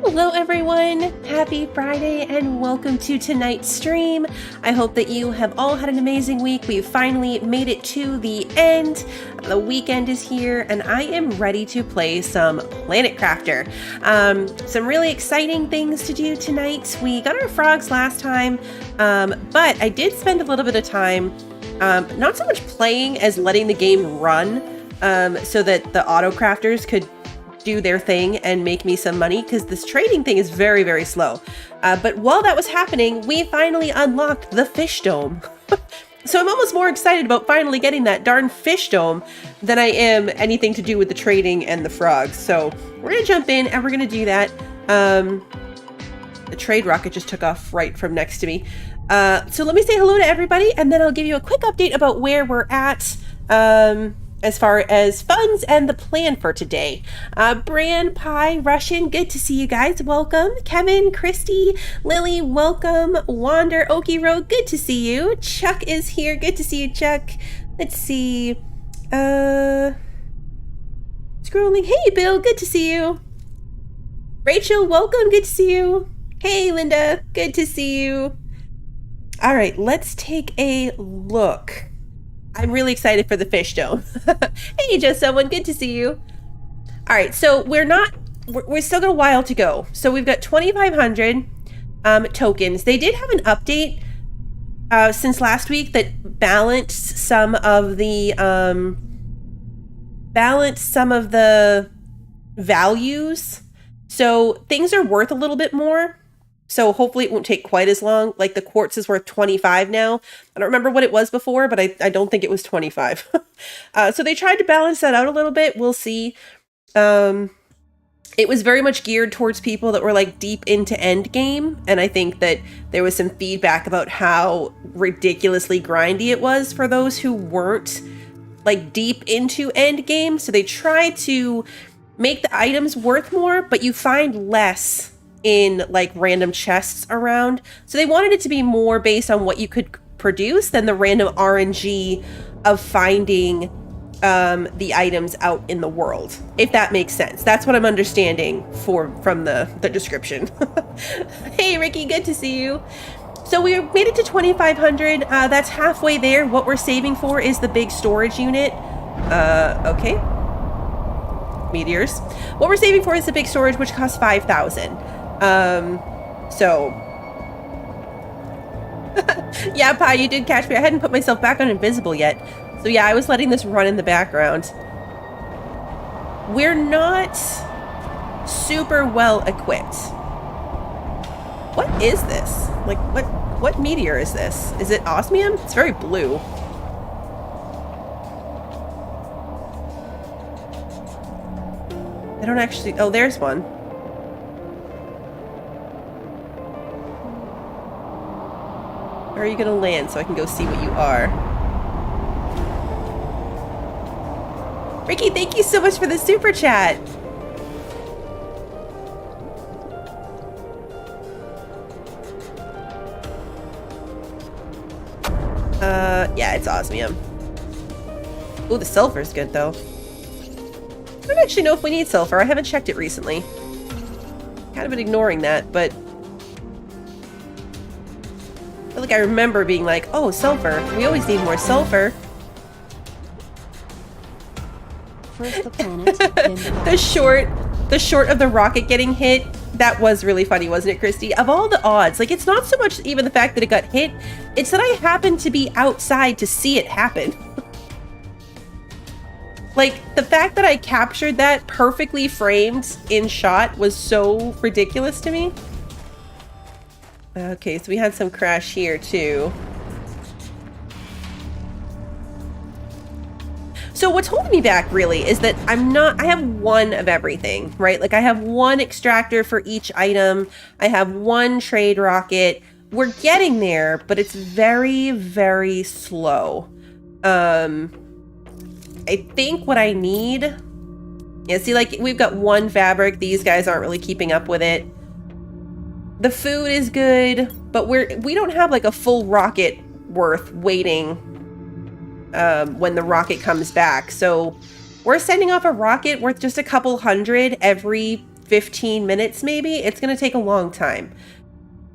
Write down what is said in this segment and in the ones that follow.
Hello everyone, happy Friday and welcome to tonight's stream. I hope that you have all had an amazing week. We've finally made it to the end. The weekend is here and I am ready to play some Planet Crafter. Some really exciting things to do tonight. We got our frogs last time, but I did spend a little bit of time not so much playing as letting the game run so that the auto crafters could do their thing and make me some money, because this trading thing is very, very slow. But while that was happening, we finally unlocked the fish dome. So I'm almost more excited about finally getting that darn fish dome than I am anything to do with the trading and the frogs. So we're gonna jump in and we're gonna do that. The trade rocket just took off right from next to me. So let me say hello to everybody and then I'll give you a quick update about where we're at as far as funds and the plan for today. Bran, Pie, Russian, good to see you guys. Welcome. Kevin, Christy, Lily, welcome. Wander, Okie Road, good to see you. Chuck is here. Good to see you, Chuck. Let's see. Scrolling. Hey, Bill, good to see you. Rachel, welcome. Good to see you. Hey, Linda, good to see you. All right, let's take a look. I'm really excited for the fish dome. Hey, just someone, good to see you. All right, so we're still got a while to go. So we've got 2,500 tokens. They did have an update since last week that balanced some of the values. So things are worth a little bit more. So hopefully it won't take quite as long. Like the quartz is worth 25 now. I don't remember what it was before, but I don't think it was 25. So they tried to balance that out a little bit. We'll see. It was very much geared towards people that were like deep into end game. And I think that there was some feedback about how ridiculously grindy it was for those who weren't like deep into end game. So they tried to make the items worth more, but you find less in like random chests around. So they wanted it to be more based on what you could produce than the random RNG of finding the items out in the world, if that makes sense. That's what I'm understanding from the description. Hey Ricky, good to see you. So we made it to 2,500. That's halfway there. What we're saving for is the big storage unit. Okay. Meteors. What we're saving for is the big storage, which costs 5,000. So yeah, Pi, you did catch me. I hadn't put myself back on invisible yet. So yeah, I was letting this run in the background. We're not super well equipped. What is this? Like, what meteor is this? Is it osmium? It's very blue. I don't actually... Oh, there's one. Where are you gonna land so I can go see what you are? Ricky, thank you so much for the super chat. Yeah, it's osmium. Ooh, the sulfur's good though. I don't actually know if we need sulfur. I haven't checked it recently. Kind of been ignoring that, but I feel like I remember being like, oh, sulfur. We always need more sulfur. First the planet, then the short of the rocket getting hit, that was really funny, wasn't it, Christy? Of all the odds, like, it's not so much even the fact that it got hit, it's that I happened to be outside to see it happen. Like, the fact that I captured that perfectly framed in shot was so ridiculous to me. Okay, so we had some crash here too. So what's holding me back really is that I have one of everything, right? Like I have one extractor for each item. I have one trade rocket. We're getting there, but it's very, very slow. I think what I need... Yeah, see, like, we've got one fabric. These guys aren't really keeping up with it. The food is good, but we don't have, like, a full rocket worth waiting when the rocket comes back. So we're sending off a rocket worth just a couple hundred every 15 minutes maybe. It's going to take a long time.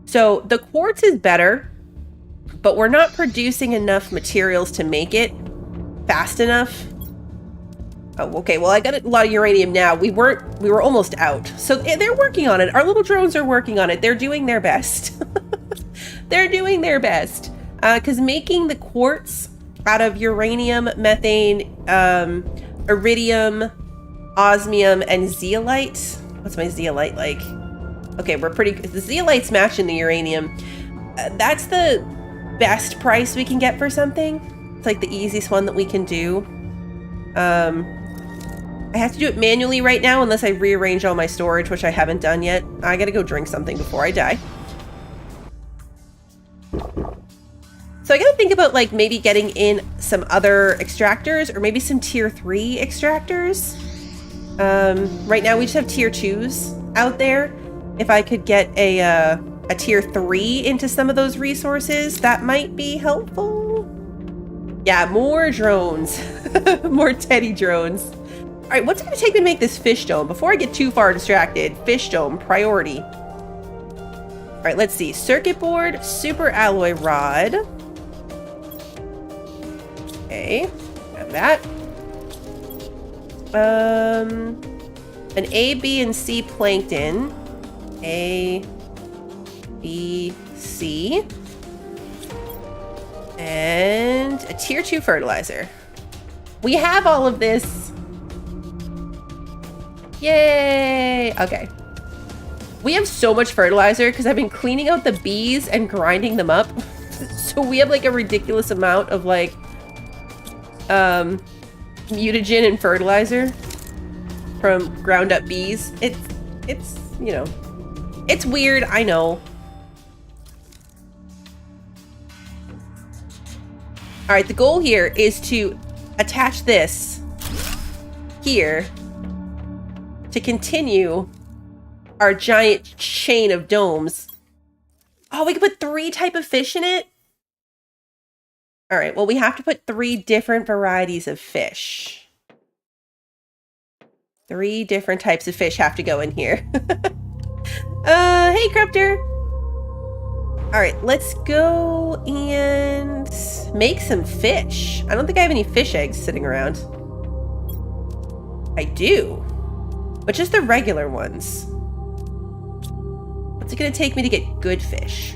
So the quartz is better, but we're not producing enough materials to make it fast enough. Oh, okay. Well, I got a lot of uranium now. We were almost out. So they're working on it. Our little drones are working on it. They're doing their best. They're doing their best. Because making the quartz out of uranium, methane, iridium, osmium, and zeolite. What's my zeolite like? Okay, we're pretty... The zeolite's matching the uranium. That's the best price we can get for something. It's like the easiest one that we can do. I have to do it manually right now unless I rearrange all my storage, which I haven't done yet. I gotta go drink something before I die. So I gotta think about like maybe getting in some other extractors or maybe some tier 3 extractors. Right now we just have tier 2s out there. If I could get a tier 3 into some of those resources, that might be helpful. Yeah, more drones. More teddy drones. All right, what's it gonna take me to make this fish dome? Before I get too far distracted, fish dome, priority. All right, let's see. Circuit board, super alloy rod. Okay, have that. An A, B, and C plankton. A, B, C. And a tier 2 fertilizer. We have all of this. Yay! Okay. We have so much fertilizer because I've been cleaning out the bees and grinding them up. So we have like a ridiculous amount of like mutagen and fertilizer from ground up bees. It's you know, it's weird, I know. All right, the goal here is to attach this here to continue our giant chain of domes. Oh, we can put 3 types of fish in it? All right, well, we have to put 3 different varieties of fish. 3 different types of fish have to go in here. Hey, Crupter. All right, let's go and make some fish. I don't think I have any fish eggs sitting around. I do, but just the regular ones. What's it gonna take me to get good fish?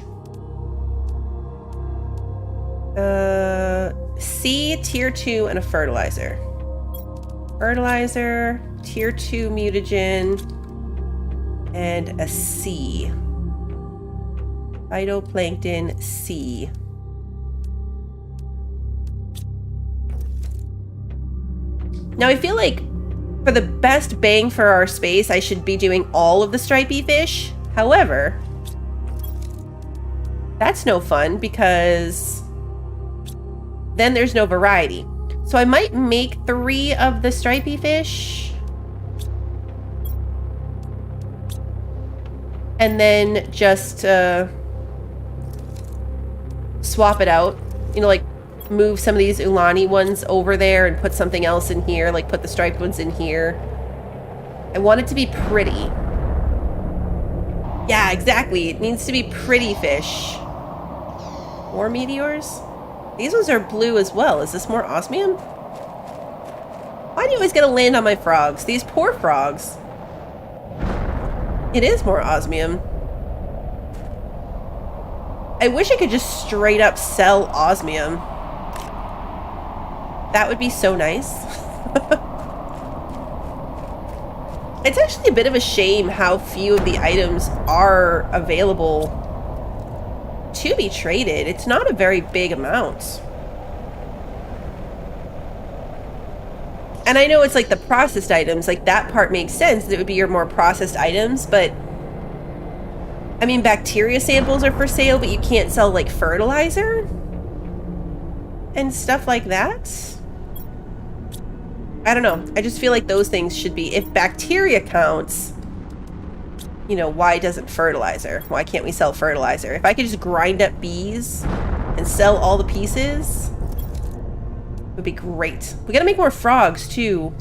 C, tier 2, and a fertilizer. Fertilizer, tier 2 mutagen, and a C. Phytoplankton C. Now I feel like for the best bang for our space, I should be doing all of the stripy fish. However, that's no fun because then there's no variety. So I might make 3 of the stripy fish. And then just swap it out, you know, like move some of these Ulani ones over there and put something else in here, like put the striped ones in here. I want it to be pretty. Yeah, exactly. It needs to be pretty fish. More meteors? These ones are blue as well. Is this more osmium? Why do you always gotta land on my frogs? These poor frogs. It is more osmium. I wish I could just straight up sell osmium. That would be so nice. It's actually a bit of a shame how few of the items are available to be traded. It's not a very big amount. And I know it's like the processed items, like that part makes sense. It would be your more processed items, but I mean, bacteria samples are for sale, but you can't sell like fertilizer and stuff like that. I don't know. I just feel like those things should be, if bacteria counts, you know, why doesn't fertilizer? Why can't we sell fertilizer? If I could just grind up bees and sell all the pieces, it would be great. We gotta make more frogs too.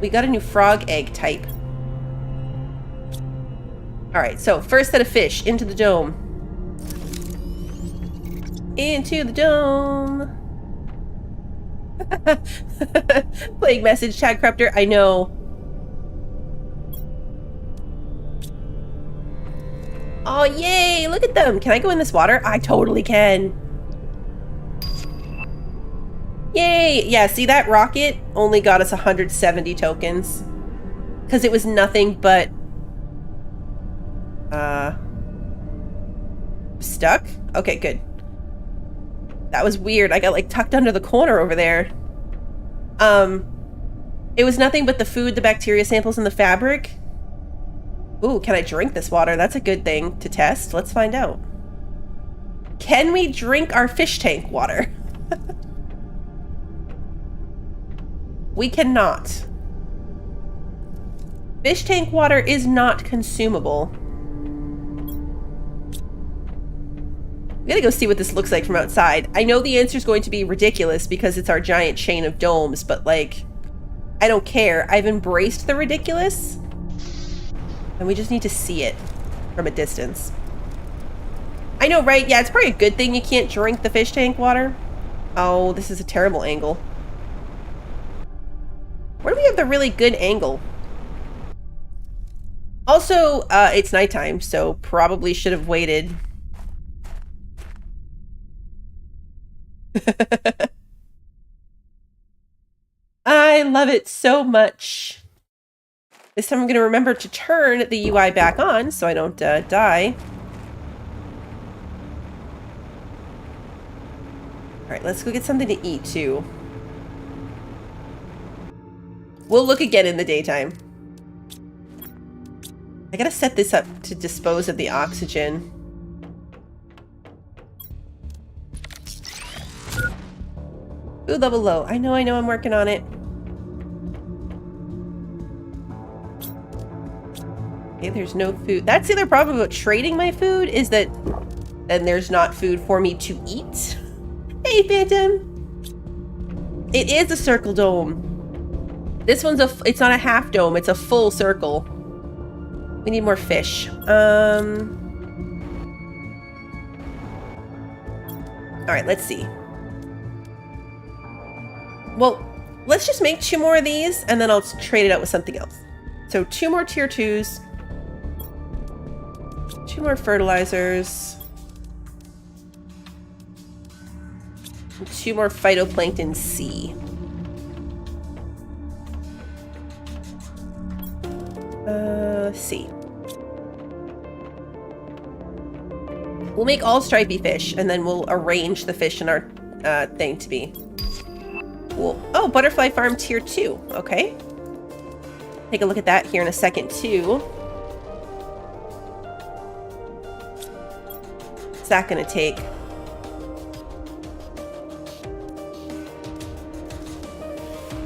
We got a new frog egg type. Alright, so first set of fish into the dome. Into the dome. Plague message, Chad Crupter. I know. Oh, yay! Look at them! Can I go in this water? I totally can. Yay! Yeah, see that rocket only got us 170 tokens. Because it was nothing but... stuck? Okay, good. That was weird. I got, like, tucked under the corner over there. It was nothing but the food, the bacteria samples, and the fabric. Ooh, can I drink this water? That's a good thing to test. Let's find out. Can we drink our fish tank water? We cannot. Fish tank water is not consumable. We gotta go see what this looks like from outside. I know the answer is going to be ridiculous because it's our giant chain of domes, but like, I don't care. I've embraced the ridiculous. And we just need to see it from a distance. I know, right? Yeah, it's probably a good thing you can't drink the fish tank water. Oh, this is a terrible angle. Where do we have the really good angle? Also, it's nighttime, so probably should have waited. I love it so much. This time I'm going to remember to turn the UI back on so I don't die. Alright, let's go get something to eat too. We'll look again in the daytime. I gotta set this up to dispose of the oxygen. Food level low. I know, I'm working on it. Okay, there's no food. That's the other problem about trading my food, is that then there's not food for me to eat. Hey, Phantom! It is a circle dome. This one's it's not a half dome, it's a full circle. We need more fish. Alright, let's see. Well, let's just make 2 more of these, and then I'll trade it out with something else. So 2 more tier 2s. 2 more fertilizers. And 2 more phytoplankton C. C. We'll make all stripy fish, and then we'll arrange the fish in our thing to be. Cool. Oh, butterfly farm tier 2. Okay. Take a look at that here in a second, too. What's that gonna take?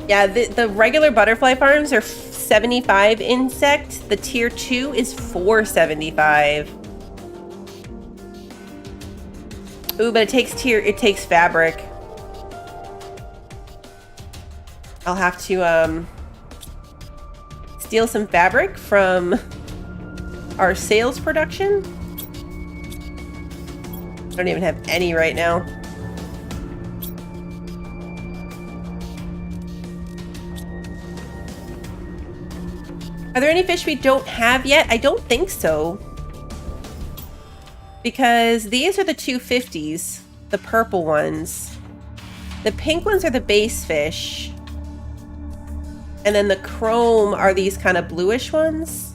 Yeah, the regular butterfly farms are 75 insect. The tier 2 is 475. Ooh, but it takes fabric. I'll have to steal some fabric from our sales production. I don't even have any right now. Are there any fish we don't have yet? I don't think so. Because these are the 250s, the purple ones. The pink ones are the base fish. And then the chrome are these kind of bluish ones.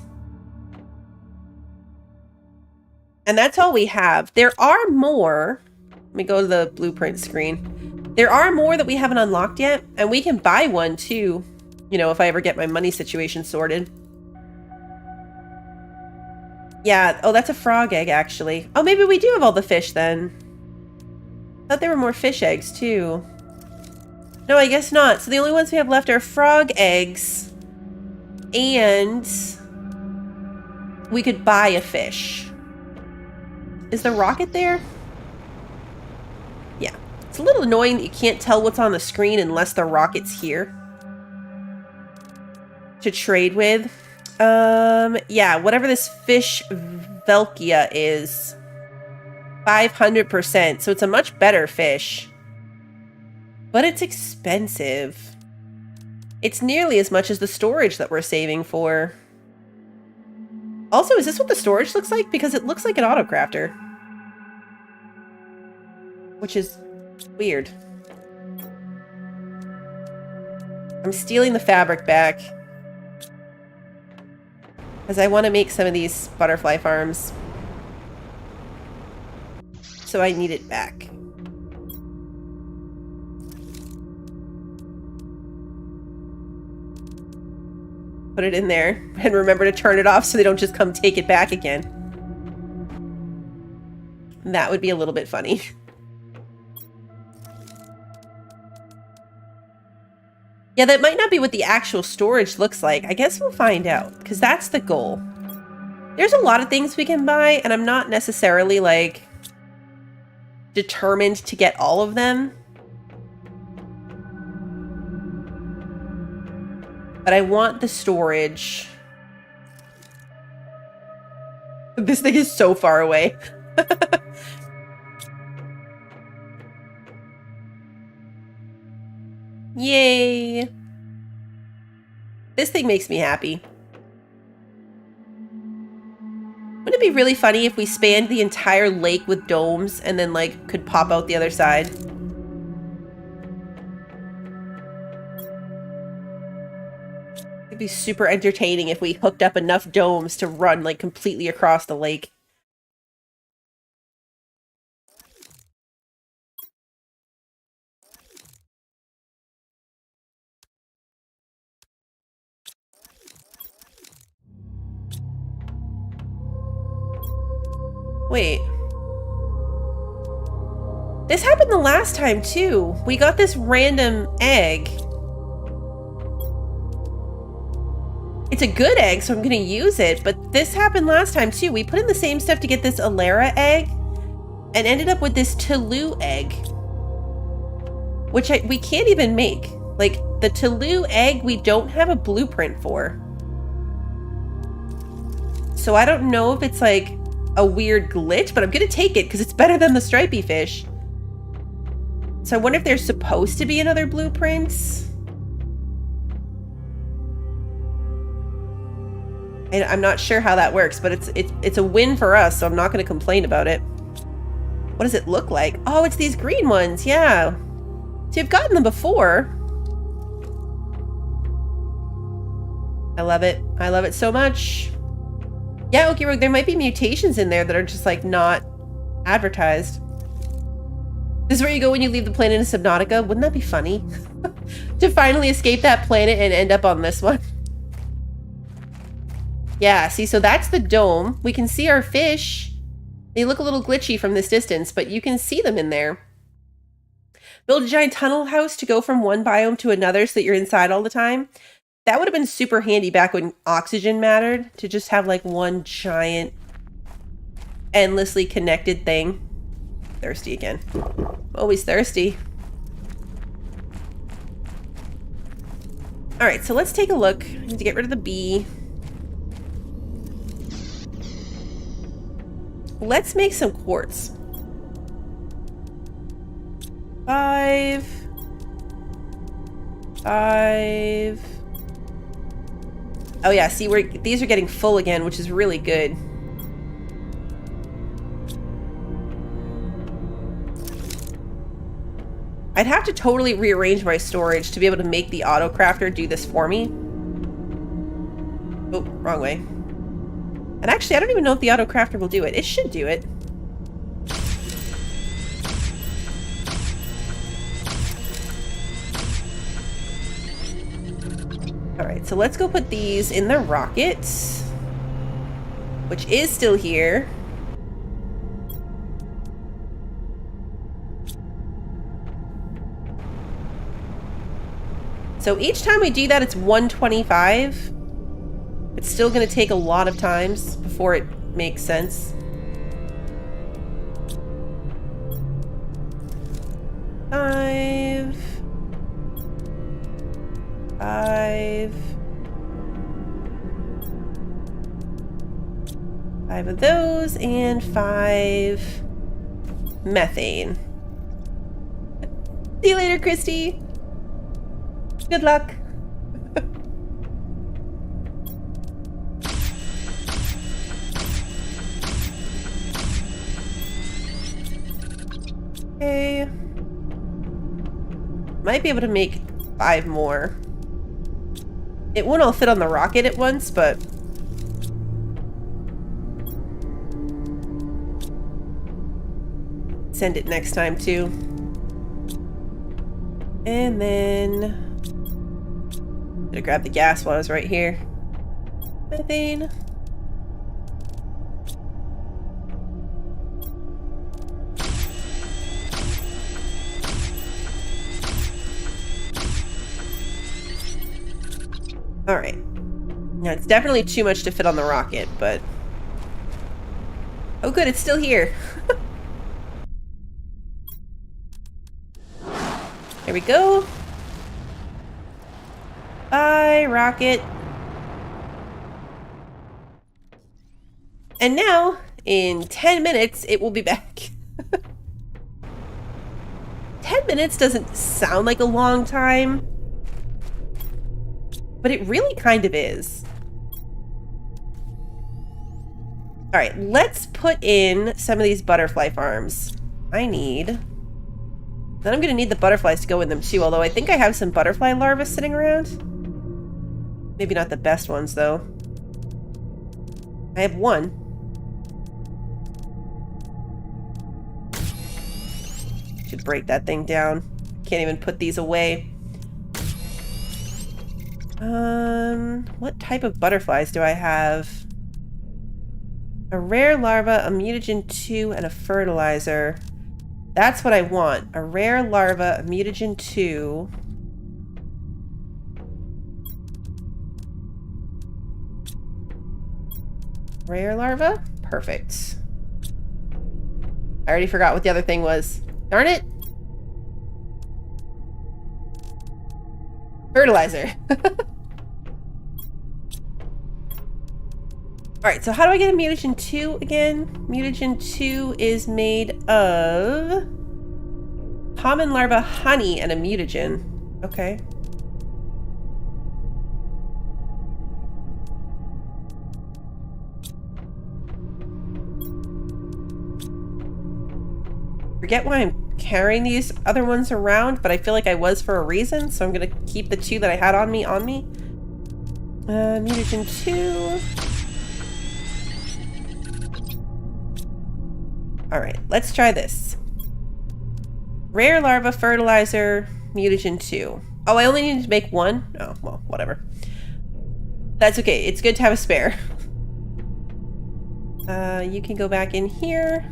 And that's all we have. There are more. Let me go to the blueprint screen. There are more that we haven't unlocked yet. And we can buy one too. You know, if I ever get my money situation sorted. Yeah, oh, that's a frog egg, actually. Oh, maybe we do have all the fish, then. I thought there were more fish eggs, too. No, I guess not. So the only ones we have left are frog eggs. And we could buy a fish. Is the rocket there? Yeah. It's a little annoying that you can't tell what's on the screen unless the rocket's here to trade with. Yeah, whatever this fish Velkia is. 500%, so it's a much better fish. But it's expensive. It's nearly as much as the storage that we're saving for. Also, is this what the storage looks like? Because it looks like an autocrafter. Which is weird. I'm stealing the fabric back. Because I want to make some of these butterfly farms. So I need it back. Put it in there. And remember to turn it off so they don't just come take it back again. That would be a little bit funny. Yeah, that might not be what the actual storage looks like. I guess we'll find out, because that's the goal. There's a lot of things we can buy, and I'm not necessarily, like, determined to get all of them. But I want the storage. This thing is so far away. Yay! This thing makes me happy. Wouldn't it be really funny if we spanned the entire lake with domes and then, like, could pop out the other side? It'd be super entertaining if we hooked up enough domes to run, like, completely across the lake. Wait. This happened the last time, too. We got this random egg. It's a good egg, so I'm going to use it, but this happened last time, too. We put in the same stuff to get this Alara egg, and ended up with this Tulu egg. Which we can't even make. Like, the Tulu egg, we don't have a blueprint for. So I don't know if it's, like, a weird glitch, but I'm gonna take it because it's better than the stripey fish. So I wonder if there's supposed to be another blueprint. And I'm not sure how that works, but it's a win for us, so I'm not gonna complain about it. What does it look like? Oh, it's these green ones, yeah. So you've gotten them before. I love it. I love it so much. Yeah, Okie Rogue, there might be mutations in there that are just, like, not advertised. This is where you go when you leave the planet in Subnautica. Wouldn't that be funny? To finally escape that planet and end up on this one. Yeah, see, so that's the dome. We can see our fish. They look a little glitchy from this distance, but you can see them in there. Build a giant tunnel house to go from one biome to another so that you're inside all the time. That would have been super handy back when oxygen mattered, to just have, like, one giant, endlessly connected thing. Thirsty again. Always thirsty. Alright, so let's take a look. I need to get rid of the bee. Let's make some quartz. 5. 5. Oh yeah, see, these are getting full again, which is really good. I'd have to totally rearrange my storage to be able to make the autocrafter do this for me. Oh, wrong way. And actually, I don't even know if the autocrafter will do it. It should do it. Alright, so let's go put these in the rocket, which is still here. So each time we do that, it's 125. It's still going to take a lot of times before it makes sense. 5. 5. 5 of those and 5 methane. See you later, Christy. Good luck. Okay. Might be able to make 5 more. It won't all fit on the rocket at once, but send it next time too. And then gonna grab the gas while I was right here. Methane. Alright. Now it's definitely too much to fit on the rocket, but oh good, it's still here. There we go. Bye, rocket. And now, in 10 minutes, it will be back. 10 minutes doesn't sound like a long time, but it really kind of is. Alright, let's put in some of these butterfly farms. Then I'm going to need the butterflies to go in them too, although I think I have some butterfly larvae sitting around. Maybe not the best ones, though. I have one. Should break that thing down. Can't even put these away. What type of butterflies do I have? A rare larva, a mutagen 2, and a fertilizer. That's what I want. A rare larva, a mutagen 2. Rare larva? Perfect. I already forgot what the other thing was. Darn it! Fertilizer. Alright, so how do I get a mutagen 2 again? Mutagen 2 is made of common larva, honey, and a mutagen. Okay. Forget why I'm carrying these other ones around, but I feel like I was for a reason, so I'm gonna keep the 2 that I had on me. Mutagen 2. Alright, let's try this. Rare larva, fertilizer, mutagen 2. Oh, I only need to make 1? Oh, well, whatever. That's okay. It's good to have a spare. You can go back in here.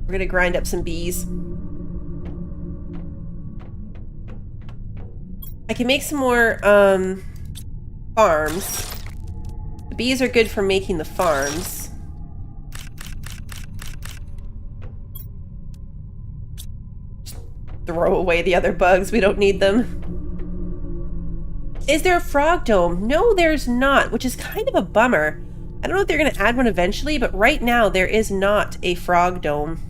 We're gonna grind up some bees. I can make some more, farms. The bees are good for making the farms. Just throw away the other bugs. We don't need them. Is there a frog dome? No, there's not, which is kind of a bummer. I don't know if they're going to add one eventually, but right now there is not a frog dome.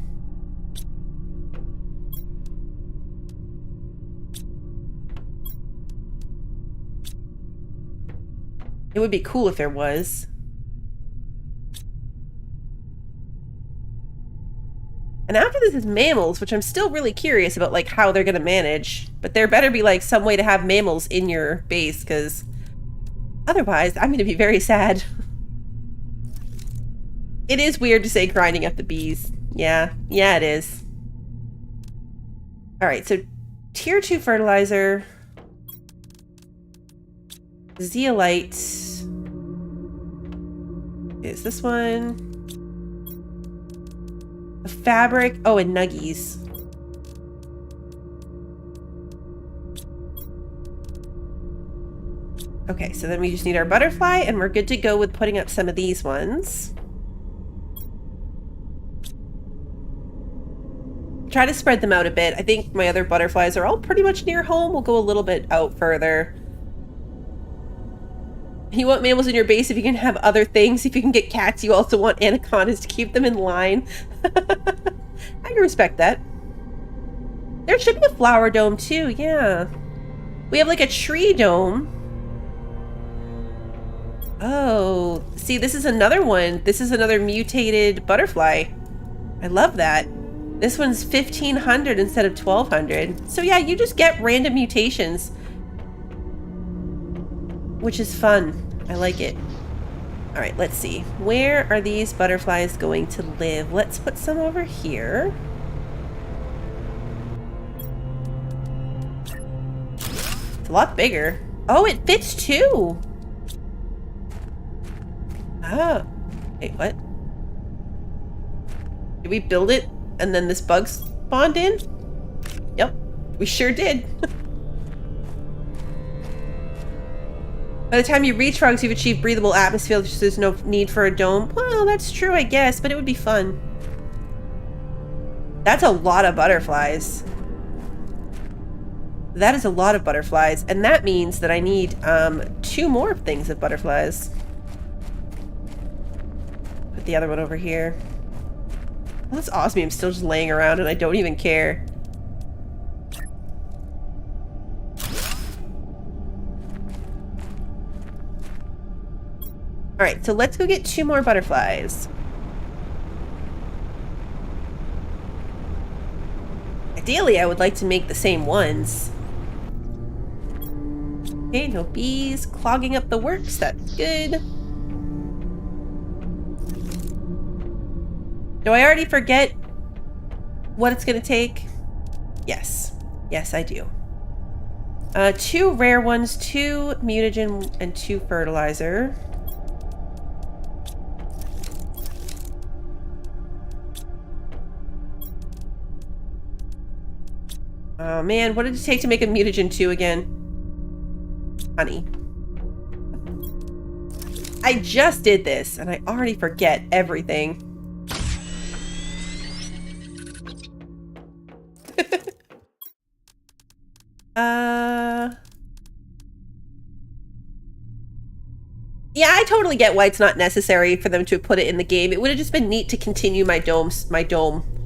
It would be cool if there was. And after this is mammals, which I'm still really curious about, like, how they're gonna manage. But there better be, like, some way to have mammals in your base, because otherwise I'm gonna be very sad. It is weird to say grinding up the bees. Yeah, it is. Alright, so tier 2 fertilizer. Zeolite. Is this one? A fabric. Oh, and nuggies. Okay, so then we just need our butterfly, and we're good to go with putting up some of these ones. Try to spread them out a bit. I think my other butterflies are all pretty much near home. We'll go a little bit out further. You want mammals in your base if you can have other things. If you can get cats, you also want anacondas to keep them in line. I can respect that. There should be a flower dome too, yeah. We have like a tree dome. Oh, see, this is another one. This is another mutated butterfly. I love that. This one's 1,500 instead of 1,200. So yeah, you just get random mutations. Which is fun. I like it. All right, let's see. Where are these butterflies going to live? Let's put some over here. It's a lot bigger. Oh, it fits too. Oh. Wait, what? Did we build it and then this bug spawned in? Yep, we sure did. By the time you reach frogs, you've achieved breathable atmosphere, so there's no need for a dome. Well, that's true, I guess, but it would be fun. That's a lot of butterflies. That is a lot of butterflies, and that means that I need 2 more things of butterflies. Put the other one over here. Well, that's awesome. I'm still just laying around and I don't even care. Alright, so let's go get 2 more butterflies. Ideally, I would like to make the same ones. Okay, no bees clogging up the works. That's good. Do I already forget what it's going to take? Yes. Yes, I do. 2 rare ones, 2 mutagen, and 2 fertilizer. Oh man, what did it take to make a mutagen 2 again? Honey. I just did this, and I already forget everything. Yeah, I totally get why it's not necessary for them to put it in the game. It would have just been neat to continue my dome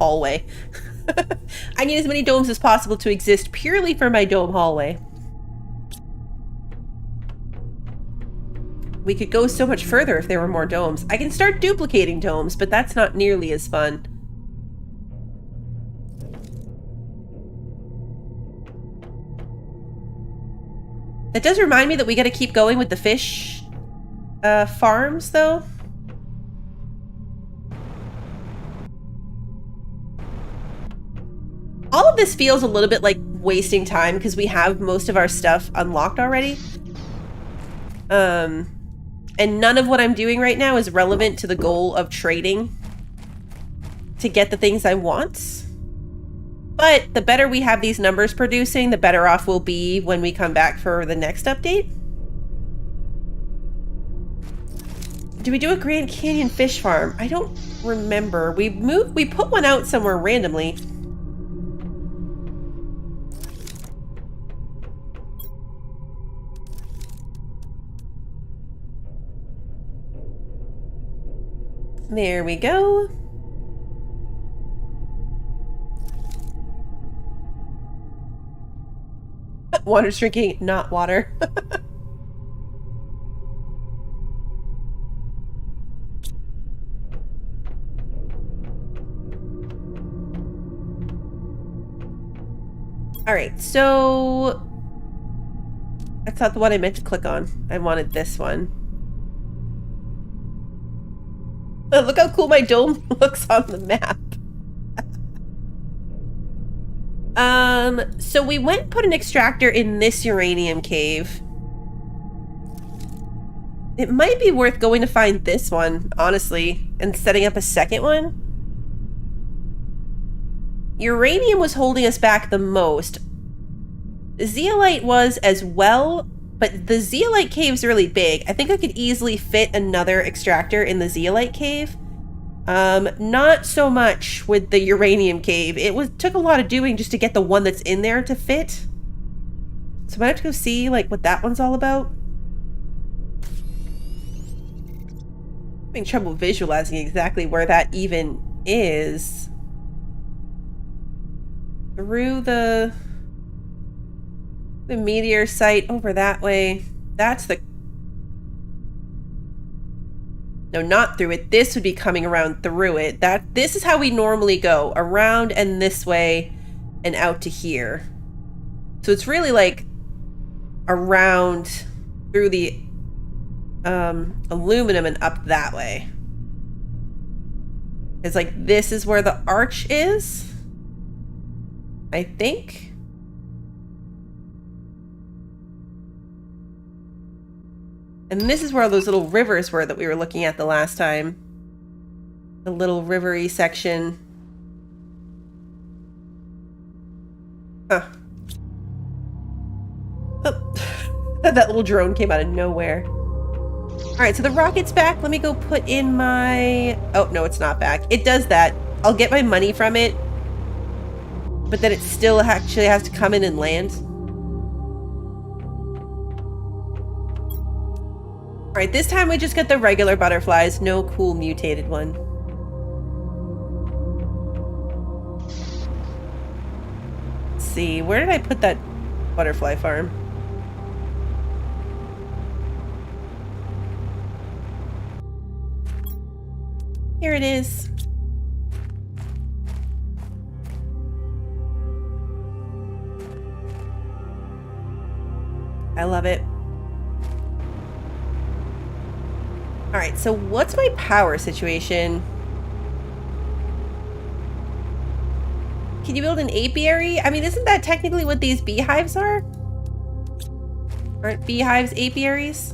hallway. I need as many domes as possible to exist purely for my dome hallway. We could go so much further if there were more domes. I can start duplicating domes, but that's not nearly as fun. That does remind me that we got to keep going with the fish farms, though. All of this feels a little bit like wasting time because we have most of our stuff unlocked already. And none of what I'm doing right now is relevant to the goal of trading to get the things I want. But the better we have these numbers producing, the better off we'll be when we come back for the next update. Do we do a Grand Canyon fish farm? I don't remember. We put one out somewhere randomly. There we go. Water's drinking, not water. All right, so that's not the one I meant to click on. I wanted this one. Look how cool my dome looks on the map. So we went and put an extractor in this uranium cave. It might be worth going to find this one, honestly, and setting up a second one. Uranium was holding us back the most. Zeolite was as well, but the zeolite cave's really big. I think I could easily fit another extractor in the zeolite cave. Not so much with the uranium cave. Took a lot of doing just to get the one that's in there to fit. So I might have to go see, like, what that one's all about. Having trouble visualizing exactly where that even is. Through the meteor site over that way. That's the... No, not through it. This would be coming around through it. This is how we normally go. Around and this way and out to here. So it's really like around through the aluminum and up that way. It's like this is where the arch is, I think. And this is where all those little rivers were that we were looking at the last time. The little rivery section. Huh. Oh. That little drone came out of nowhere. Alright, so the rocket's back. Let me go put in my... Oh, no, it's not back. It does that. I'll get my money from it. But then it still actually has to come in and land. Alright, this time we just get the regular butterflies. No cool mutated one. Let's see, where did I put that butterfly farm? Here it is. I love it. Alright, so what's my power situation? Can you build an apiary? I mean, isn't that technically what these beehives are? Aren't beehives apiaries?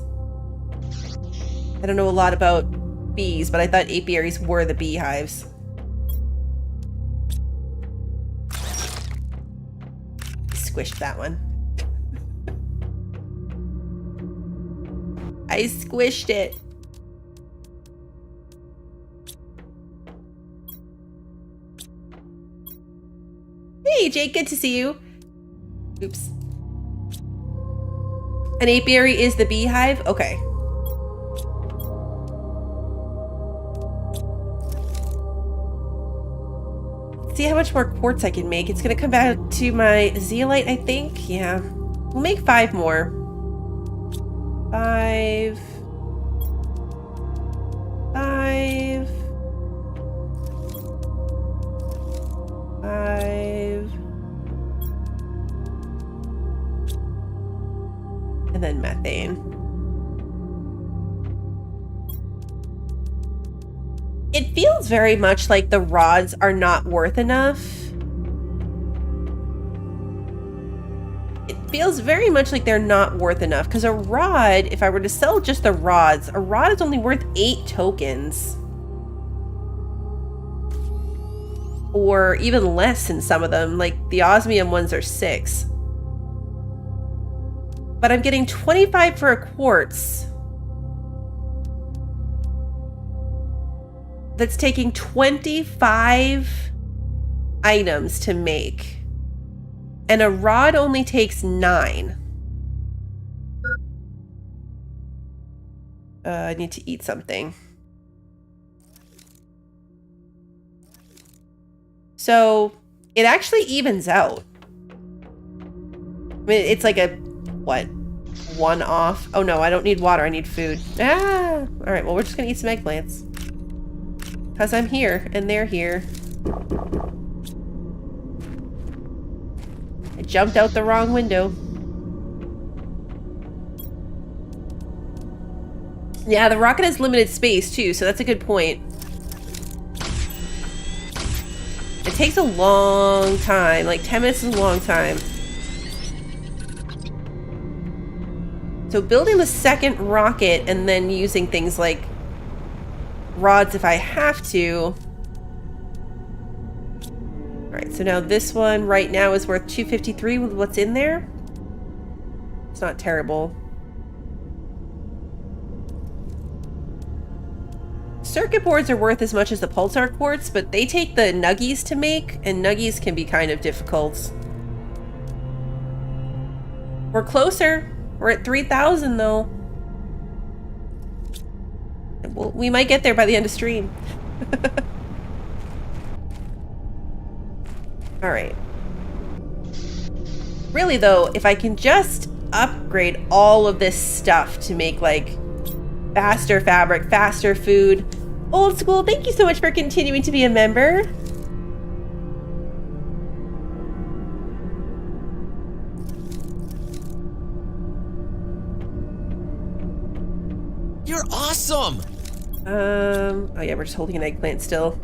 I don't know a lot about bees, but I thought apiaries were the beehives. Squished that one. I squished it. Hey, Jake, good to see you. Oops. An apiary is the beehive? Okay. See how much more quartz I can make. It's gonna come back to my zeolite, I think. Yeah. We'll make 5 more. 5. 5. 5. And then methane. It feels very much like the rods are not worth enough. It feels very much like they're not worth enough because a rod, if I were to sell just the rods, a rod is only worth 8 tokens. Or even less in some of them, like the osmium ones are 6. But I'm getting 25 for a quartz. That's taking 25 items to make. And a rod only takes 9. I need to eat something. So it actually evens out. I mean, it's like a, what, 1 off? Oh no, I don't need water, I need food. Ah! Alright, well we're just gonna eat some eggplants. Because I'm here, and they're here. I jumped out the wrong window. Yeah, the rocket has limited space too, so that's a good point. It takes a long time. Like 10 minutes is a long time. So building the second rocket and then using things like rods if I have to. Alright, so now this one right now is worth 253 with what's in there. It's not terrible. circuit boards are worth as much as the pulsar quartz, but they take the nuggies to make, and nuggies can be kind of difficult. We're closer. We're at 3,000 though. Well, we might get there by the end of stream. Alright. Really though, if I can just upgrade all of this stuff to make like faster fabric, faster food. Old School, thank you so much for continuing to be a member. You're awesome! Oh yeah, we're just holding an eggplant still.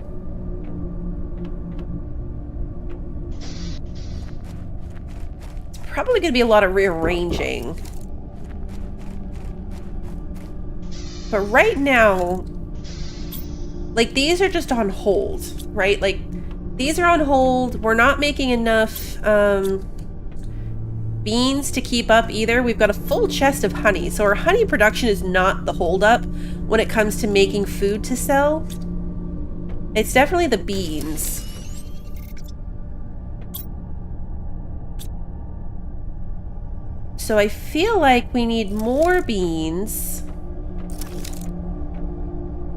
It's probably gonna be a lot of rearranging. But right now, like these are just on hold, right? Like these are on hold. We're not making enough beans to keep up either. We've got a full chest of honey. So our honey production is not the holdup when it comes to making food to sell. It's definitely the beans. So I feel like we need more beans.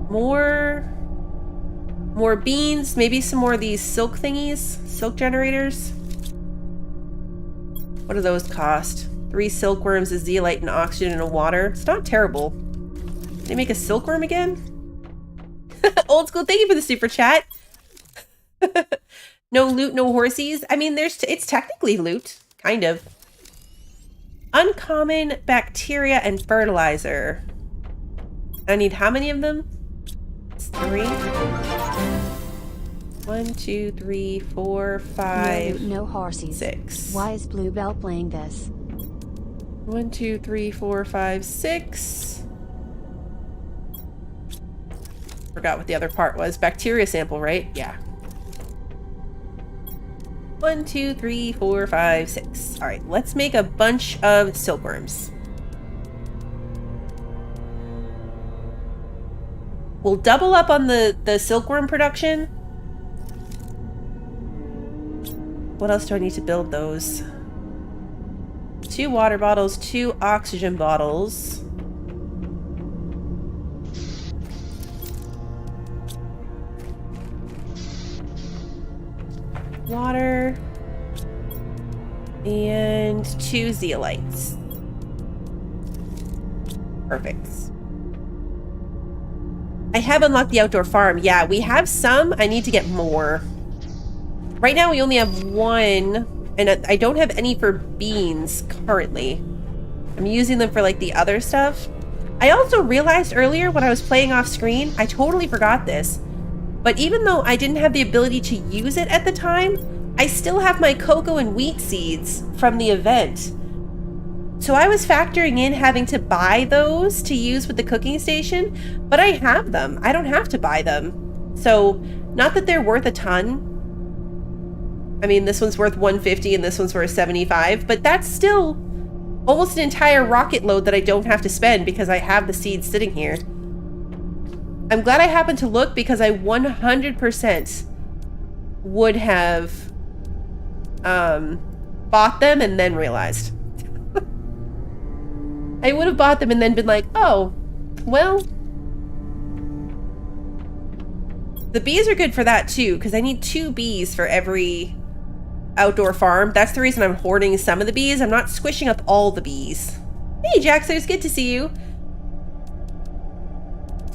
More beans, maybe some more of these silk thingies, silk generators. What do those cost? 3 silkworms, a zeolite, and oxygen, and a water. It's not terrible. Did they make a silkworm again? Old School, thank you for the super chat. No loot, no horsies. I mean, it's technically loot, kind of. Uncommon bacteria and fertilizer. I need how many of them? 3. 1, 2, 3, 4, 5. No horses. 6. Why is Bluebell playing this? 1, 2, 3, 4, 5, 6. Forgot what the other part was. Bacteria sample, right? Yeah. 1, 2, 3, 4, 5, 6. All right, let's make a bunch of silkworms. We'll double up on the silkworm production. What else do I need to build those? 2 water bottles, 2 oxygen bottles. Water. And 2 zeolites. Perfect. I have unlocked the outdoor farm. Yeah, we have some. I need to get more. Right now we only have 1, and I don't have any for beans currently. I'm using them for like the other stuff. I also realized earlier when I was playing off screen, I totally forgot this, but even though I didn't have the ability to use it at the time, I still have my cocoa and wheat seeds from the event. So I was factoring in having to buy those to use with the cooking station, but I have them. I don't have to buy them. So not that they're worth a ton. I mean, this one's worth 150 and this one's worth 75, but that's still almost an entire rocket load that I don't have to spend because I have the seeds sitting here. I'm glad I happened to look because I 100% would have bought them and then realized. I would have bought them and then been like, oh, well, the bees are good for that too, because I need 2 bees for every outdoor farm. That's the reason I'm hoarding some of the bees. I'm not squishing up all the bees. Hey, Jax, it's good to see you.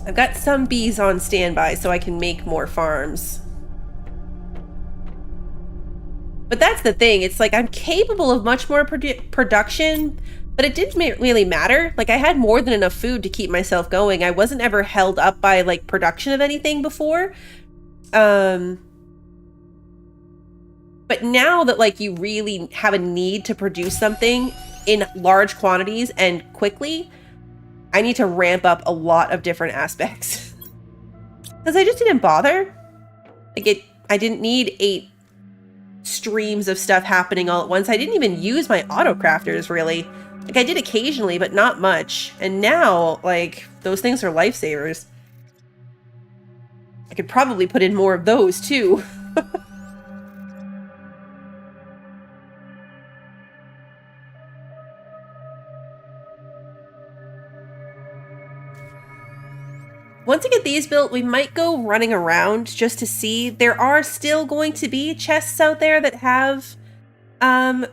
I've got some bees on standby so I can make more farms. But that's the thing. It's like I'm capable of much more production, but it didn't really matter. Like I had more than enough food to keep myself going. I wasn't ever held up by like production of anything before. But now that like you really have a need to produce something in large quantities and quickly, I need to ramp up a lot of different aspects. Because I just didn't bother. Like I didn't need 8 streams of stuff happening all at once. I didn't even use my auto crafters really. Like I did occasionally, but not much. And now, like, those things are lifesavers. I could probably put in more of those too. Once I get these built, we might go running around just to see. There are still going to be chests out there that have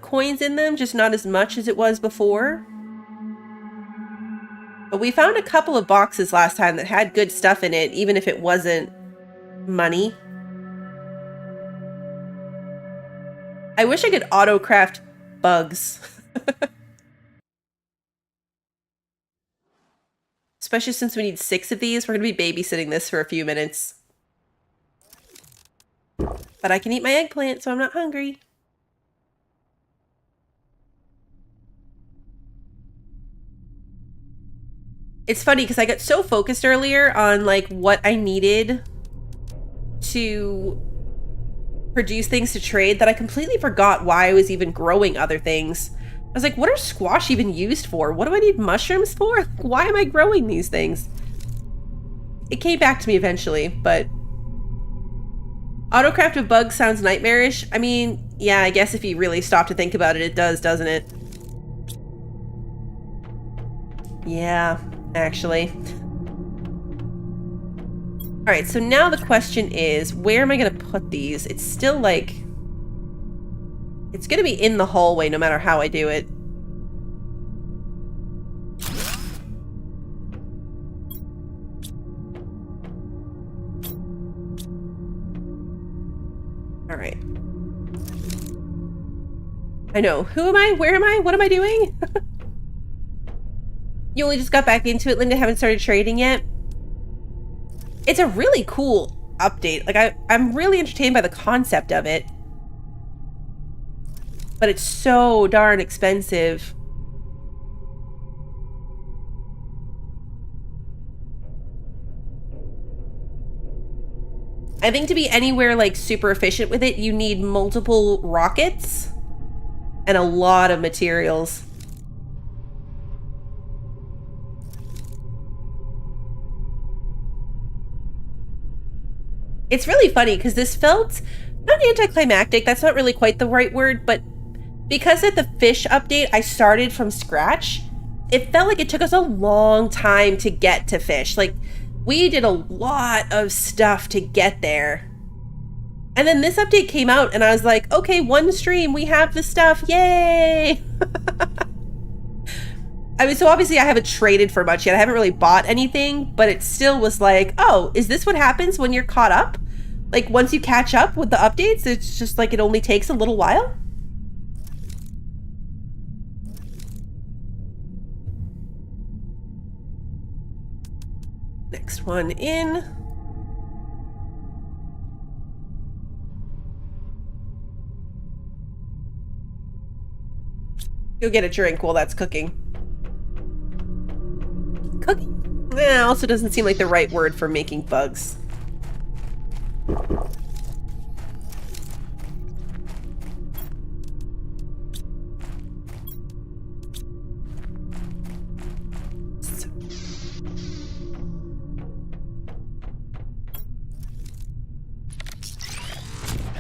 coins in them, just not as much as it was before. But we found a couple of boxes last time that had good stuff in it, even if it wasn't money. I wish I could auto-craft bugs. Especially since we need 6 of these. We're going to be babysitting this for a few minutes. But I can eat my eggplant, so I'm not hungry. It's funny because I got so focused earlier on like what I needed to produce things to trade that I completely forgot why I was even growing other things. I was like, what are squash even used for? What do I need mushrooms for? Why am I growing these things? It came back to me eventually, but autocraft of bugs sounds nightmarish. I mean, yeah, I guess if you really stop to think about it, it does, doesn't it? Yeah, actually. All right, so now the question is, where am I going to put these? It's still like... It's going to be in the hallway no matter how I do it. All right. I know. Who am I? Where am I? What am I doing? You only just got back into it, Linda. Haven't started trading yet. It's a really cool update. Like, I'm really entertained by the concept of it. But it's so darn expensive. I think to be anywhere like super efficient with it, you need multiple rockets and a lot of materials. It's really funny because this felt not anticlimactic. That's not really quite the right word, but because at the fish update, I started from scratch, it felt like it took us a long time to get to fish. Like, we did a lot of stuff to get there. And then this update came out and I was like, okay, one stream, we have the stuff, yay! I mean, so obviously I haven't traded for much yet. I haven't really bought anything, but it still was like, oh, is this what happens when you're caught up? Like, once you catch up with the updates, it's just like it only takes a little while? Next one in. Go get a drink while that's cooking. Cooking? Eh, also doesn't seem like the right word for making bugs.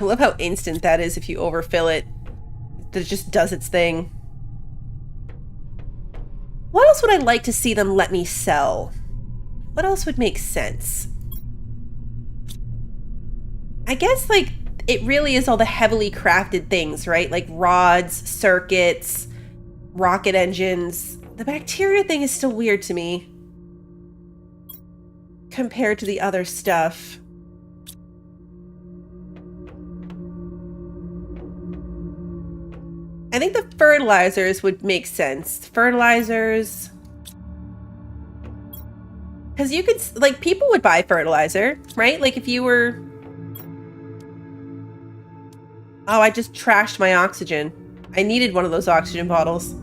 I love how instant that is if you overfill it. It just does its thing. What else would I like to see them let me sell? What else would make sense? I guess, like, it really is all the heavily crafted things, right? Like rods, circuits, rocket engines. The bacteria thing is still weird to me compared to the other stuff. I think the fertilizers would make sense. Fertilizers. Because you could, like, people would buy fertilizer, right? Like, if you were... Oh, I just trashed my oxygen. I needed one of those oxygen bottles.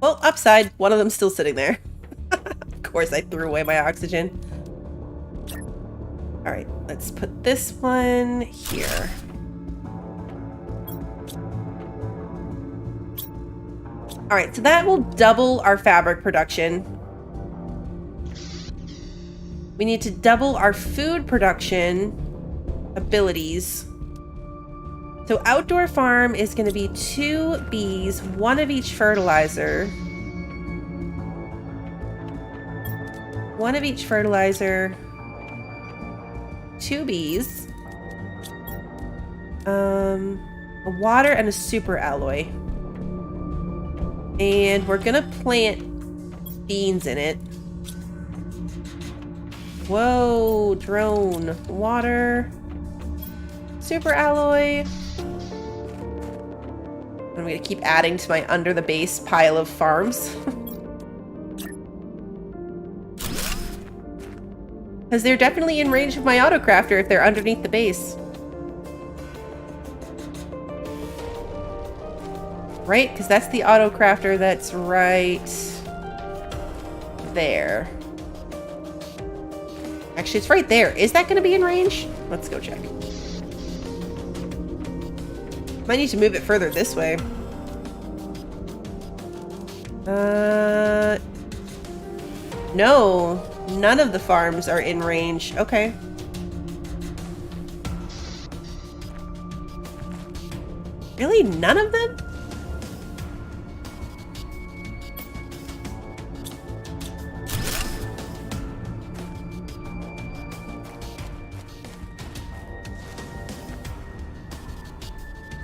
Well, upside, one of them's still sitting there. Of course, I threw away my oxygen. All right, let's put this one here. All right, so that will double our fabric production. We need to double our food production abilities. So outdoor farm is going to be 2 bees, 1 of each fertilizer. 1 of each fertilizer. 2 bees. A water and a super alloy. And we're gonna plant beans in it. Whoa, drone. Water. Super alloy. I'm gonna keep adding to my under the base pile of farms. Because they're definitely in range of my autocrafter if they're underneath the base. Right? Because that's the autocrafter that's right there. Actually, it's right there. Is that going to be in range? Let's go check. Might need to move it further this way. No. None of the farms are in range. Okay. Really? None of them?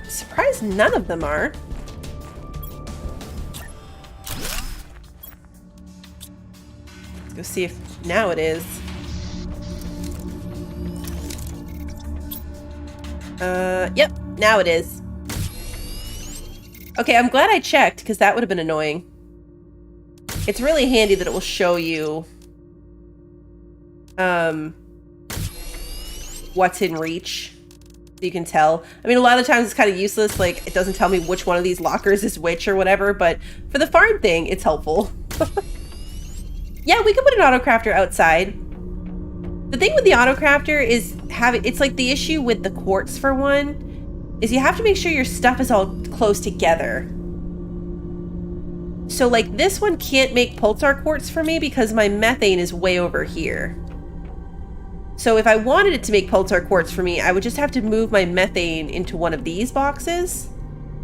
Surprised none of them are. Let's go see if now it is. Yep, now it is. Okay, I'm glad I checked, because that would have been annoying. It's really handy that it will show you what's in reach. So you can tell. I mean, a lot of the times it's kind of useless, like it doesn't tell me which one of these lockers is which or whatever, but for the farm thing, it's helpful. Yeah, we could put an autocrafter outside. The thing with the autocrafter is it's like the issue with the quartz for one, is you have to make sure your stuff is all close together. So like this one can't make pulsar quartz for me because my methane is way over here. So if I wanted it to make pulsar quartz for me, I would just have to move my methane into one of these boxes,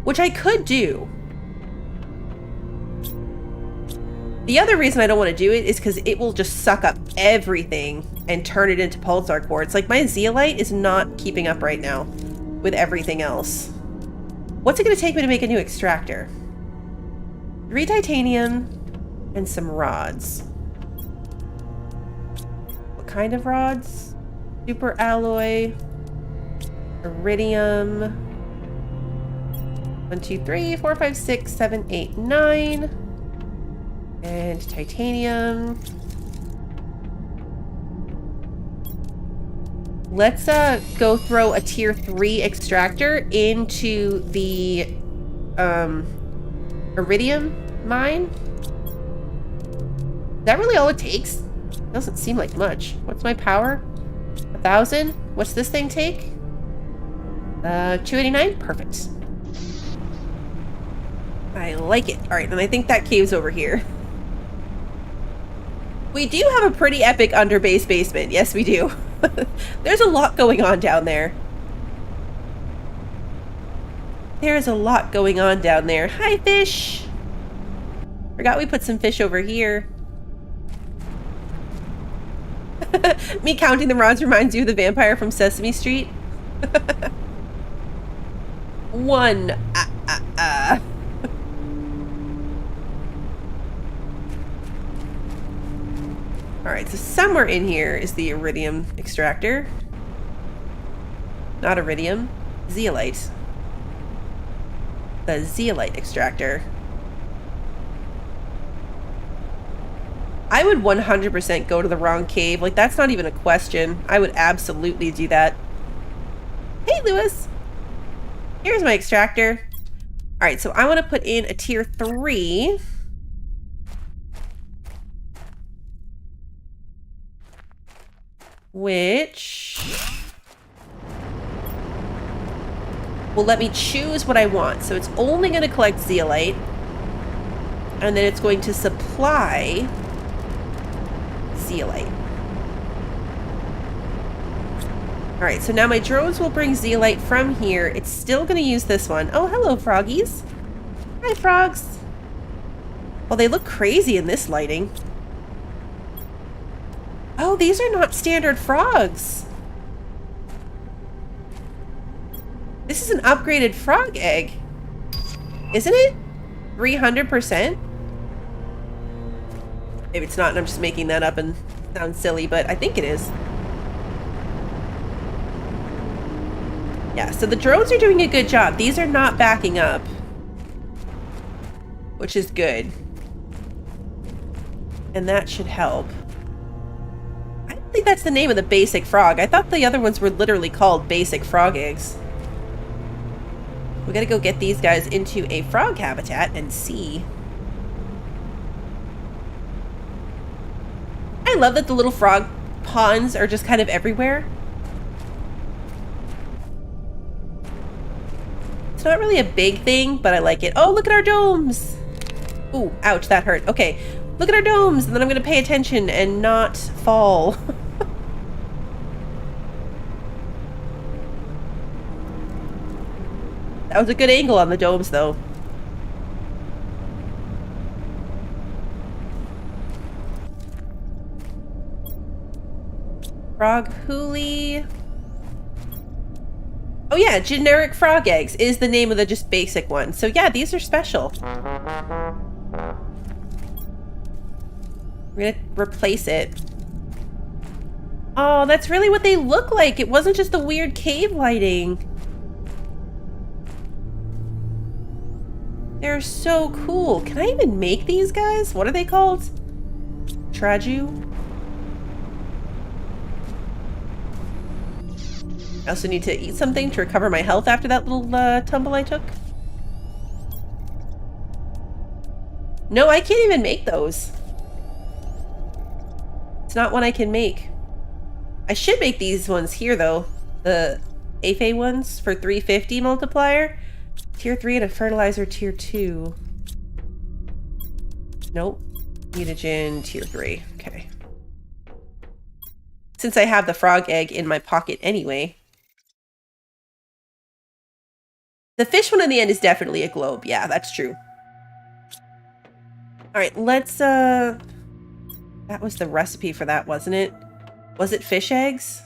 which I could do. The other reason I don't want to do it is because it will just suck up everything and turn it into pulsar quartz. Like my zeolite is not keeping up right now with everything else. What's it going to take me to make a new extractor? 3 titanium and some rods. What kind of rods? Super alloy, iridium. 1, 2, 3, 4, 5, 6, 7, 8, 9. And titanium. Let's go throw a tier 3 extractor into the iridium mine. Is that really all it takes? Doesn't seem like much. What's my power? 1,000? What's this thing take? 289? Perfect. I like it. Alright, and I think that cave's over here. We do have a pretty epic underbase basement. Yes, we do. There's a lot going on down there. There's a lot going on down there. Hi, fish! Forgot we put some fish over here. Me counting the rods reminds you of the vampire from Sesame Street. 1. Alright, so somewhere in here is the iridium extractor. Not iridium. Zeolite. The zeolite extractor. I would 100% go to the wrong cave. Like, that's not even a question. I would absolutely do that. Hey, Lewis! Here's my extractor. Alright, so I want to put in a tier 3. Which will let me choose what I want. So it's only going to collect zeolite, and then it's going to supply zeolite. Alright, so now my drones will bring zeolite from here. It's still going to use this one. Oh, hello, froggies. Hi, frogs. Well, they look crazy in this lighting. Oh, these are not standard frogs. This is an upgraded frog egg. Isn't it? 300%? Maybe it's not and I'm just making that up and sound silly, but I think it is. Yeah, so the drones are doing a good job. These are not backing up, which is good. And that should help. I don't think that's the name of the basic frog. I thought the other ones were literally called basic frog eggs. We gotta go get these guys into a frog habitat and see. I love that the little frog ponds are just kind of everywhere. It's not really a big thing, but I like it. Oh, look at our domes! Ooh, ouch, that hurt. Okay, look at our domes, and then I'm gonna pay attention and not fall. That was a good angle on the domes, though. Frog hoolie. Oh yeah, generic frog eggs is the name of the just basic one. So yeah, these are special. We're gonna replace it. Oh, that's really what they look like. It wasn't just the weird cave lighting. They're so cool. Can I even make these guys? What are they called? Traju? I also need to eat something to recover my health after that little tumble I took. No, I can't even make those. It's not one I can make. I should make these ones here, though. The Amphibian ones for 350 multiplier. Tier 3 and a fertilizer tier 2. Nope. Mutagen tier 3. Okay. Since I have the frog egg in my pocket anyway. The fish one in the end is definitely a globe. Yeah, that's true. Alright, let's, that was the recipe for that, wasn't it? Was it fish eggs?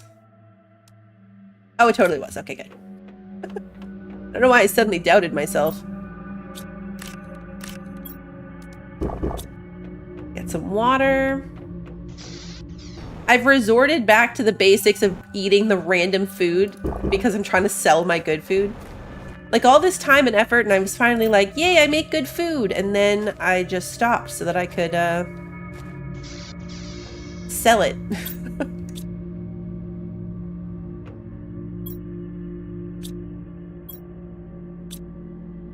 Oh, it totally was. Okay, good. I don't know why I suddenly doubted myself. Get some water. I've resorted back to the basics of eating the random food because I'm trying to sell my good food. Like all this time and effort, and I was finally like, yay, I make good food. And then I just stopped so that I could sell it.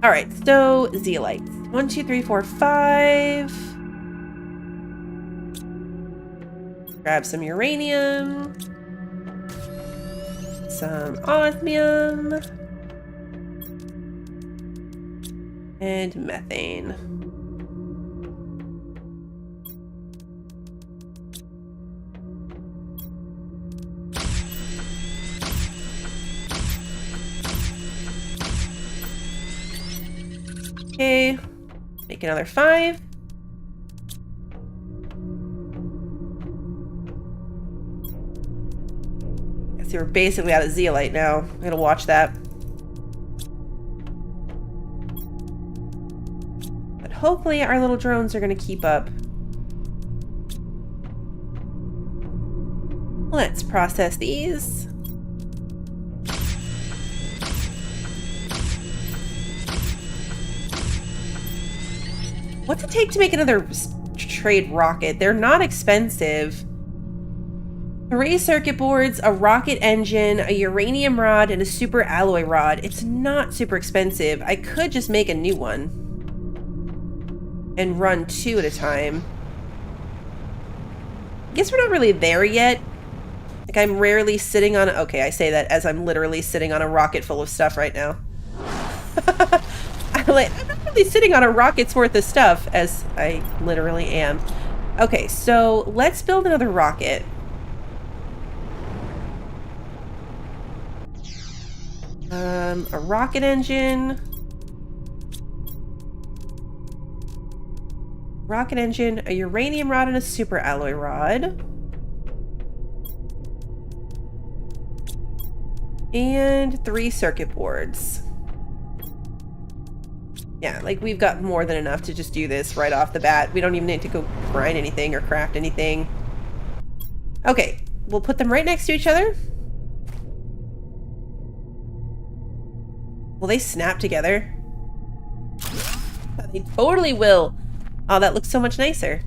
All right, so zeolites. 1, 2, 3, 4, 5. Grab some uranium. Some osmium. And methane. Okay, make another 5. I see we're basically out of zeolite now. I'm gonna watch that. But hopefully our little drones are gonna keep up. Let's process these. What's it take to make another trade rocket? They're not expensive. 3 circuit boards, a rocket engine, a uranium rod, and a super alloy rod. It's not super expensive. I could just make a new one and run 2 at a time. I guess we're not really there yet. Like I'm rarely sitting on... Okay, I say that as I'm literally sitting on a rocket full of stuff right now. I'm not really sitting on a rocket's worth of stuff, as I literally am. Okay, so let's build another rocket. A rocket engine. Rocket engine, a uranium rod, and a super alloy rod. And 3 circuit boards. Yeah, like we've got more than enough to just do this right off the bat. We don't even need to go grind anything or craft anything. Okay, we'll put them right next to each other. Will they snap together? They totally will. Oh, that looks so much nicer.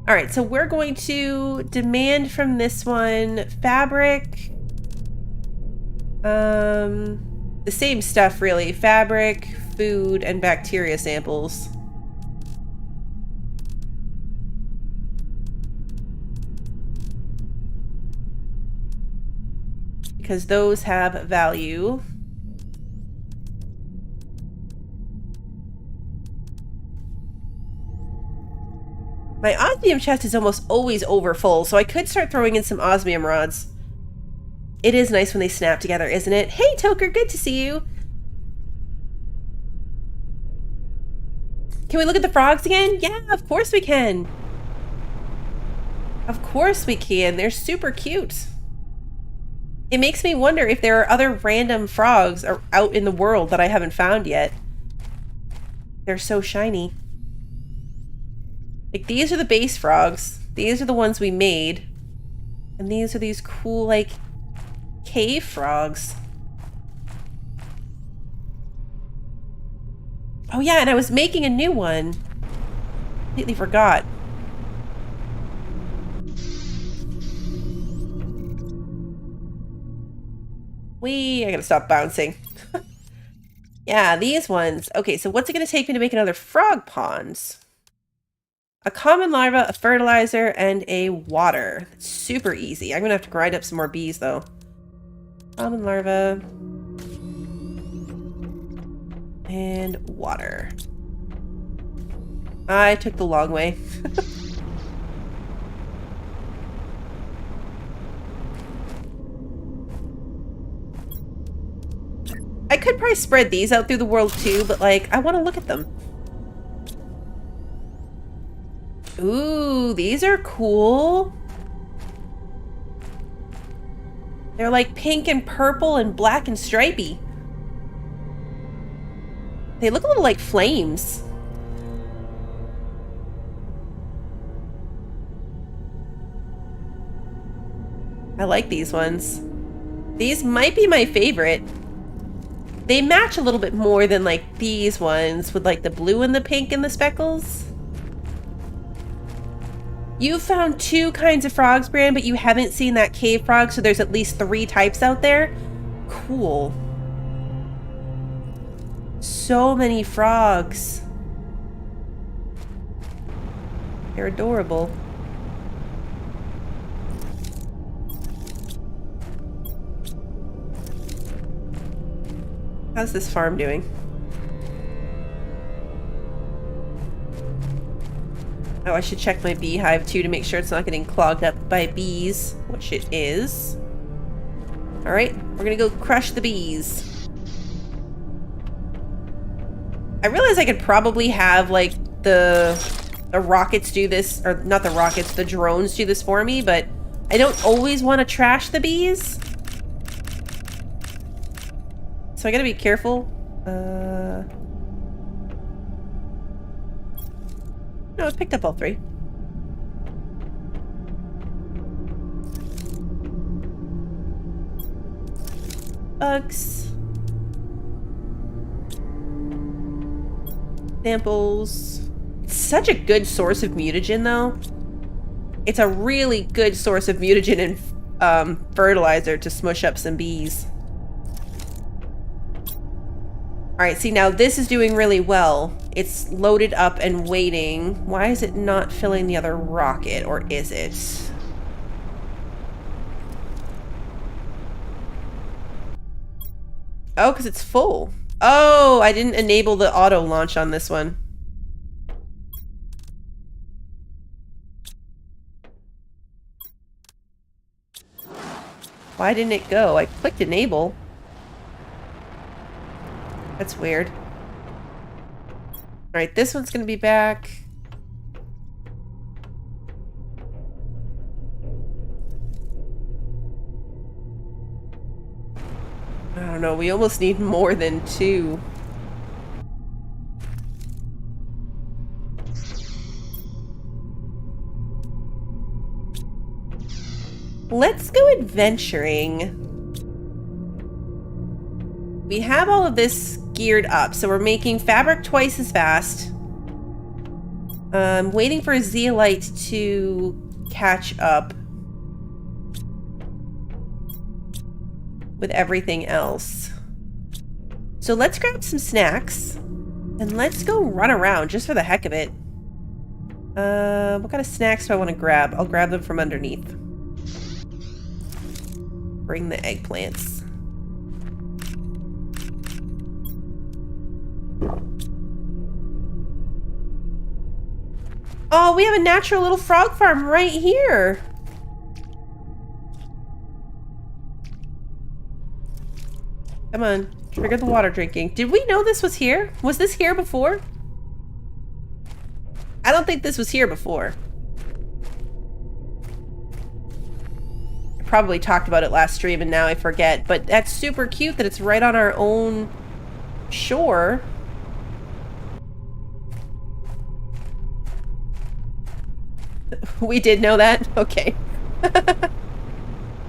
All right, so we're going to demand from this one fabric. The same stuff, really. Fabric, food, and bacteria samples. Because those have value. My osmium chest is almost always over full, so I could start throwing in some osmium rods. It is nice when they snap together, isn't it? Hey, Toker, good to see you. Can we look at the frogs again? Yeah, of course we can. Of course we can. They're super cute. It makes me wonder if there are other random frogs out in the world that I haven't found yet. They're so shiny. Like, these are the base frogs. These are the ones we made. And these are these cool, like, cave frogs. Oh yeah, and I was making a new one. Completely forgot. I gotta stop bouncing. Yeah, these ones. Okay, so what's it gonna take me to make another frog pond? A common larva, a fertilizer, and a water. It's super easy. I'm gonna have to grind up some more bees, though. Common larva. And water. I took the long way. I could probably spread these out through the world too, but like, I want to look at them. Ooh, these are cool. They're like pink and purple and black and stripy. They look a little like flames. I like these ones. These might be my favorite. They match a little bit more than like these ones with like the blue and the pink and the speckles. You found 2 kinds of frogs, Bran, but you haven't seen that cave frog, so there's at least 3 types out there. Cool. So many frogs. They're adorable. How's this farm doing? Oh, I should check my beehive too to make sure it's not getting clogged up by bees, which it is. Alright, we're gonna go crush the bees. I realize I could probably have, like, the rockets do this, or not the rockets, the drones do this for me, but I don't always want to trash the bees. So I gotta be careful. No, it picked up all 3. Bugs. Samples. It's such a good source of mutagen, though. It's a really good source of mutagen and fertilizer to smush up some bees. Alright, see, now this is doing really well. It's loaded up and waiting. Why is it not filling the other rocket, or is it? Oh, because it's full. Oh, I didn't enable the auto launch on this one. Why didn't it go? I clicked enable. That's weird. Alright, this one's gonna be back. I don't know, we almost need more than 2. Let's go adventuring. We have all of this geared up, so we're making fabric twice as fast. Waiting for a zeolite to catch up with everything else. So let's grab some snacks and let's go run around just for the heck of it. What kind of snacks do I want to grab? I'll grab them from underneath. Bring the eggplants. Oh, we have a natural little frog farm right here. Come on, trigger the water drinking. Did we know this was here? Was this here before? I don't think this was here before. I probably talked about it last stream and now I forget, but that's super cute that it's right on our own shore. We did know that? Okay.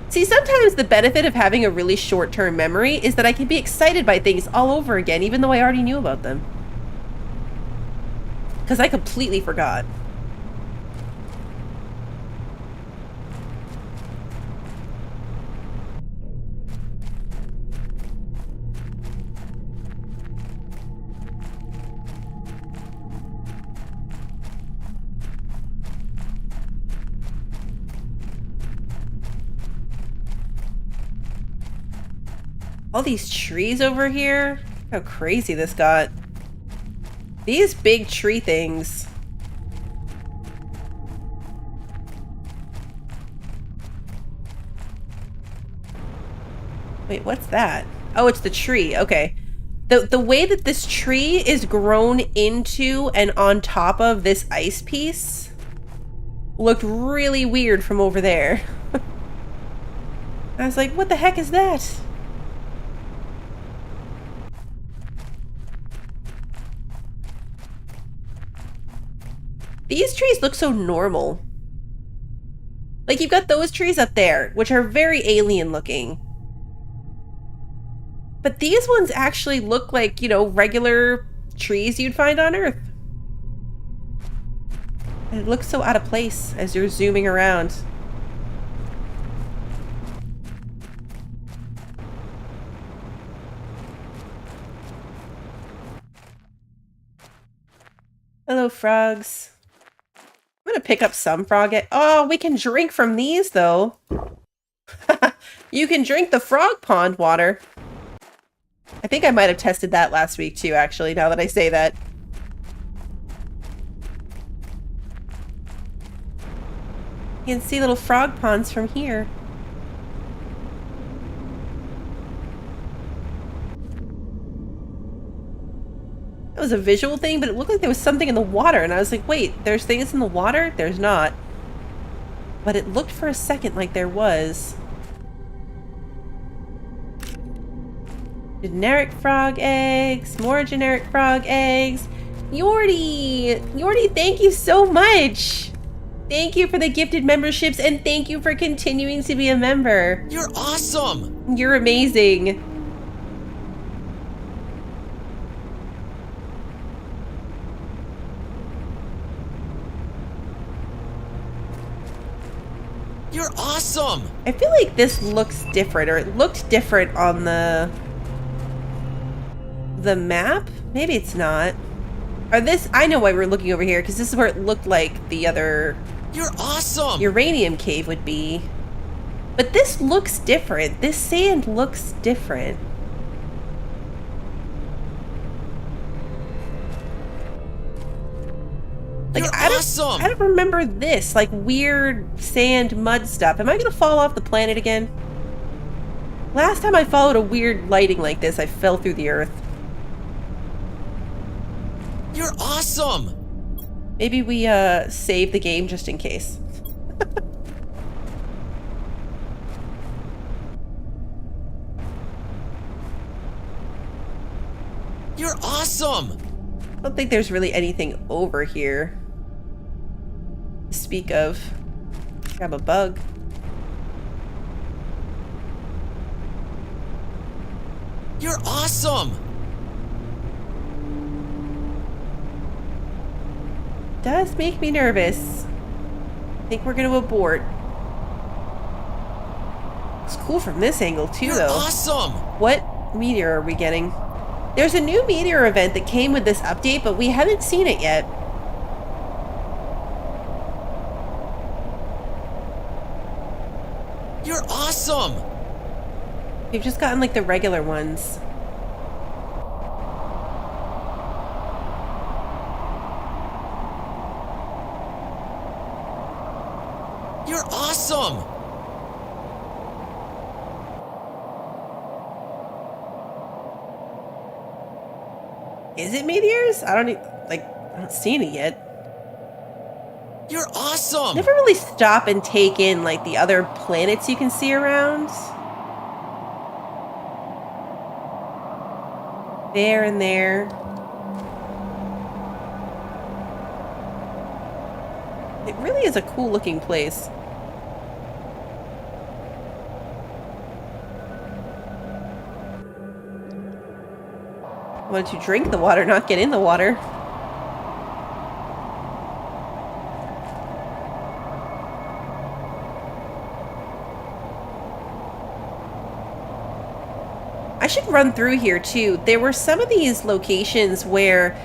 See, sometimes the benefit of having a really short-term memory is that I can be excited by things all over again, even though I already knew about them. Because I completely forgot. All these trees over here. How crazy this got. These big tree things. Wait, what's that? Oh, it's the tree. Okay. The way that this tree is grown into and on top of this ice piece looked really weird from over there. I was like, what the heck is that? These trees look so normal. Like, you've got those trees up there, which are very alien looking. But these ones actually look like, you know, regular trees you'd find on Earth. And it looks so out of place as you're zooming around. Hello, frogs. I'm gonna pick up some frog egg. Oh, we can drink from these, though. You can drink the frog pond water. I think I might have tested that last week, too, actually, now that I say that. You can see little frog ponds from here. It was a visual thing, but it looked like there was something in the water, and I was like, wait, there's things in the water? There's not. But it looked for a second like there was. Generic frog eggs, more generic frog eggs. Yordi! Yordi, thank you so much! Thank you for the gifted memberships, and thank you for continuing to be a member. You're awesome! You're amazing. You're awesome! I feel like this looks different, or it looked different on the map? Maybe it's not. Or this, I know why we're looking over here, because this is where it looked like the other... You're awesome! Uranium cave would be. But this looks different. This sand looks different. Like, You're awesome! I don't remember this, like, weird sand mud stuff. Am I gonna fall off the planet again? Last time I followed a weird lighting like this, I fell through the earth. You're awesome! Maybe we, save the game just in case. You're awesome! I don't think there's really anything over here to speak of. Grab a bug. You're awesome! Does make me nervous. I think we're gonna abort. It's cool from this angle too, You're though. awesome! What meteor are we getting? There's a new meteor event that came with this update, but we haven't seen it yet. You're awesome! We've just gotten like the regular ones. You're awesome! Is it meteors? I don't see it yet. You're awesome! Never really stop and take in like the other planets you can see around. There and there. It really is a cool looking place. I wanted to drink the water, not get in the water. I should run through here too. There were some of these locations where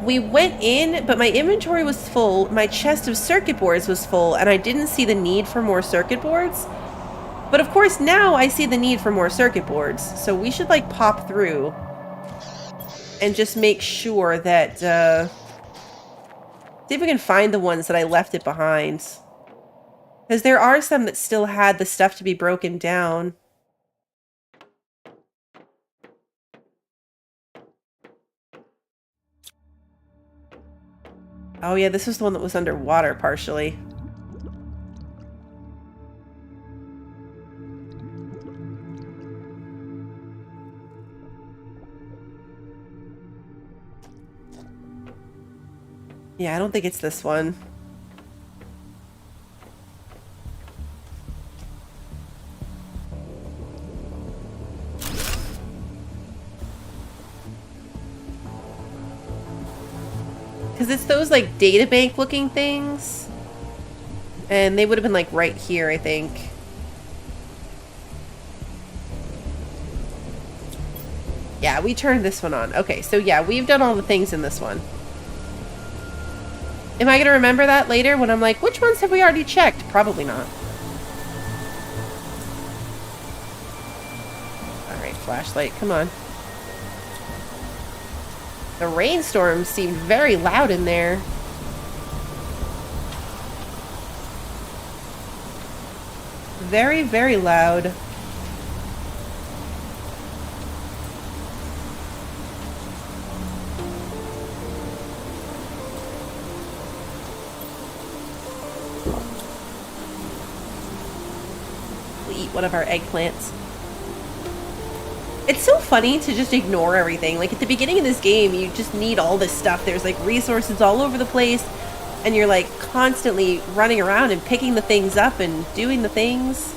we went in, but my inventory was full, my chest of circuit boards was full, and I didn't see the need for more circuit boards. But of course now I see the need for more circuit boards, so we should like pop through and just make sure that, see if we can find the ones that I left it behind. Because there are some that still had the stuff to be broken down. Oh yeah, this was the one that was underwater partially. Yeah, I don't think it's this one. Because it's those like databank looking things. And they would have been like right here, I think. Yeah, we turned this one on. Okay, so yeah, we've done all the things in this one. Am I going to remember that later when I'm like, which ones have we already checked? Probably not. Alright, flashlight, come on. The rainstorm seemed very loud in there. Very, very loud. We'll eat one of our eggplants. It's so funny to just ignore everything. Like, at the beginning of this game, you just need all this stuff. There's, like, resources all over the place, and you're, like, constantly running around and picking the things up and doing the things.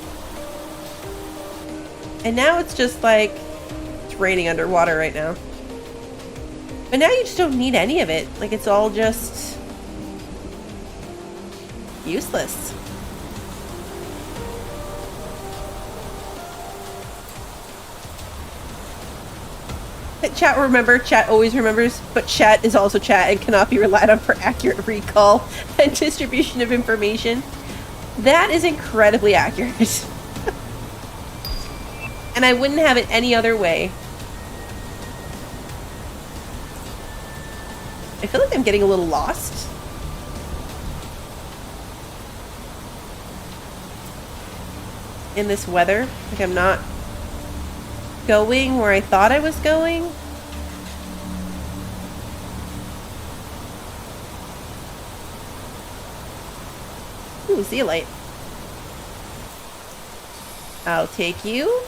And now it's just, like, it's raining underwater right now. But now you just don't need any of it. Like, it's all just useless. Chat always remembers, but chat is also chat and cannot be relied on for accurate recall and distribution of information. That is incredibly accurate. And I wouldn't have it any other way. I feel like I'm getting a little lost. In this weather. Like I'm not going where I thought I was going. Ooh, zeolite. I'll take you.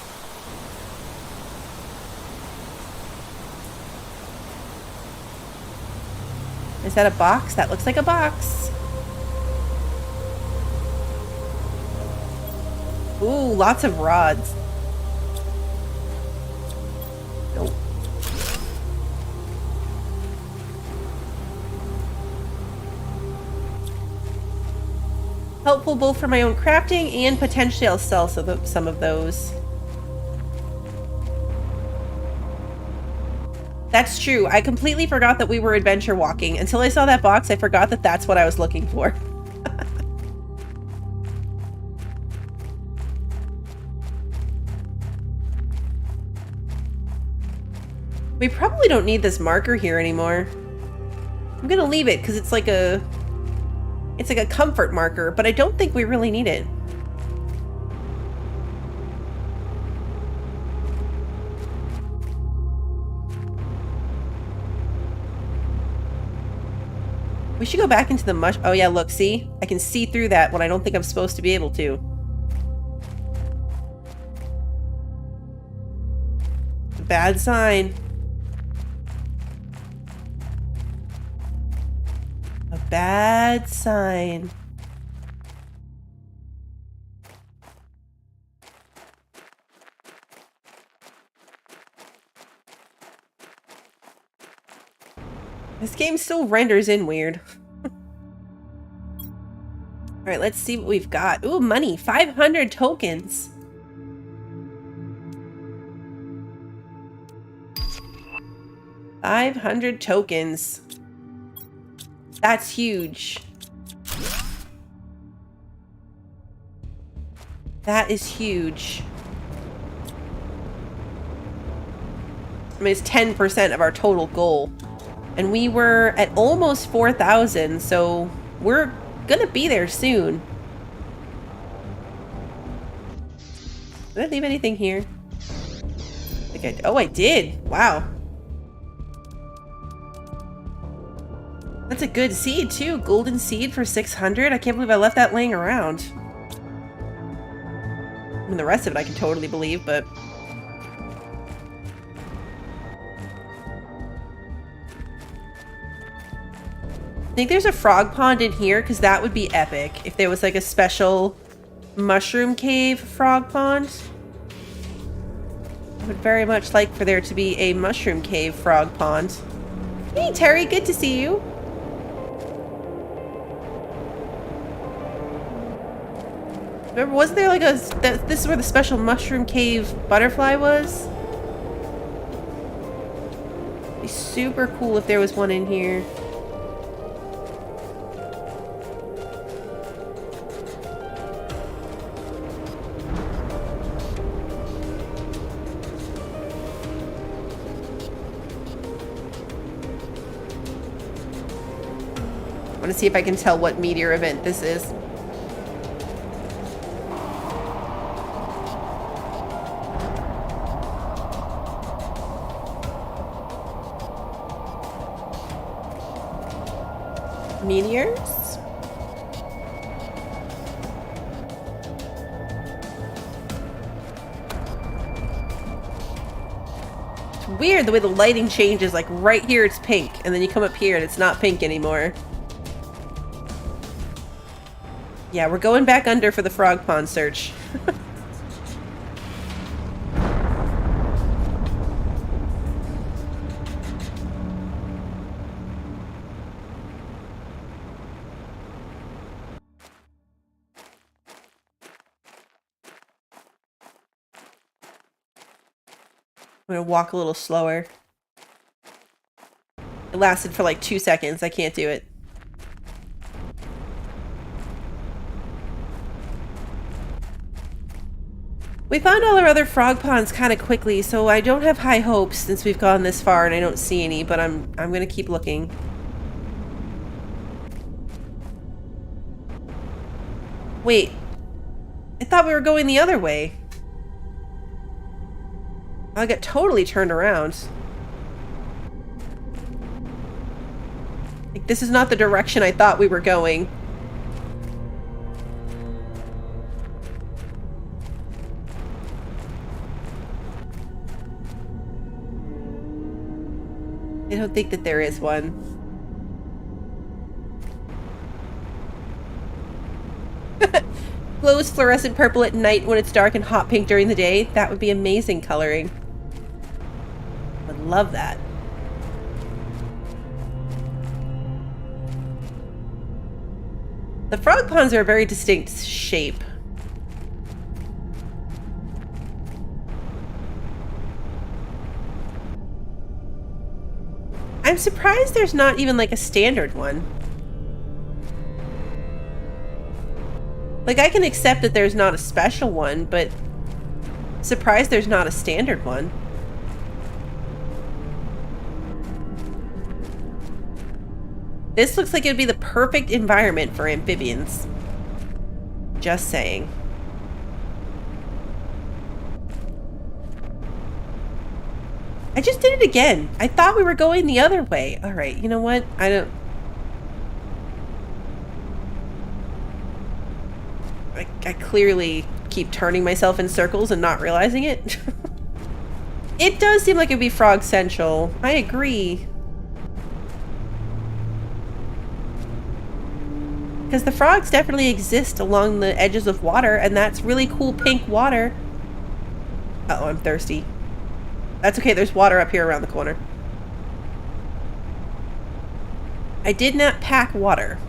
Is that a box? That looks like a box. Ooh, lots of rods. Nope. Helpful both for my own crafting and potentially I'll sell some of those. That's true. I completely forgot that we were adventure walking. Until I saw that box, I forgot that that's what I was looking for. We probably don't need this marker here anymore. I'm gonna leave it because it's like a comfort marker, but I don't think we really need it. We should go back into the mush. Oh yeah, look, see? I can see through that when I don't think I'm supposed to be able to. Bad sign. A bad sign. This game still renders in weird. Alright, let's see what we've got. Ooh, money. 500 tokens. $500 tokens. That's huge. That is huge. I mean, it's 10% of our total goal. And we were at almost 4,000, so we're gonna be there soon. Did I leave anything here? Oh, I did. Wow. That's a good seed, too. Golden seed for 600. I can't believe I left that laying around. I mean, the rest of it I can totally believe, but... I think there's a frog pond in here, because that would be epic. If there was, like, a special mushroom cave frog pond. I would very much like for there to be a mushroom cave frog pond. Hey, Terry, good to see you. Remember, wasn't there like this is where the special mushroom cave butterfly was? It'd be super cool if there was one in here. I want to see if I can tell what meteor event this is. Meteors? It's weird the way the lighting changes, like right here it's pink, and then you come up here and it's not pink anymore. Yeah, we're going back under for the frog pond search. I'm gonna walk a little slower. It lasted for like 2 seconds. I can't do it. We found all our other frog ponds kind of quickly, so I don't have high hopes since we've gone this far and I don't see any, but I'm gonna keep looking. Wait. I thought we were going the other way. I got totally turned around. Like, this is not the direction I thought we were going. I don't think that there is one. Glows fluorescent purple at night when it's dark and hot pink during the day. That would be amazing coloring. Would love that. The frog ponds are a very distinct shape. I'm surprised there's not even like a standard one. Like, I can accept that there's not a special one, but surprised there's not a standard one. This looks like it would be the perfect environment for amphibians. Just saying. I just did it again. I thought we were going the other way. All right, you know what? I clearly keep turning myself in circles and not realizing it. It does seem like it'd be frog central. I agree. Because the frogs definitely exist along the edges of water, and that's really cool pink water. Uh-oh, I'm thirsty. That's okay, there's water up here around the corner. I did not pack water.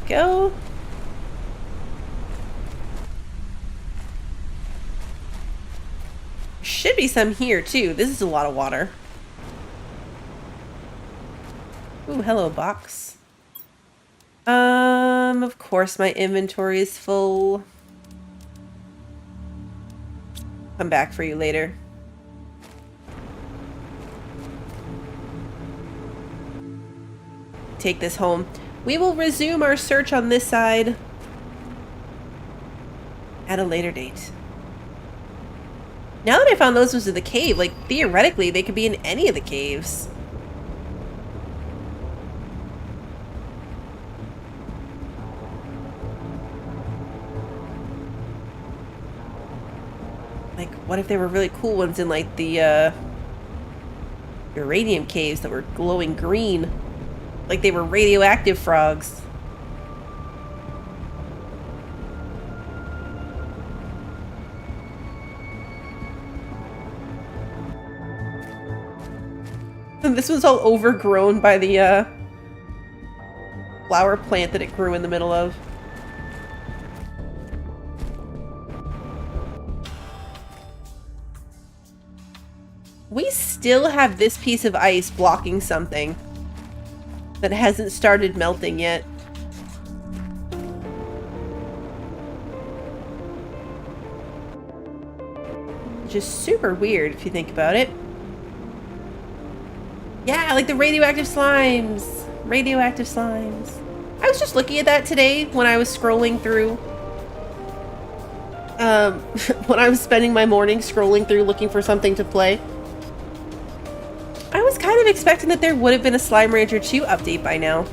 Go. Should be some here too. This is a lot of water. Ooh, hello box. Of course my inventory is full. Come back for you later. Take this home. We will resume our search on this side at a later date. Now that I found those was in the cave, like, theoretically, they could be in any of the caves. Like, what if they were really cool ones in, like, the, uranium caves that were glowing green? Like they were radioactive frogs. And this was all overgrown by the flower plant that it grew in the middle of. We still have this piece of ice blocking something that hasn't started melting yet. Just super weird if you think about it. Yeah, like the radioactive slimes. Radioactive slimes. I was just looking at that today when I was scrolling through. When I was spending my morning scrolling through looking for something to play. I was kind of expecting that there would have been a Slime Rancher 2 update by now.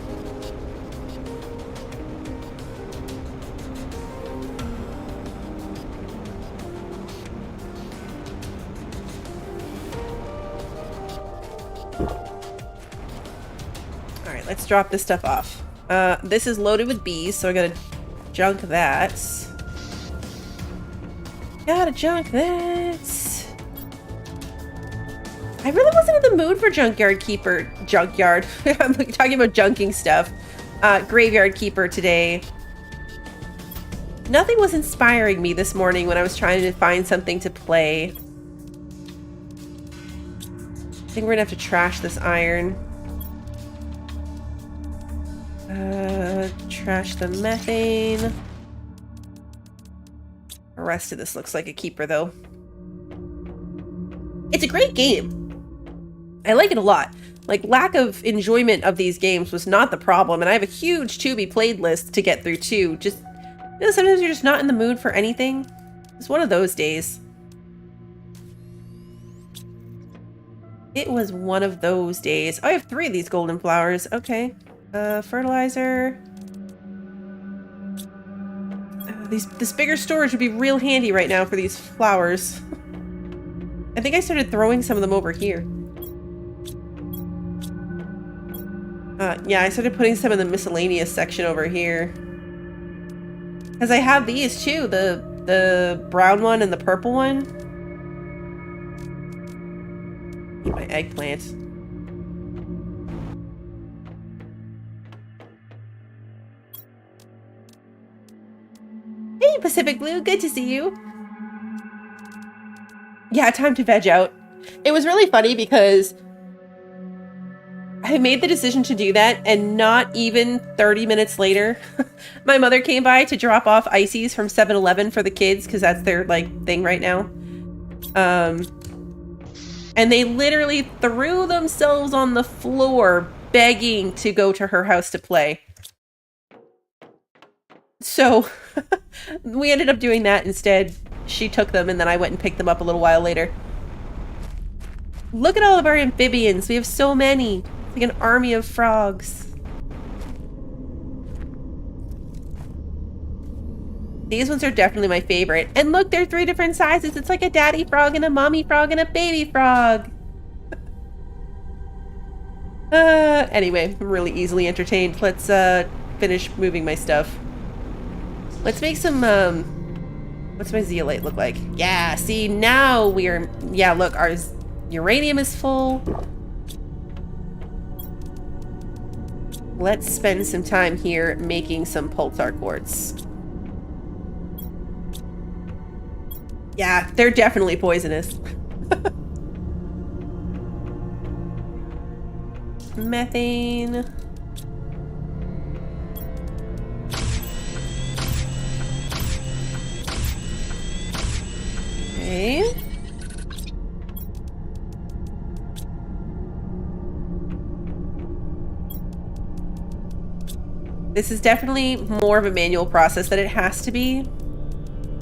Alright, let's drop this stuff off. This is loaded with bees, so I gotta junk that. Gotta junk that. I really wasn't in the mood for junkyard keeper. Junkyard. I'm talking about junking stuff. Graveyard keeper today. Nothing was inspiring me this morning when I was trying to find something to play. I think we're gonna have to trash this iron. Trash the methane. The rest of this looks like a keeper though. It's a great game. I like it a lot. Like, lack of enjoyment of these games was not the problem, and I have a huge to-be-played list to get through, too. Just, you know, sometimes you're just not in the mood for anything. It's one of those days. It was one of those days. Oh, I have 3 of these golden flowers. Okay. Fertilizer. This bigger storage would be real handy right now for these flowers. I think I started throwing some of them over here. Yeah, I started putting some in the miscellaneous section over here. Because I have these too, the brown one and the purple one. Eat my eggplant. Hey, Pacific Blue, good to see you. Yeah, time to veg out. It was really funny because I made the decision to do that, and not even 30 minutes later, my mother came by to drop off ices from 7-Eleven for the kids, because that's their, like, thing right now. And they literally threw themselves on the floor begging to go to her house to play. So, we ended up doing that instead. She took them, and then I went and picked them up a little while later. Look at all of our amphibians. We have so many. It's like an army of frogs. These ones are definitely my favorite. And look, they're 3 different sizes. It's like a daddy frog and a mommy frog and a baby frog. Anyway, I'm really easily entertained. Let's finish moving my stuff. Let's make some, what's my zeolite look like? Yeah, see, now we're, yeah, look, our uranium is full. Let's spend some time here making some pulsar quartz. Yeah, they're definitely poisonous. Methane. Okay. This is definitely more of a manual process than it has to be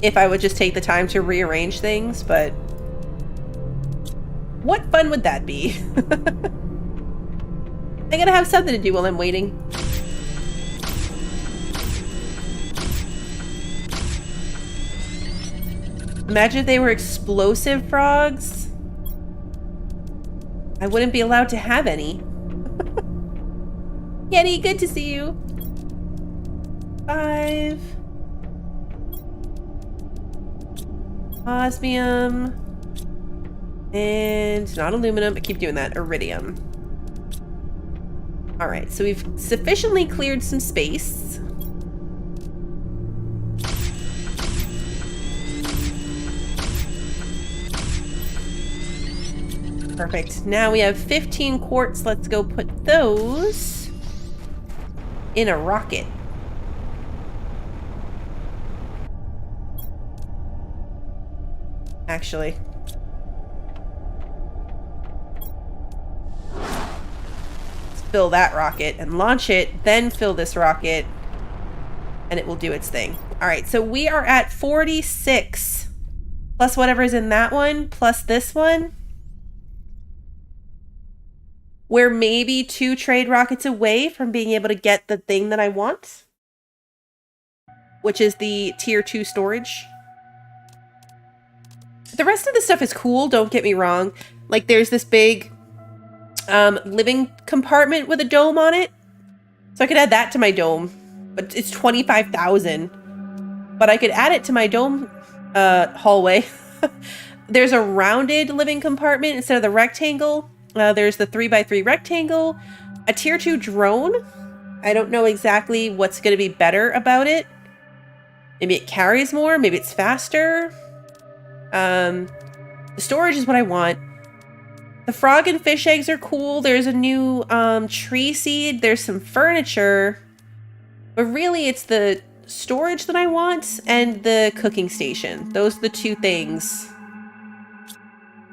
if I would just take the time to rearrange things, but what fun would that be? I gotta have something to do while I'm waiting. Imagine if they were explosive frogs. I wouldn't be allowed to have any. Yeti, good to see you. 5. Osmium. And not aluminum, I keep doing that. Iridium. Alright, so we've sufficiently cleared some space. Perfect. Now we have 15 quartz. Let's go put those in a rocket. Actually. Let's fill that rocket and launch it, then fill this rocket, and it will do its thing. Alright, so we are at 46. Plus whatever's in that one, plus this one. We're maybe 2 trade rockets away from being able to get the thing that I want, which is the tier 2 storage. The rest of the stuff is cool, don't get me wrong. Like, there's this big living compartment with a dome on it. So I could add that to my dome, but it's 25,000. But I could add it to my dome hallway. There's a rounded living compartment instead of the rectangle. There's the 3x3 rectangle. A tier 2 drone. I don't know exactly what's going to be better about it. Maybe it carries more, maybe it's faster. The storage is what I want. The frog and fish eggs are cool. There's a new tree seed. There's some furniture. But really, it's the storage that I want and the cooking station. Those are the 2 things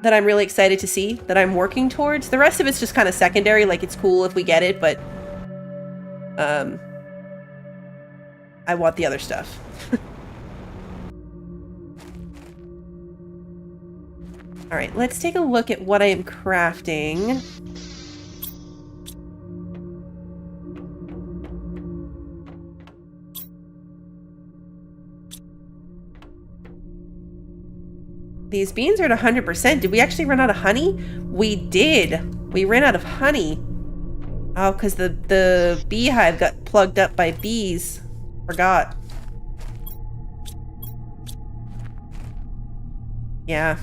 that I'm really excited to see, that I'm working towards. The rest of it's just kind of secondary, like it's cool if we get it, but I want the other stuff. All right, let's take a look at what I am crafting. These beans are at 100%. Did we actually run out of honey? We did. We ran out of honey. Oh, because the beehive got plugged up by bees. Forgot. Yeah.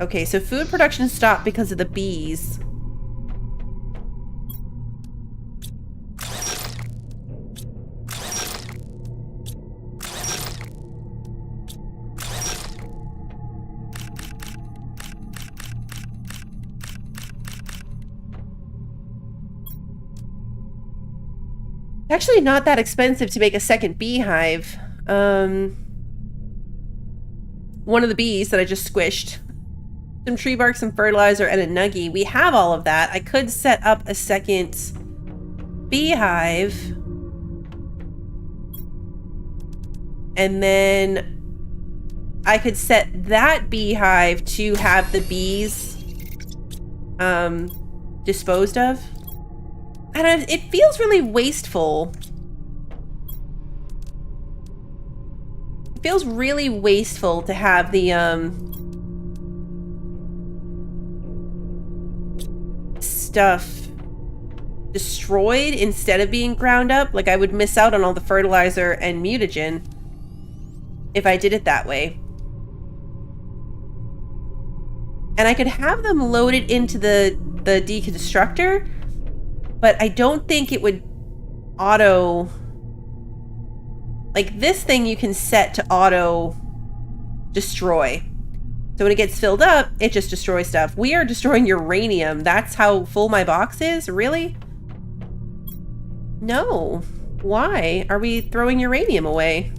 Okay, so food production stopped because of the bees. Actually not that expensive to make a second beehive. One of the bees that I just squished. Some tree bark, some fertilizer, and a nuggie. We have all of that. I could set up a second beehive. And then I could set that beehive to have the bees disposed of. And it feels really wasteful. It feels really wasteful to have the stuff destroyed instead of being ground up. Like, I would miss out on all the fertilizer and mutagen if I did it that way. And I could have them loaded into the deconstructor, but I don't think it would auto... Like, this thing you can set to auto destroy. So when it gets filled up, it just destroys stuff. We are destroying uranium. That's how full my box is? Really? No. Why are we throwing uranium away?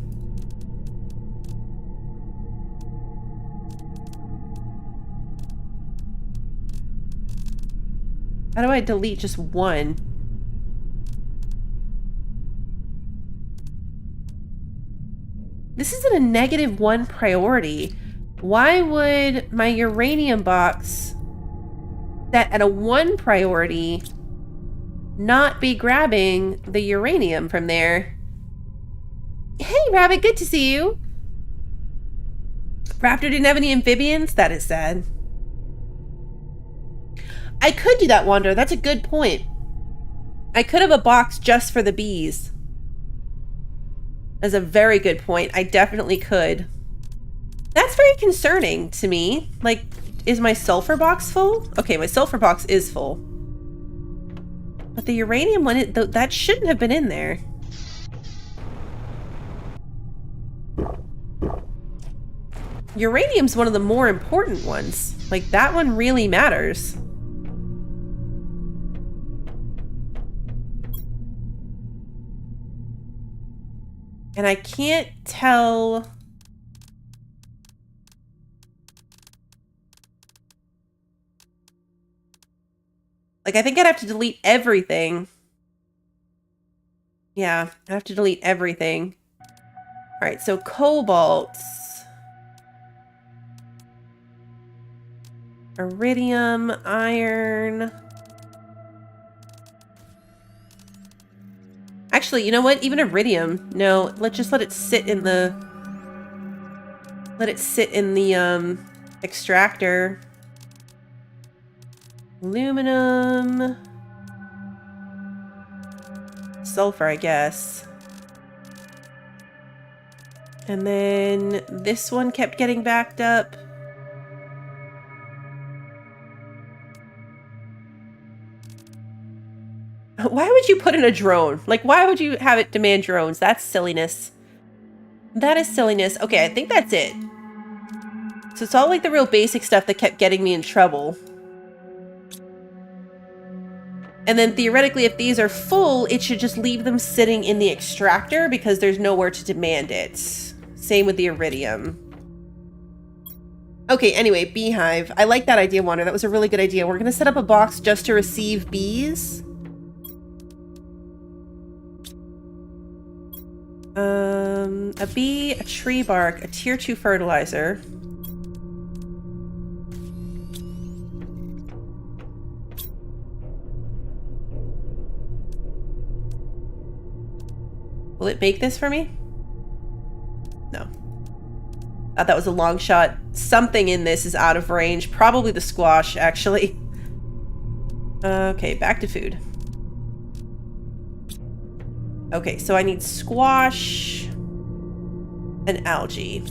How do I delete just one? This isn't a -1 priority. Why would my uranium box set at a 1 priority not be grabbing the uranium from there? Hey, Rabbit, good to see you. Raptor didn't have any amphibians? That is sad. I could do that, Wander. That's a good point. I could have a box just for the bees. That's a very good point. I definitely could. That's very concerning to me. Like, is my sulfur box full? Okay, my sulfur box is full. But the uranium one, that shouldn't have been in there. Uranium's one of the more important ones. Like, that one really matters. And I can't tell... Like, I think I'd have to delete everything. Yeah, I have to delete everything. All right, so cobalt. Iridium, iron. Actually, you know what? Even iridium. No, let's just let it sit in the... Let it sit in the, extractor. Aluminum. Sulfur, I guess. And then this one kept getting backed up. Why would you put in a drone? Like, why would you have it demand drones? That's silliness. That is silliness. Okay, I think that's it. So it's all like the real basic stuff that kept getting me in trouble. And then theoretically, if these are full, it should just leave them sitting in the extractor because there's nowhere to demand it. Same with the iridium. Okay, anyway, beehive. I like that idea, Wander. That was a really good idea. We're gonna set up a box just to receive bees. A bee, a tree bark, a tier 2 fertilizer. Will it make this for me? No. Thought that was a long shot. Something in this is out of range. Probably the squash, actually. Okay, back to food. Okay, so I need squash and algae.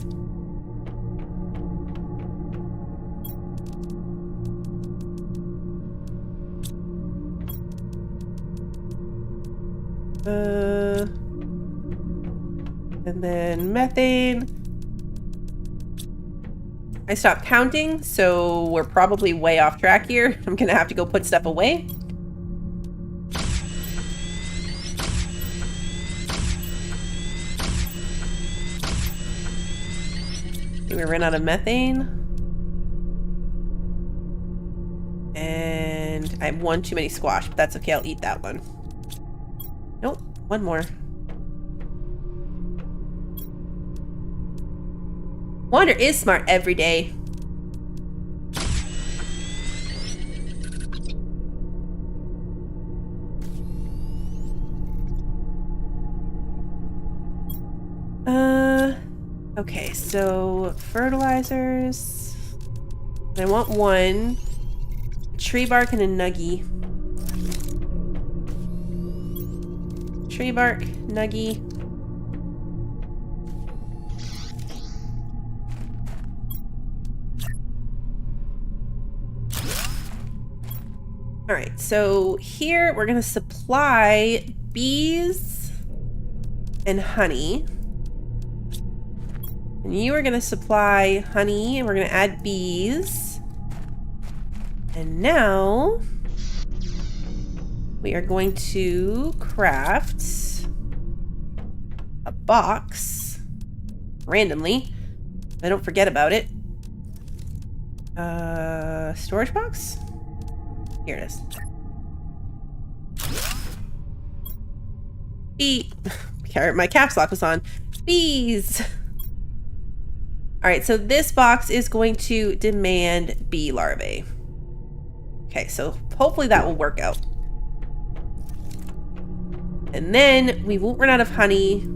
And then methane. I stopped counting, so we're probably way off track here. I'm gonna have to go put stuff away. We ran out of methane. And I have one too many squash, but that's okay, I'll eat that one. Nope, one more. Wander is smart every day. Okay, so fertilizers. I want one. Tree bark and a nuggie. Tree bark, nuggie. All right, so here we're gonna supply bees and honey. And you are gonna supply honey and we're gonna add bees. And now we are going to craft a box randomly. I don't forget about it. Storage box? Here it is. Bee. My caps lock was on. Bees. All right, so this box is going to demand bee larvae. Okay, so hopefully that will work out. And then we won't run out of honey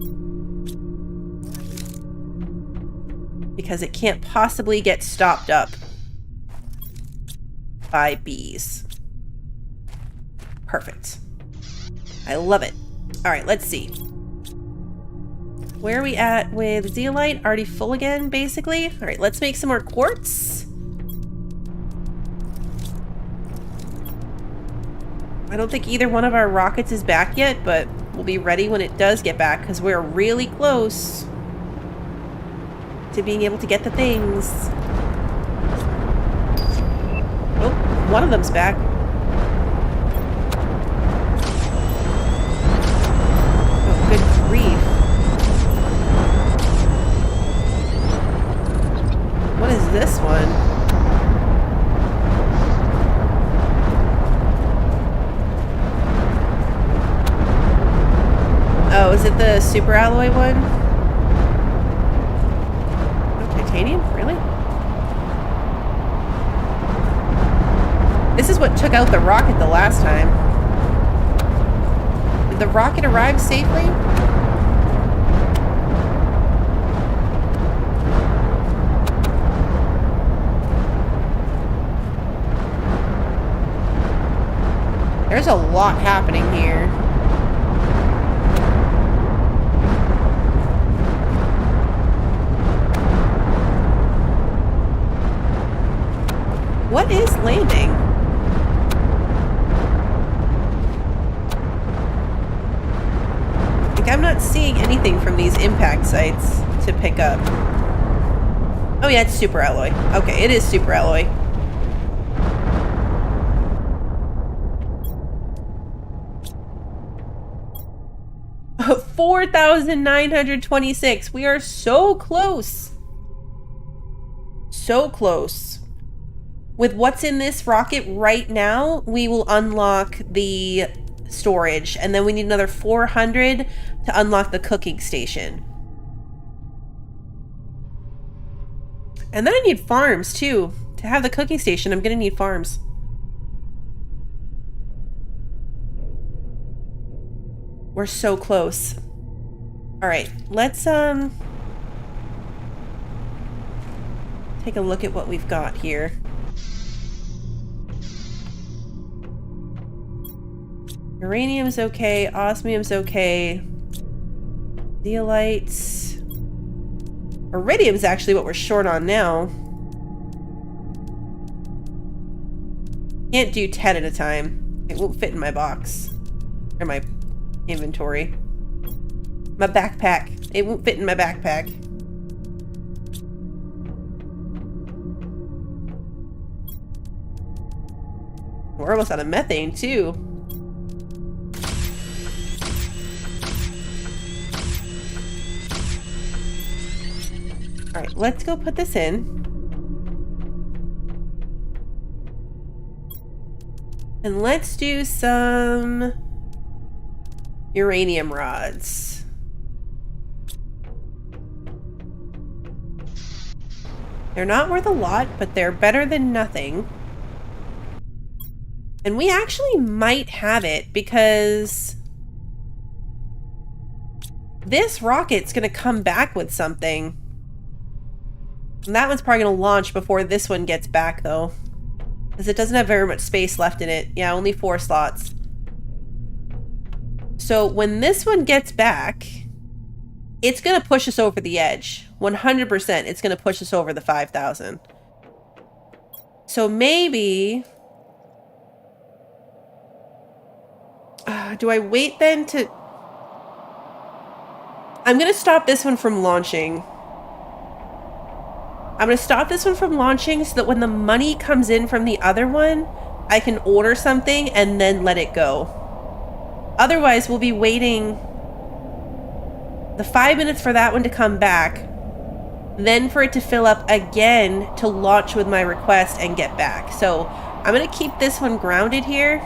because it can't possibly get stopped up by bees. Perfect. I love it. All right, let's see. Where are we at with zeolite? Already full again, basically. All right, let's make some more quartz. I don't think either one of our rockets is back yet, but we'll be ready when it does get back because we're really close to being able to get the things. Oh, one of them's back. Oh, good grief. What is this one? Oh, is it the super alloy one? Oh, titanium? Really? This is what took out the rocket the last time. Did the rocket arrive safely? There's a lot happening here. What is landing? Like, I'm not seeing anything from these impact sites to pick up. Oh yeah, it's super alloy. Okay, it is super alloy. Oh, 4,926. We are so close. so close. With what's in this rocket right now, we will unlock the storage, and then we need another 400 to unlock the cooking station. And then I need farms too. To have the cooking station, I'm gonna need farms. We're so close. All right, let's take a look at what we've got here. Uranium's okay, osmium's okay. Zeolites. Iridium's actually what we're short on now. Can't do 10 at a time. It won't fit in my box. Or my inventory. My backpack. It won't fit in my backpack. We're almost out of methane, too. Alright, let's go put this in. And let's do some uranium rods. They're not worth a lot, but they're better than nothing. And we actually might have it because this rocket's gonna come back with something. And that one's probably going to launch before this one gets back, though. Because it doesn't have very much space left in it. Yeah, only 4 slots. So when this one gets back, it's going to push us over the edge. 100% it's going to push us over the 5,000. So maybe... do I wait then to... I'm going to stop this one from launching. I'm going to stop this one from launching so that when the money comes in from the other one, I can order something and then let it go. Otherwise, we'll be waiting the 5 minutes for that one to come back, then for it to fill up again to launch with my request and get back. So I'm going to keep this one grounded here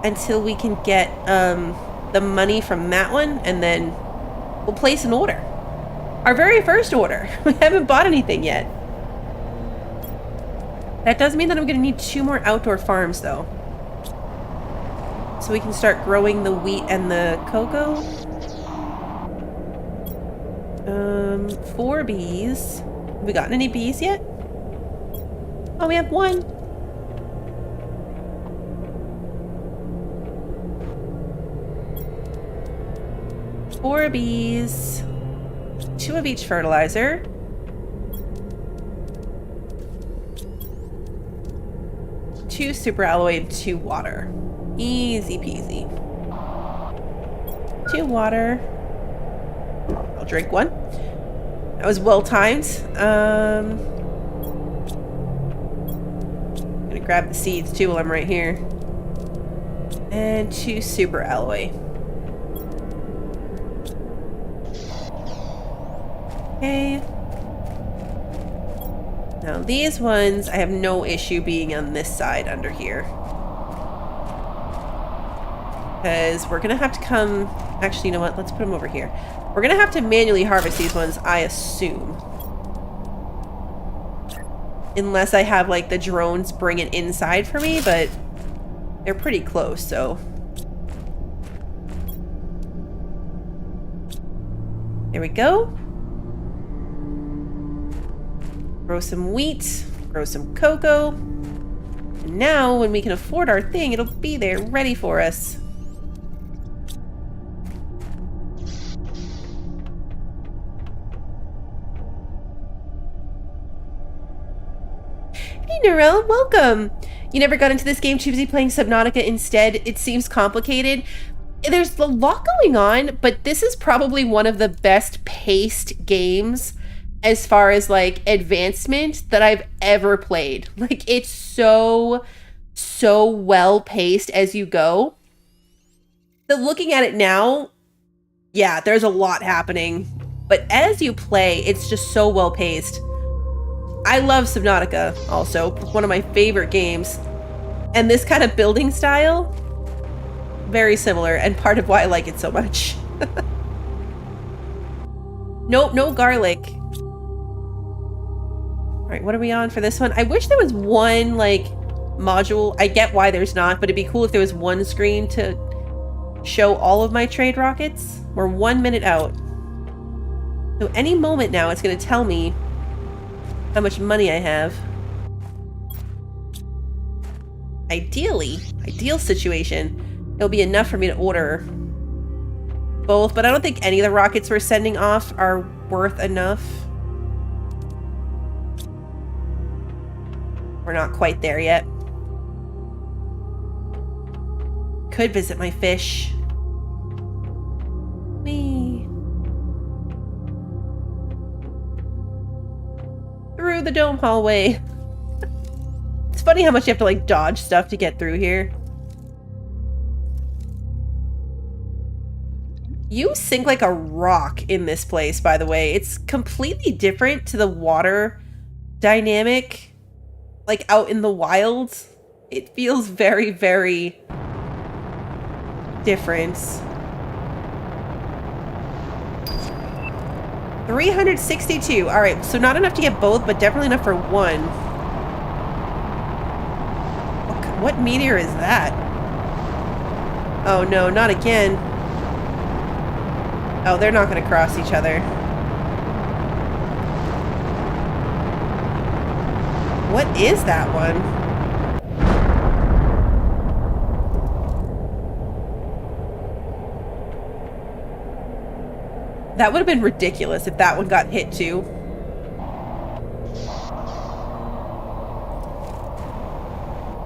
until we can get the money from that one, and then we'll place an order. Our very first order. We haven't bought anything yet. That does mean that I'm going to need 2 more outdoor farms, though. So we can start growing the wheat and the cocoa. 4 bees. Have we gotten any bees yet? Oh, we have 1. Four bees. 2 of each fertilizer. 2 super alloy and 2 water. Easy peasy. 2 water. I'll drink 1. That was well timed. I'm gonna grab the seeds too while I'm right here. And 2 super alloy. Okay. Now these ones, I have no issue being on this side under here. Because we're going to have to come... Actually, you know what? Let's put them over here. We're going to have to manually harvest these ones, I assume. Unless I have, like, the drones bring it inside for me, but they're pretty close, so... There we go. Grow some wheat, grow some cocoa. And now, when we can afford our thing, it'll be there, ready for us. Hey, Narelle, welcome! You never got into this game, too busy playing Subnautica instead. It seems complicated. There's a lot going on, but this is probably one of the best paced games as far as, like, advancement that I've ever played. Like, it's so well paced as you go. But looking at it now, yeah, there's a lot happening. But as you play, it's just so well paced. I love Subnautica, also, one of my favorite games. And this kind of building style, very similar, and part of why I like it so much. Nope, no garlic. All right, what are we on for this one? I wish there was one, like, module. I get why there's not, but it'd be cool if there was one screen to show all of my trade rockets. We're 1 minute out. So any moment now, it's going to tell me how much money I have. Ideally, ideal situation, it'll be enough for me to order both, but I don't think any of the rockets we're sending off are worth enough. We're not quite there yet. Could visit my fish. Whee! Through the dome hallway. It's funny how much you have to, like, dodge stuff to get through here. You sink like a rock in this place, by the way. It's completely different to the water dynamic, like, out in the wild. It feels very, very different. 362. All right, so not enough to get both, but definitely enough for one. What meteor is that? Oh no, not again. Oh, they're not going to cross each other. What is that one? That would have been ridiculous if that one got hit too.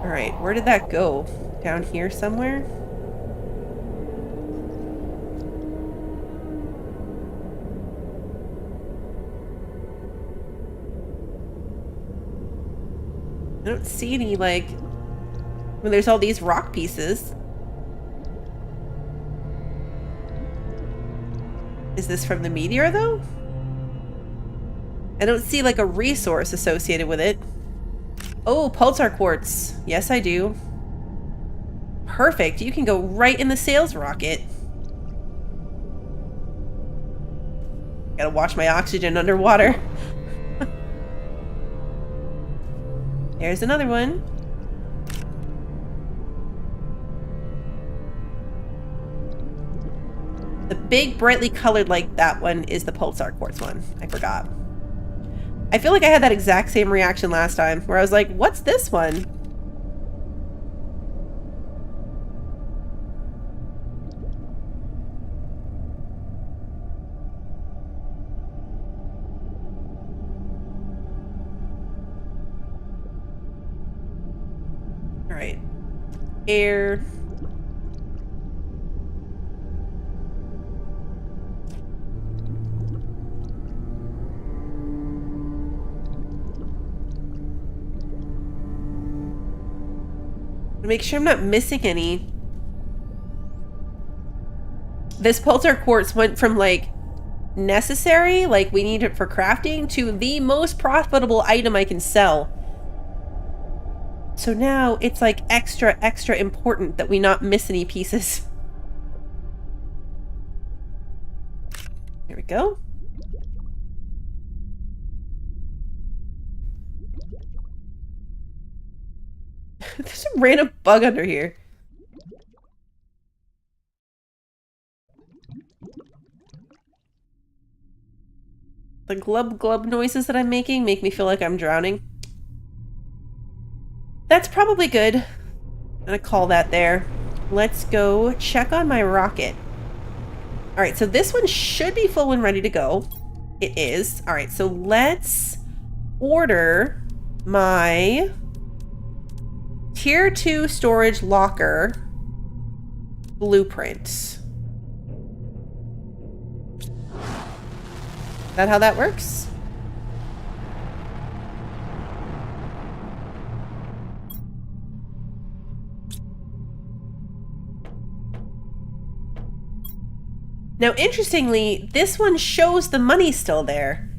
All right, where did that go? Down here somewhere? I don't see any, like, when there's all these rock pieces. Is this from the meteor, though? I don't see, like, a resource associated with it. Oh, pulsar quartz. Yes, I do. Perfect. You can go right in the sales rocket. Gotta watch my oxygen underwater. There's another one. The big, brightly colored like that one is the pulsar quartz one. I forgot. I feel like I had that exact same reaction last time, where I was like, what's this one? All right. Air. Make sure I'm not missing any. This pulsar quartz went from, like, necessary, like we need it for crafting, to the most profitable item I can sell. So now it's like extra important that we not miss any pieces. There we go. There's a random bug under here. The glub glub noises that I'm making make me feel like I'm drowning. That's probably good. I'm gonna call that there. Let's go check on my rocket. All right, so this one should be full and ready to go. It is. All right, so let's order my Tier 2 storage locker blueprint. Is that how that works? Now, interestingly, this one shows the money still there.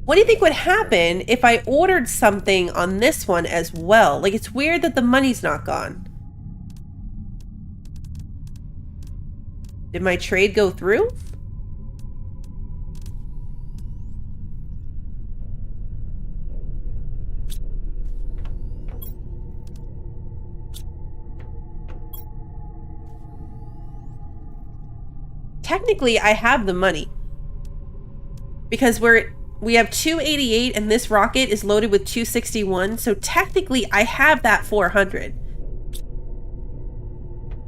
What do you think would happen if I ordered something on this one as well? Like, it's weird that the money's not gone. Did my trade go through? Technically, I have the money. Because we have 288 and this rocket is loaded with 261, so technically I have that 400.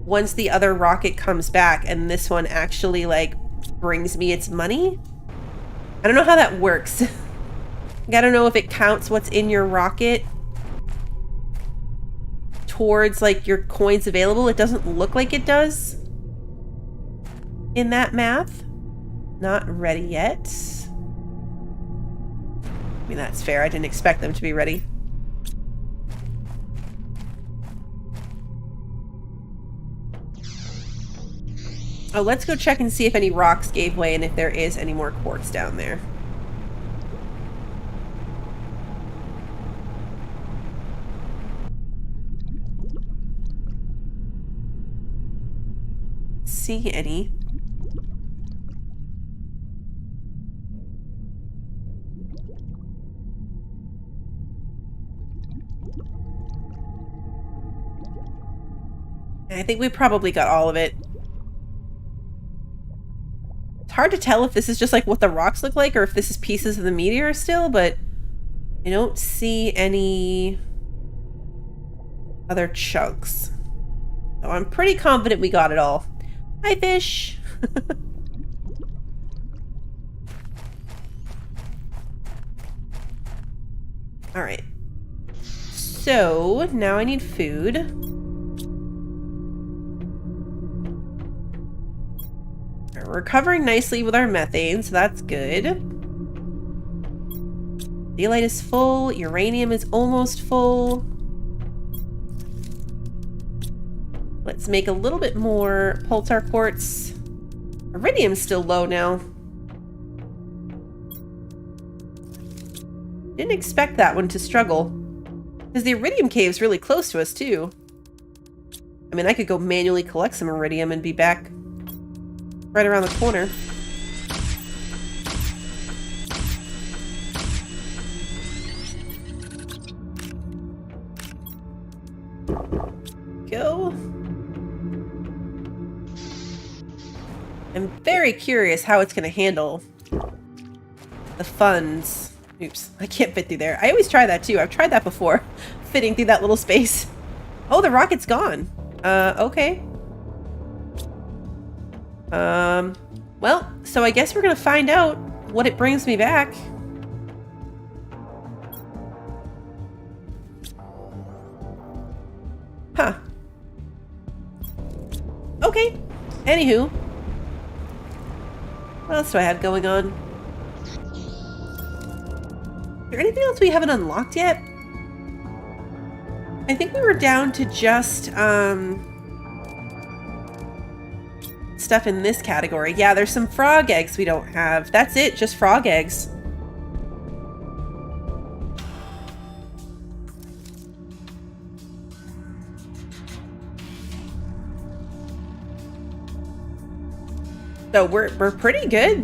Once the other rocket comes back and this one actually, like, brings me its money? I don't know how that works. I don't know if it counts what's in your rocket towards, like, your coins available. It doesn't look like it does in that math. Not ready yet. I mean, that's fair. I didn't expect them to be ready. Oh, let's go check and see if any rocks gave way and if there is any more quartz down there. See any? I think we probably got all of it. It's hard to tell if this is just like what the rocks look like or if this is pieces of the meteor still, but I don't see any other chunks. So I'm pretty confident we got it all. Hi, fish. All right. So now I need food. We're recovering nicely with our methane, so that's good. Zeolite is full. Uranium is almost full. Let's make a little bit more pulsar quartz. Iridium's still low now. Didn't expect that one to struggle. Because the iridium cave's really close to us, too. I mean, I could go manually collect some iridium and be back right around the corner. Go. I'm very curious how it's going to handle the funds. Oops, I can't fit through there. I always try that too. I've tried that before, fitting through that little space. Oh, the rocket's gone. Okay. Well, so I guess we're gonna find out what it brings me back. Huh. Okay. Anywho. What else do I have going on? Is there anything else we haven't unlocked yet? I think we were down to just, stuff in this category. Yeah, there's some frog eggs we don't have. That's it, just frog eggs. So we're pretty good.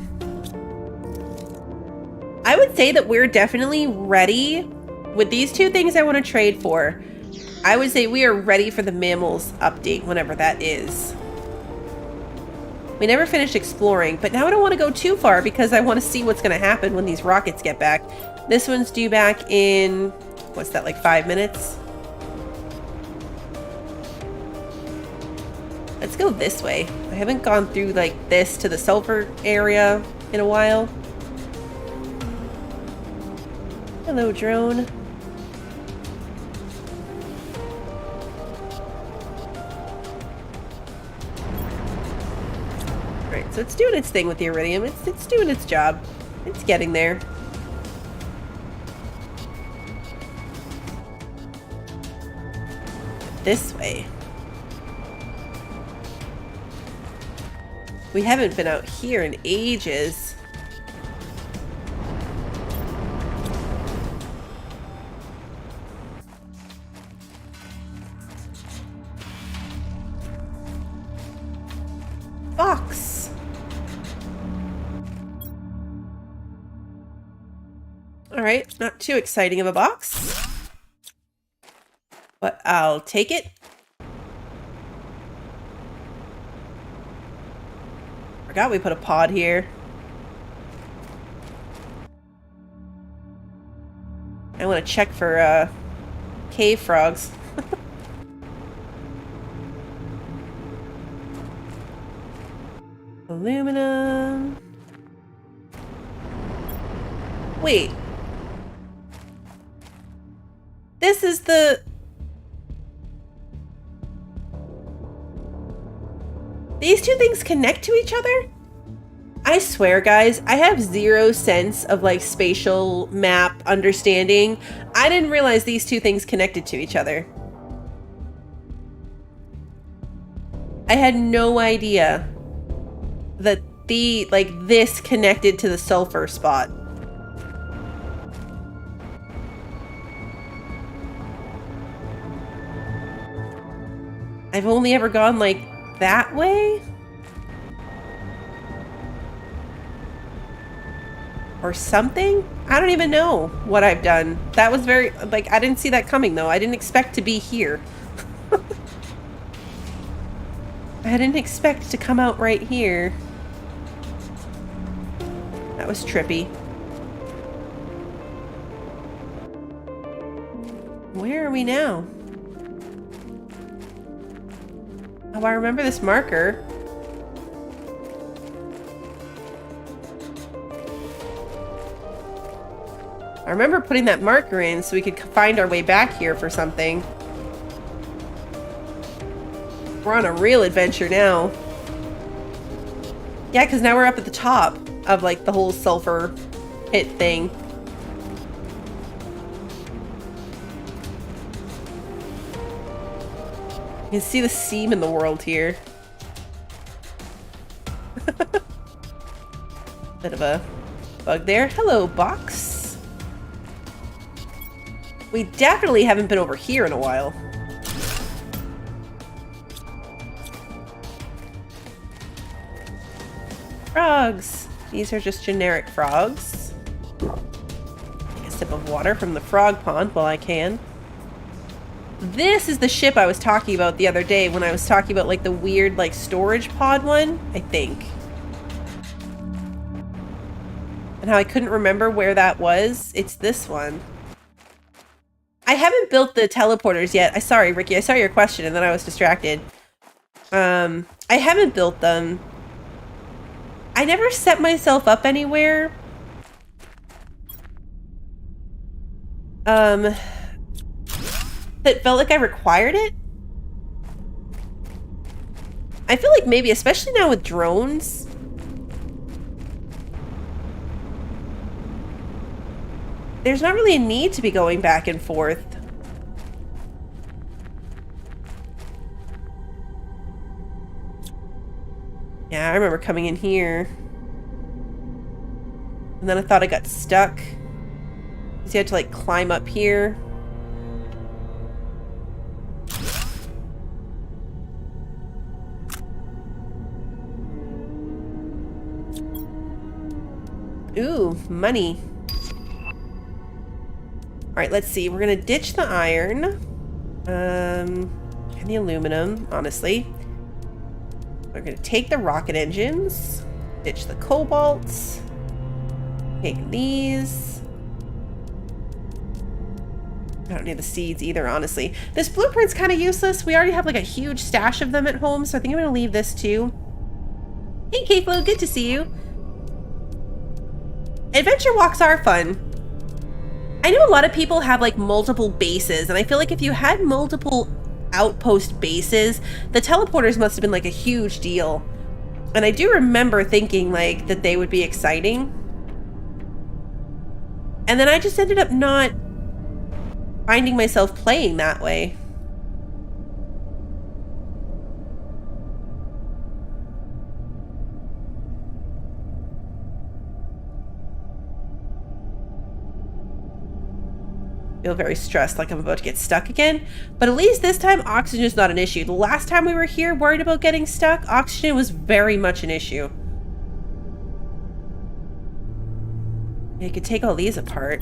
I would say that we're definitely ready with these two things I want to trade for. I would say we are ready for the mammals update, whenever that is. We never finished exploring, but now I don't want to go too far because I want to see what's going to happen when these rockets get back. This one's due back in, what's that, like 5 minutes? Let's go this way. I haven't gone through like this to the sulfur area in a while. Hello, drone. Alright, so it's doing its thing with the iridium. It's doing its job. It's getting there. This way. We haven't been out here in ages. Box. All right, not too exciting of a box, but I'll take it. Forgot we put a pod here. I want to check for cave frogs. Aluminum. Wait. This is the... These two things connect to each other? I swear, guys, I have zero sense of, like, spatial map understanding. I didn't realize these two things connected to each other. I had no idea that this connected to the sulfur spot. I've only ever gone, like, that way? Or something? I don't even know what I've done. That was very, like, I didn't see that coming, though. I didn't expect to be here. I didn't expect to come out right here. That was trippy. Where are we now? Oh, I remember this marker. I remember putting that marker in so we could find our way back here for something. We're on a real adventure now. Yeah, because now we're up at the top of, like, the whole sulfur pit thing. You can see the seam in the world here. Bit of a bug there. Hello, box. We definitely haven't been over here in a while. Frogs. These are just generic frogs. Take a sip of water from the frog pond while I can. This is the ship I was talking about the other day when I was talking about, like, the weird, like, storage pod one, I think. And how I couldn't remember where that was. It's this one. I haven't built the teleporters yet. Sorry, Ricky, I saw your question and then I was distracted. I haven't built them. I never set myself up anywhere. That felt like I required it. I feel like maybe, especially now with drones. There's not really a need to be going back and forth. Yeah, I remember coming in here. And then I thought I got stuck. Because you had to, like, climb up here. Ooh, money. Alright, let's see. We're gonna ditch the iron. And the aluminum, honestly. We're gonna take the rocket engines. Ditch the cobalts. Take these. I don't need the seeds either, honestly. This blueprint's kind of useless. We already have, like, a huge stash of them at home, so I think I'm gonna leave this too. Hey, Kayflo, good to see you. Adventure walks are fun. I know a lot of people have, like, multiple bases, and I feel like if you had multiple outpost bases, the teleporters must have been, like, a huge deal. And I do remember thinking, like, that they would be exciting. And then I just ended up not finding myself playing that way. feel very stressed, like I'm about to get stuck again. But at least this time, oxygen is not an issue. The last time we were here worried about getting stuck, oxygen was very much an issue. You could take all these apart.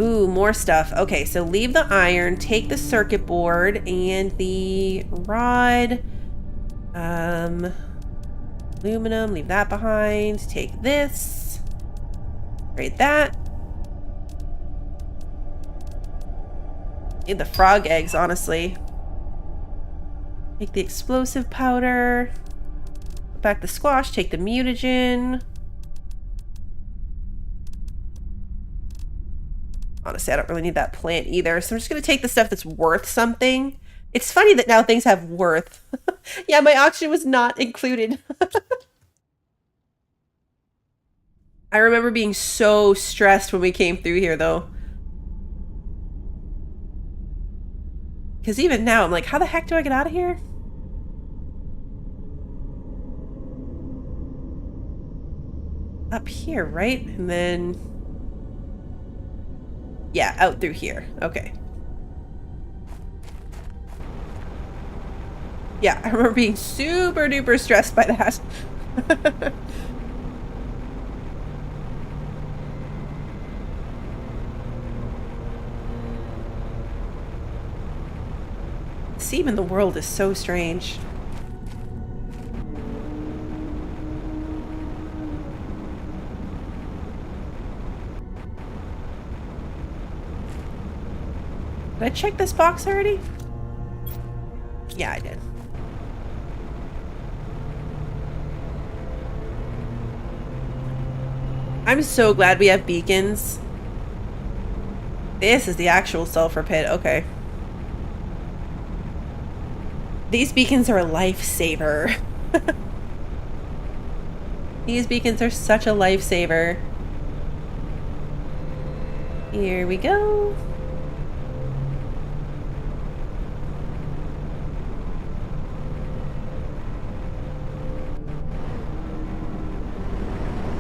Ooh, more stuff. Okay, so leave the iron, take the circuit board and the rod. Aluminum, leave that behind. Take this. Trade that. Need the frog eggs, honestly. Take the explosive powder. Put back the squash, take the mutagen. Honestly, I don't really need that plant either, so I'm just going to take the stuff that's worth something. It's funny that now things have worth. Yeah, my oxygen was not included. I remember being so stressed when we came through here, though. Because even now, I'm like, how the heck do I get out of here? Up here, right? And then... yeah, out through here. Okay. Yeah, I remember being super duper stressed by that. Seam in the world is so strange. Did I check this box already? Yeah, I did. I'm so glad we have beacons. This is the actual sulfur pit. Okay. These beacons are a lifesaver. These beacons are such a lifesaver. Here we go.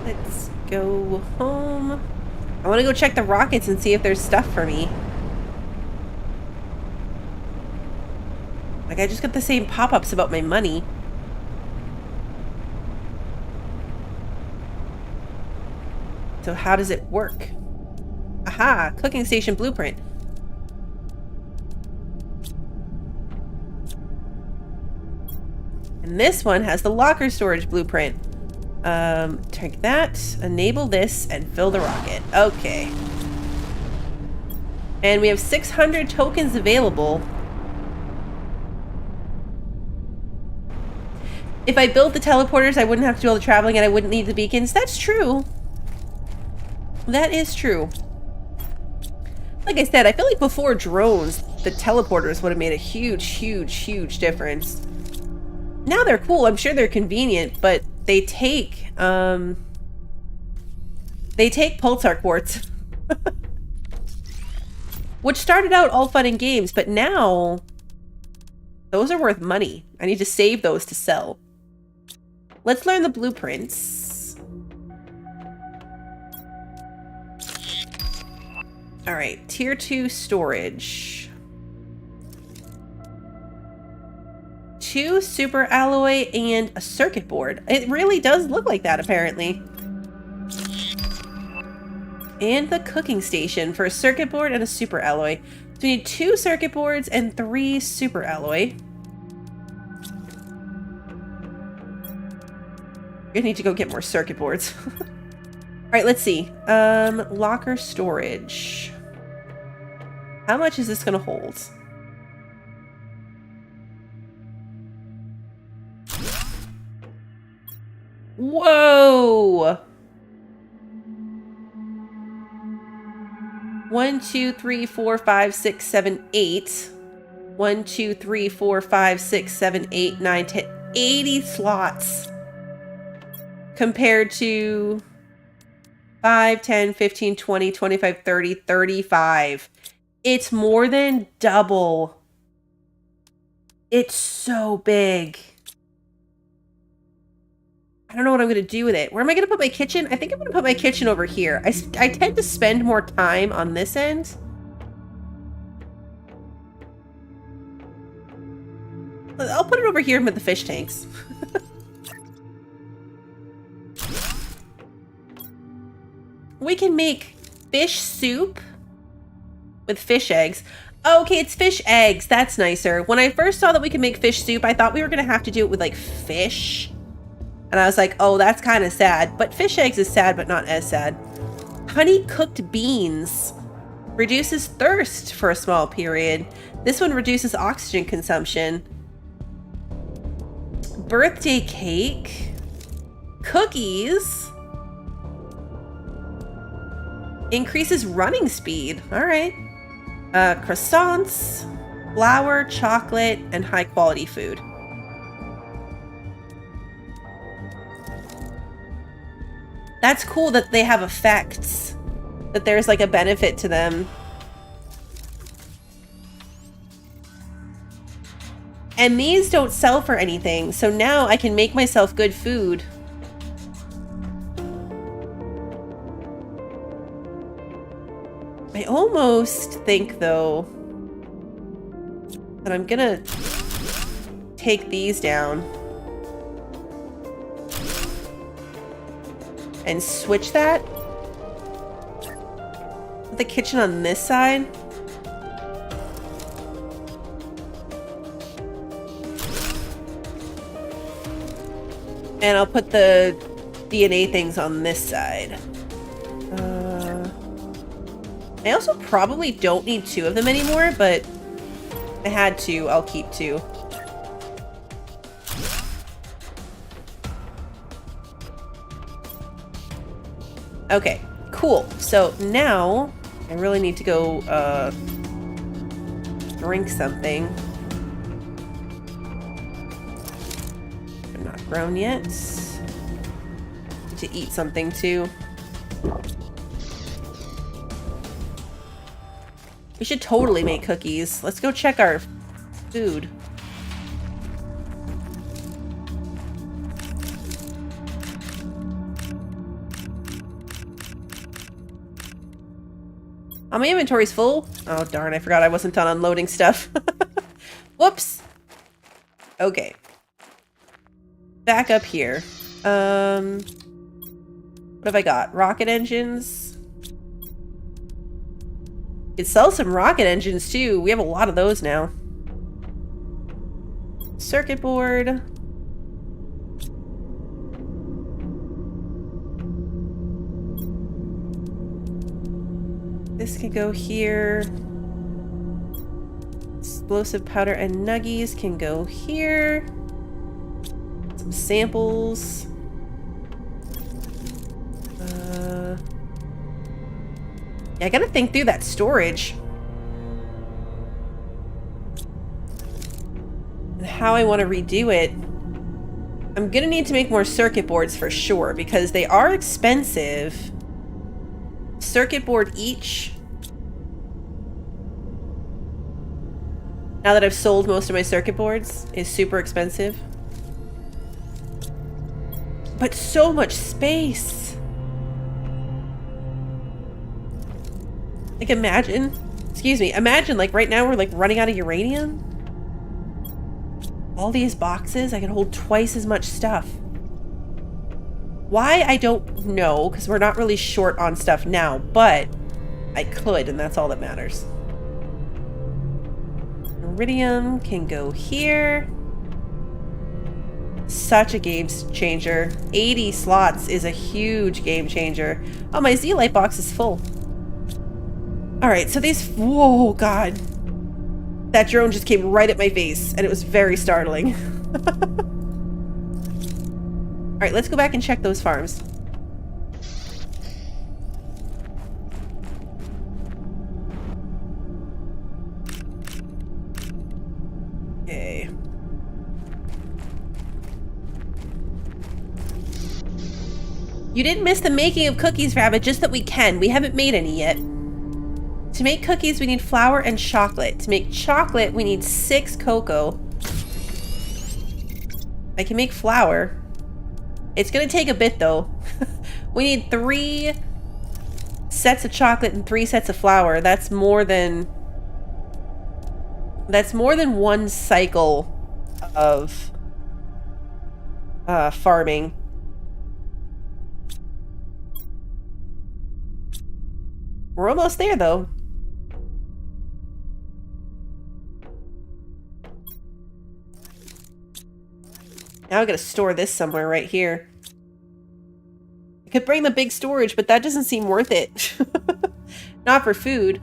Let's go home. I want to go check the rockets and see if there's stuff for me. Like, I just got the same pop-ups about my money. So how does it work? Aha! Cooking station blueprint. And this one has the locker storage blueprint. Take that, enable this, and fill the rocket. Okay. And we have 600 tokens available. If I built the teleporters, I wouldn't have to do all the traveling and I wouldn't need the beacons. That's true. That is true. Like I said, I feel like before drones, the teleporters would have made a huge difference. Now they're cool. I'm sure they're convenient, but they take pulsar quartz. Which started out all fun and games, but now those are worth money. I need to save those to sell. Let's learn the blueprints. All right, tier 2 storage. 2 super alloy and a circuit board. It really does look like that, apparently. And the cooking station for a circuit board and a super alloy. So we need 2 circuit boards and 3 super alloy. I need to go get more circuit boards. All right, let's see. Locker storage. How much is this gonna hold? Whoa! 1, 2, 3, 4, 5, 6, 7, 8. 1, 2, 3, 4, 5, 6, 7, 8, 9, 10. 80 slots. Compared to 5, 10, 15, 20, 25, 30, 35. It's more than double. It's so big. I don't know what I'm going to do with it. Where am I going to put my kitchen? I think I'm going to put my kitchen over here. I tend to spend more time on this end. I'll put it over here with the fish tanks. We can make fish soup with fish eggs. Oh, okay, it's fish eggs. That's nicer. When I first saw that we could make fish soup, I thought we were going to have to do it with, like, fish. And I was like, oh, that's kind of sad. But fish eggs is sad, but not as sad. Honey cooked beans. Reduces thirst for a small period. This one reduces oxygen consumption. Birthday cake. Cookies. Increases running speed. All right. Croissants, flour, chocolate, and high quality food. That's cool that they have effects. That there's like a benefit to them. And these don't sell for anything, so now I can make myself good food. I almost think, though, that I'm gonna take these down and switch that. Put the kitchen on this side. And I'll put the DNA things on this side. I also probably don't need 2 of them anymore, but I had to. I'll keep 2. Okay, cool. So now I really need to go drink something. I'm not grown yet. Need to eat something too. We should totally make cookies. Let's go check our food. Oh, my inventory's full. Oh, darn, I forgot I wasn't done unloading stuff. Whoops. Okay. Back up here. What have I got? Rocket engines. Could sell some rocket engines too. We have a lot of those now. Circuit board. This can go here. Explosive powder and nuggies can go here. Some samples. Yeah, I gotta think through that storage. And how I want to redo it. I'm gonna need to make more circuit boards for sure, because they are expensive. Circuit board each. Now that I've sold most of my circuit boards, is super expensive. But so much space. Like imagine, imagine like right now we're like running out of uranium. All these boxes, I can hold twice as much stuff. Why, I don't know, because we're not really short on stuff now, but I could, and that's all that matters. Iridium can go here. Such a game changer. 80 slots is a huge game changer. Oh, my Z-Light box is full. Alright, so these... Whoa, God. That drone just came right at my face, and it was very startling. Alright, let's go back and check those farms. Okay. You didn't miss the making of cookies, Rabbit, just that we can. We haven't made any yet. To make cookies, we need flour and chocolate. To make chocolate, we need 6 cocoa. I can make flour. It's gonna take a bit though. We need 3 sets of chocolate and 3 sets of flour. That's more than one cycle of farming. We're almost there though. Now I gotta store this somewhere right here. I could bring the big storage, but that doesn't seem worth it. Not for food.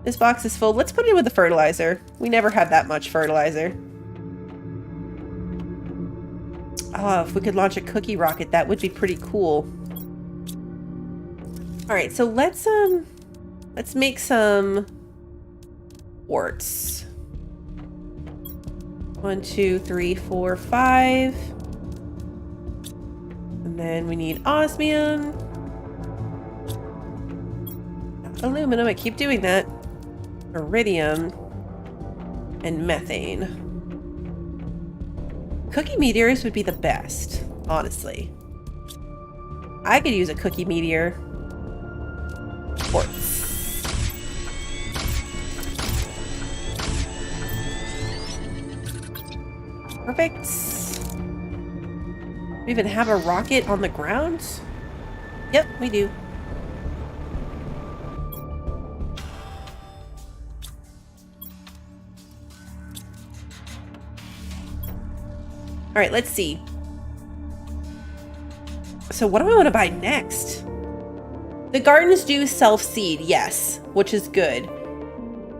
This box is full. Let's put it in with the fertilizer. We never have that much fertilizer. Oh, if we could launch a cookie rocket, that would be pretty cool. Alright, so let's make some quartz. 1, 2, 3, 4, 5. And then we need osmium. Aluminum, I keep doing that. Iridium. And methane. Cookie meteors would be the best, honestly. I could use a cookie meteor. Quartz. Perfect. We even have a rocket on the ground? Yep, we do. Alright, let's see. So what do I want to buy next? The gardens do self-seed, yes, which is good.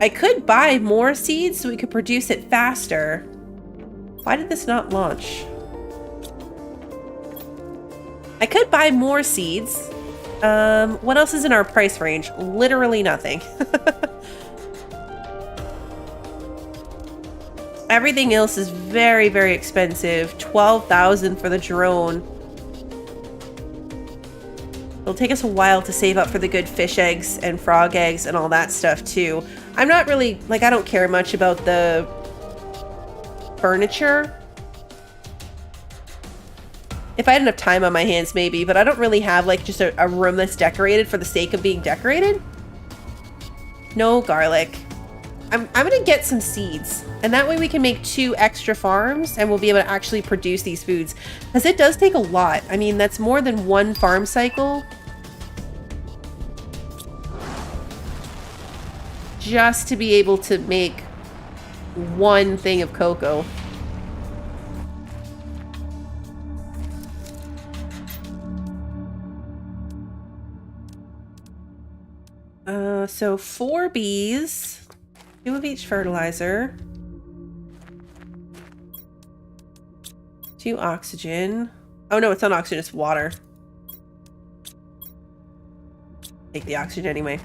I could buy more seeds so we could produce it faster. Why did this not launch? I could buy more seeds. What else is in our price range? Literally nothing. Everything else is very, very expensive. 12,000 for the drone. It'll take us a while to save up for the good fish eggs and frog eggs and all that stuff too. I'm not really, like, I don't care much about the furniture. If I had enough time on my hands, maybe, but I don't really have, like, just a room that's decorated for the sake of being decorated. No garlic. I'm gonna get some seeds, and that way we can make 2 extra farms, and we'll be able to actually produce these foods. Because it does take a lot. I mean, that's more than 1 farm cycle. Just to be able to make 1 thing of cocoa. So 4 bees, 2 of each fertilizer, 2 oxygen. Oh no, it's not oxygen, it's water. Take the oxygen anyway.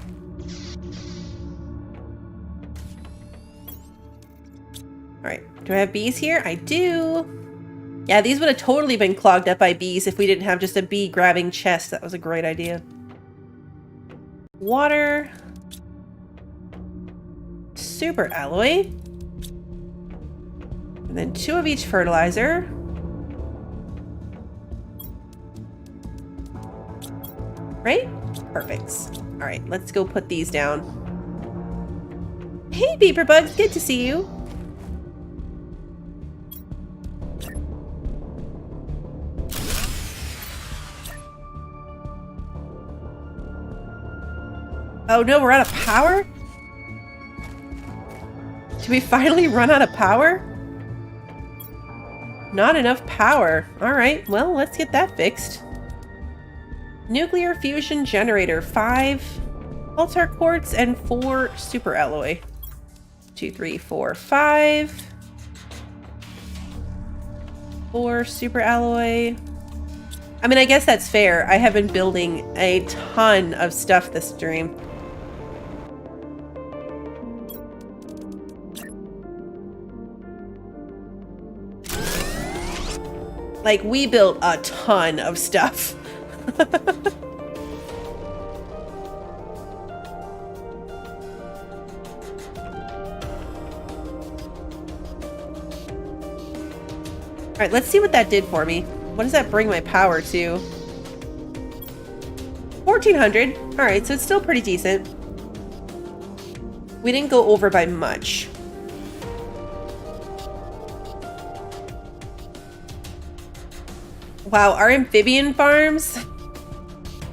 Alright, do I have bees here? I do! Yeah, these would have totally been clogged up by bees if we didn't have just a bee grabbing chest. That was a great idea. Water. Super alloy. And then 2 of each fertilizer. Right? Perfect. Alright, let's go put these down. Hey, beeper bugs, good to see you. Oh no, we're out of power? Did we finally run out of power? Not enough power. Alright, well, let's get that fixed. Nuclear fusion generator. 5 altar quartz and 4 super alloy. 2, 3, 4, 5. 4 super alloy. I mean, I guess that's fair. I have been building a ton of stuff this stream. Like, we built a ton of stuff. Alright, let's see what that did for me. What does that bring my power to? 1400. Alright, so it's still pretty decent. We didn't go over by much. Wow, our amphibian farms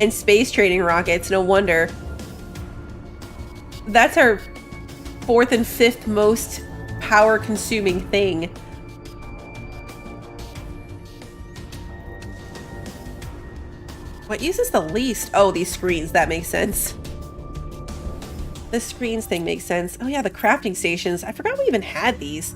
and space trading rockets, no wonder. That's our 4th and 5th most power consuming thing. What uses the least? Oh, these screens, that makes sense. The screens thing makes sense. Oh yeah, the crafting stations. I forgot we even had these.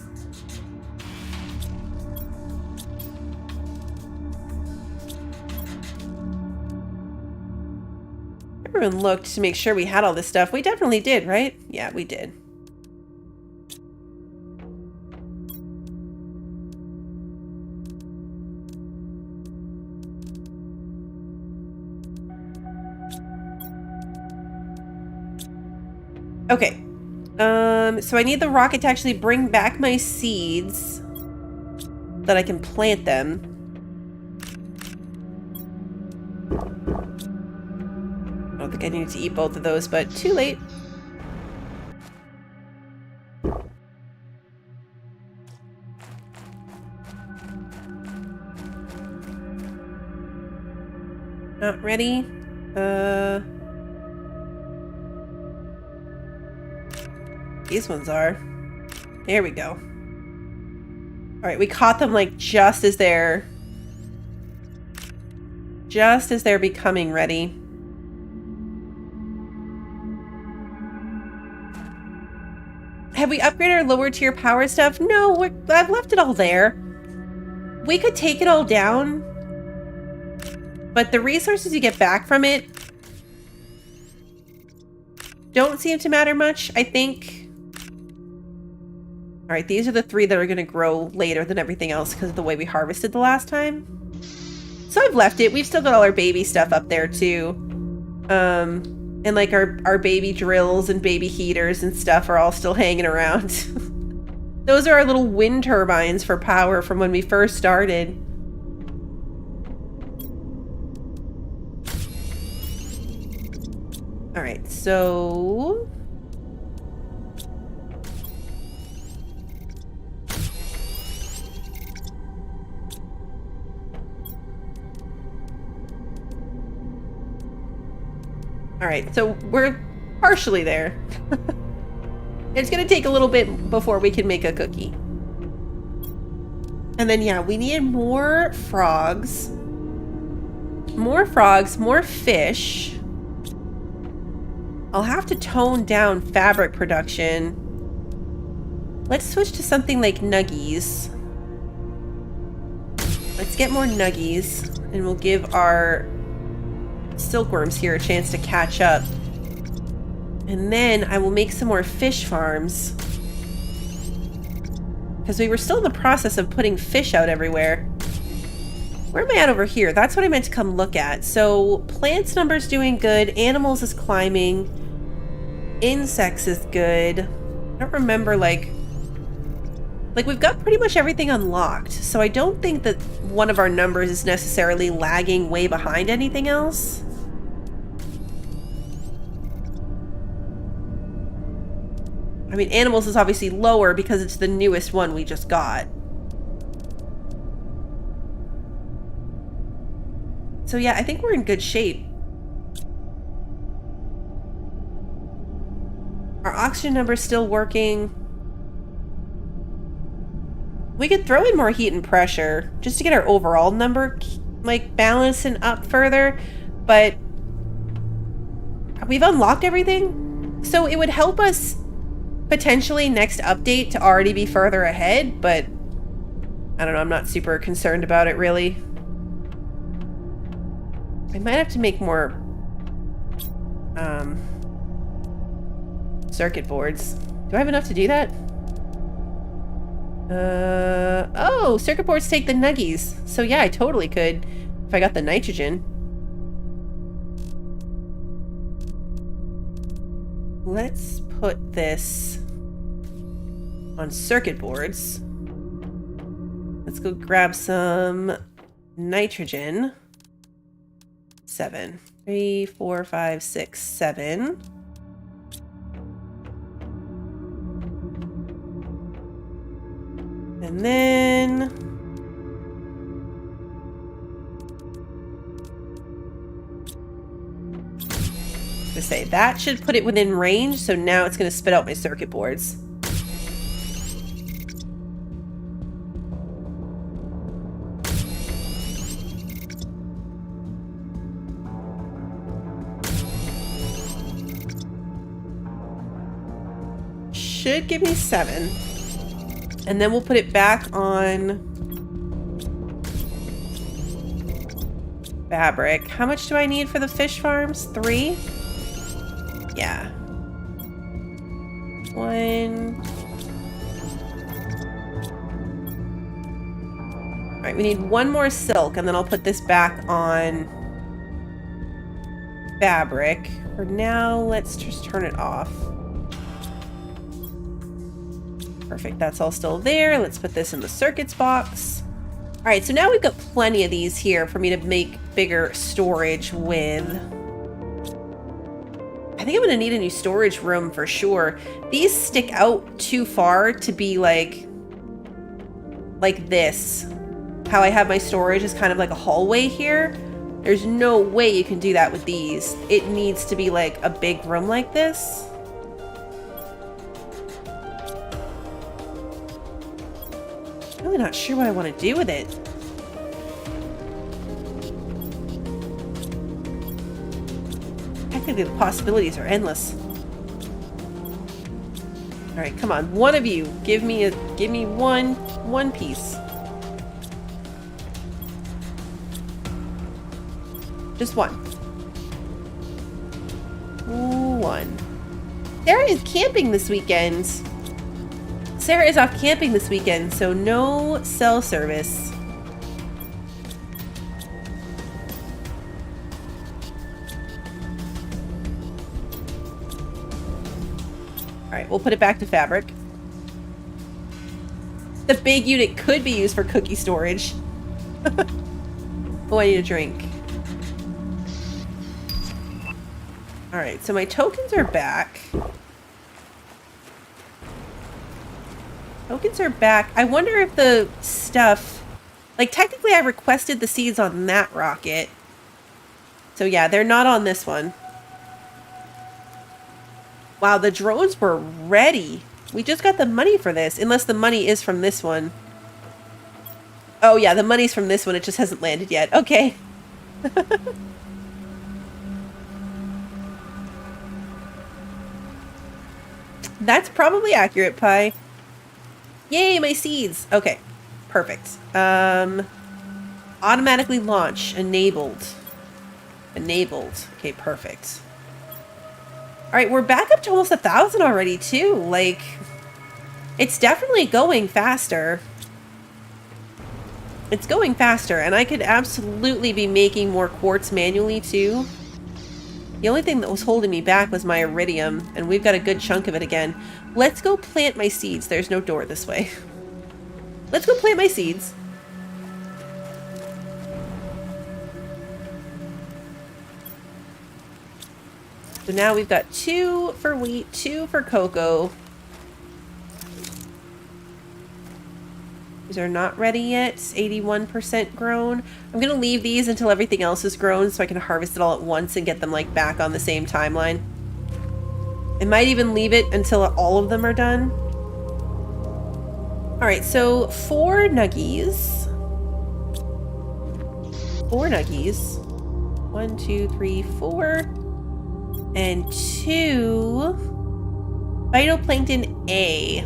Everyone looked to make sure we had all this stuff. We definitely did, right? Yeah, we did. Okay. So I need the rocket to actually bring back my seeds that I can plant them. I don't think I need to eat both of those, but too late. Not ready. These ones are. There we go. Alright, we caught them like just as they're becoming ready. Have we upgraded our lower tier power stuff? No, I've left it all there. We could take it all down, but the resources you get back from it don't seem to matter much, I think. Alright, these are the 3 that are going to grow later than everything else because of the way we harvested the last time. So I've left it. We've still got all our baby stuff up there too. And like our baby drills and baby heaters and stuff are all still hanging around. Those are our little wind turbines for power from when we first started. Alright, so... Alright, so we're partially there. It's gonna take a little bit before we can make a cookie. And then, yeah, we need more frogs. More frogs, more fish. I'll have to tone down fabric production. Let's switch to something like nuggies. Let's get more nuggies, and we'll give our silkworms here a chance to catch up. And then I will make some more fish farms. Because we were still in the process of putting fish out everywhere. Where am I at over here? That's what I meant to come look at. So plants number's doing good. Animals is climbing. Insects is good. I don't remember like we've got pretty much everything unlocked. So I don't think that one of our numbers is necessarily lagging way behind anything else. I mean, animals is obviously lower because it's the newest one we just got. So yeah, I think we're in good shape. Our oxygen number's still working. We could throw in more heat and pressure just to get our overall number like balancing up further, but we've unlocked everything. So it would help us potentially next update to already be further ahead, but I don't know, I'm not super concerned about it really. I might have to make more circuit boards. Do I have enough to do that? Oh, circuit boards take the nuggies. So yeah, I totally could if I got the nitrogen. Let's put this on circuit boards. Let's go grab some nitrogen. 7. 3, 4, 5, 6, 7. And then to say that should put it within range, so now it's going to spit out my circuit boards. Should give me 7. And then we'll put it back on fabric. How much do I need for the fish farms? 3? Yeah. 1. All right, we need 1 more silk, and then I'll put this back on fabric. For now, let's just turn it off. Perfect, that's all still there. Let's put this in the circuits box. All right, so now we've got plenty of these here for me to make bigger storage with. I think I'm gonna need a new storage room for sure. These stick out too far to be like this. How I have my storage is kind of like a hallway here. There's no way you can do that with these. It needs to be like a big room like this. Really not sure what I want to do with it. Technically, the possibilities are endless. All right, come on, one of you, give me one piece. Just one. One. Sarah is camping this weekend. Sarah is off camping this weekend, so no cell service. All right, we'll put it back to fabric. The big unit could be used for cookie storage. Oh, I need a drink. All right, so my tokens are back. Tokens are back. I wonder if the stuff... Like, technically I requested the seeds on that rocket. So yeah, they're not on this one. Wow, the drones were ready. We just got the money for this. Unless the money is from this one. Oh yeah, the money's from this one. It just hasn't landed yet. Okay. That's probably accurate, Pi. Yay, my seeds. Okay, perfect. Automatically launch. Enabled. Enabled. Okay, perfect. All right, we're back up to almost 1,000 already, too. Like, it's definitely going faster. It's going faster, and I could absolutely be making more quartz manually, too. The only thing that was holding me back was my iridium, and we've got a good chunk of it again. Let's go plant my seeds. There's no door this way. Let's go plant my seeds. So now we've got 2 for wheat, 2 for cocoa. These are not ready yet. 81% grown. I'm going to leave these until everything else is grown so I can harvest it all at once and get them like back on the same timeline. I might even leave it until all of them are done. All right, so 4 nuggies. 4 nuggies. 1, 2, 3, 4. And 2 phytoplankton A.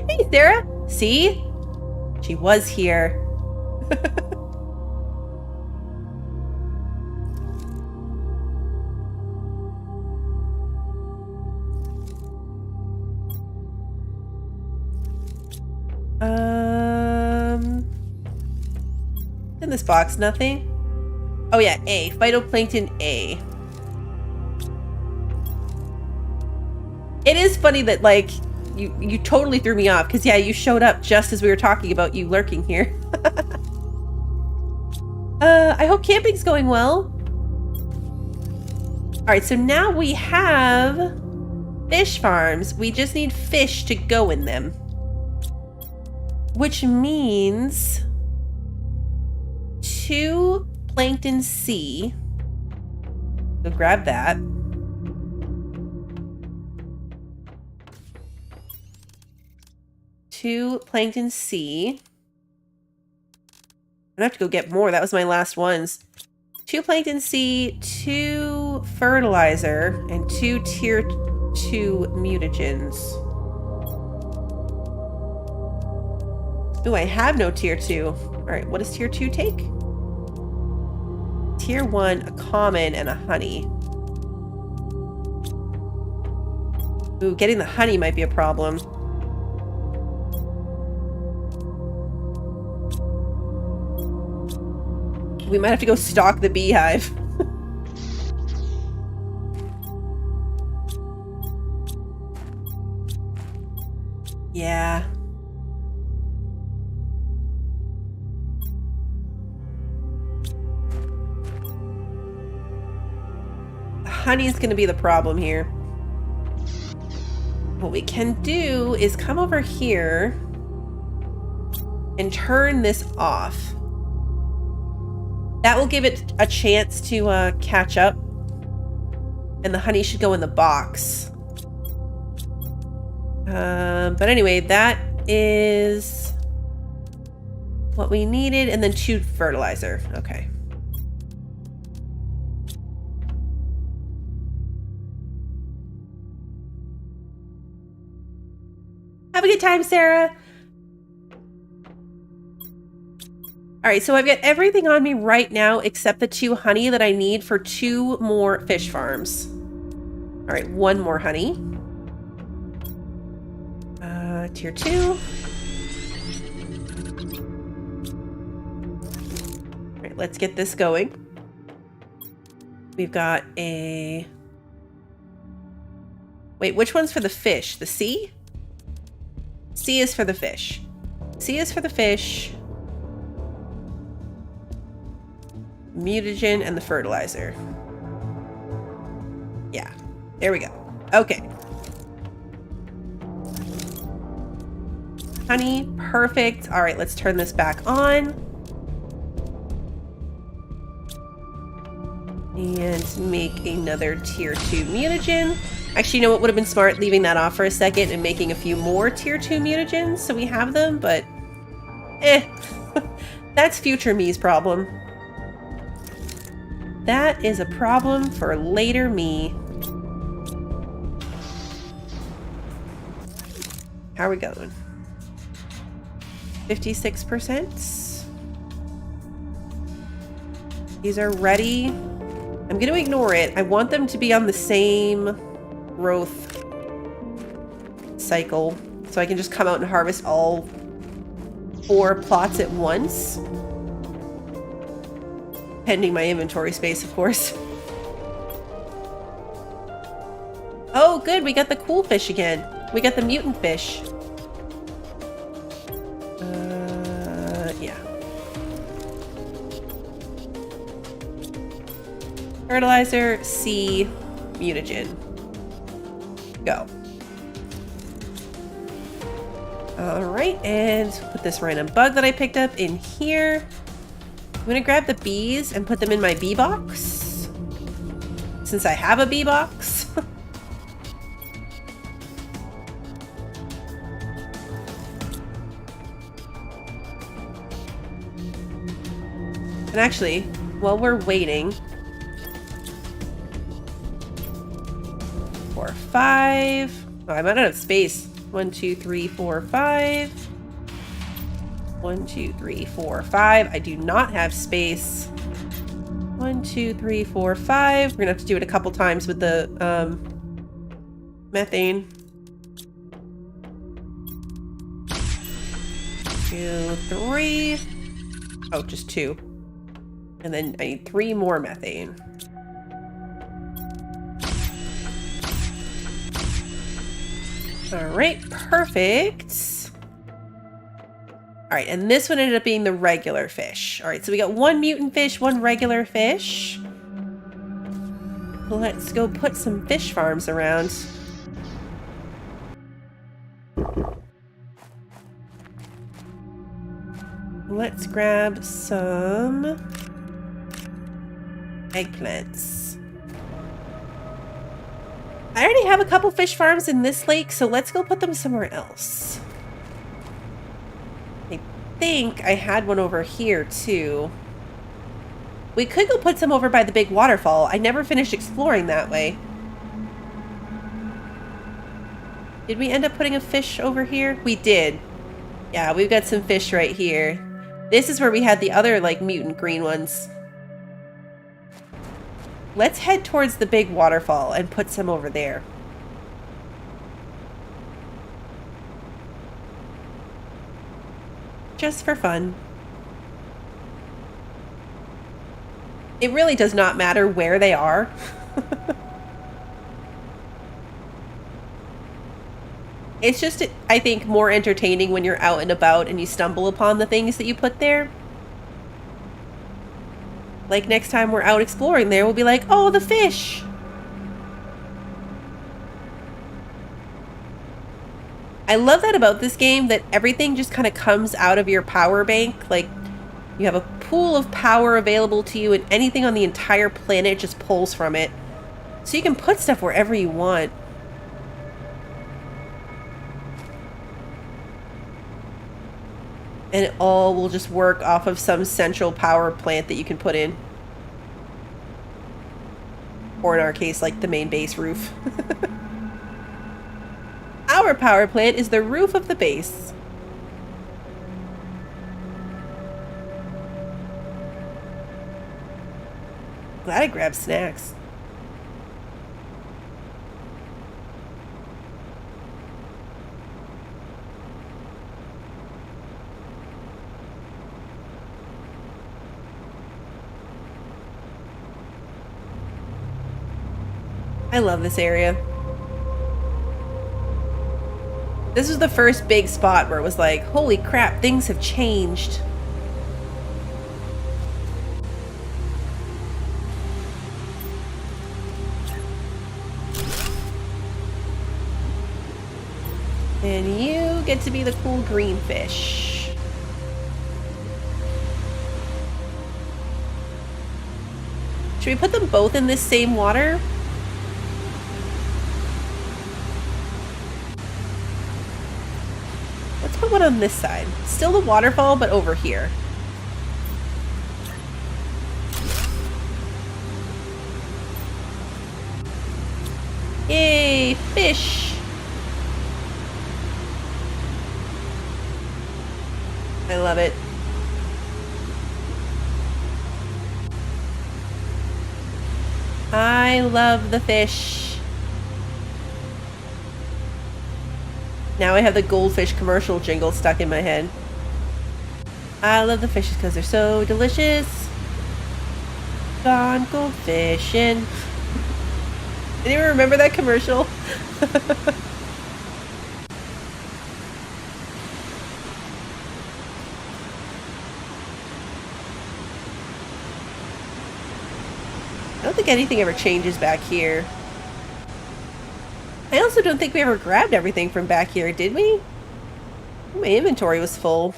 Hey, Sarah. See? She was here. In this box, nothing. Oh yeah, A. Phytoplankton A. It is funny that, like, you totally threw me off, because, yeah, you showed up just as we were talking about you lurking here. I hope camping's going well. Alright, so now we have fish farms. We just need fish to go in them. Which means 2 plankton C. Go grab that. Two plankton C. I'm gonna have to go get more. That was my last ones. 2 plankton C, 2 fertilizer, and 2 tier 2 mutagens. Ooh, I have no tier 2. Alright, what does tier 2 take? Tier 1, a common, and a honey. Ooh, getting the honey might be a problem. We might have to go stalk the beehive. Yeah. Honey is going to be the problem here. What we can do is come over here and turn this off. That will give it a chance to catch up. And the honey should go in the box. But anyway, that is what we needed. And then 2 fertilizer. Okay. Have a good time, Sarah. Alright, so I've got everything on me right now except the 2 honey that I need for 2 more fish farms. Alright, 1 more honey. Tier 2. Alright, let's get this going. We've got a... Wait, which one's for the fish? The C? C is for the fish. C is for the fish. Mutagen and the fertilizer. Yeah, there we go. Okay. Honey, perfect. All right, let's turn this back on. And make another tier 2 mutagen. Actually, you know what would have been smart? Leaving that off for a second and making a few more tier 2 mutagens so we have them, but that's future me's problem. That is a problem for later me. How are we going? 56%. These are ready. I'm going to ignore it. I want them to be on the same growth cycle so I can just come out and harvest all 4 plots at once. Pending my inventory space, of course. Oh, good. We got the cool fish again. We got the mutant fish. Yeah. Fertilizer, C, mutagen. Go. Alright, and put this random bug that I picked up in here. I'm gonna grab the bees and put them in my bee box. Since I have a bee box. And actually, while we're waiting, 4, 5. Oh, I'm out of space. 1, 2, 3, 4, 5. 1, 2, 3, 4, 5. I do not have space. 1, 2, 3, 4, 5. We're gonna have to do it a couple times with the methane. 2, 3. Oh, just 2. And then I need 3 more methane. All right, perfect. Alright, and this one ended up being the regular fish. Alright, so we got one mutant fish, one regular fish. Let's go put some fish farms around. Let's grab some eggplants. I already have a couple fish farms in this lake, so let's go put them somewhere else. I think I had one over here too. We could go put some over by the big waterfall. I never finished exploring that way. Did we end up putting a fish over here? We did. Yeah, we've got some fish right here. This is where we had the other, like, mutant green ones. Let's head towards the big waterfall and put some over there. Just for fun. It really does not matter where they are. It's just, I think, more entertaining when you're out and about and you stumble upon the things that you put there. Like next time we're out exploring there, we'll be like, oh, the fish! I love that about this game, that everything just kind of comes out of your power bank. Like, you have a pool of power available to you and anything on the entire planet just pulls from it. So you can put stuff wherever you want. And it all will just work off of some central power plant that you can put in. Or in our case, like the main base roof. Our power plant is the roof of the base. Glad I grabbed snacks. I love this area. This was the first big spot where it was like, holy crap, things have changed. And you get to be the cool green fish. Should we put them both in this same water? Let's put one on this side. Still the waterfall, but over here. Yay, fish! I love it. I love the fish. Now I have the goldfish commercial jingle stuck in my head. I love the fishes because they're so delicious. Gone goldfishing. Anyone remember that commercial? I don't think anything ever changes back here. I also don't think we ever grabbed everything from back here, did we? My inventory was full.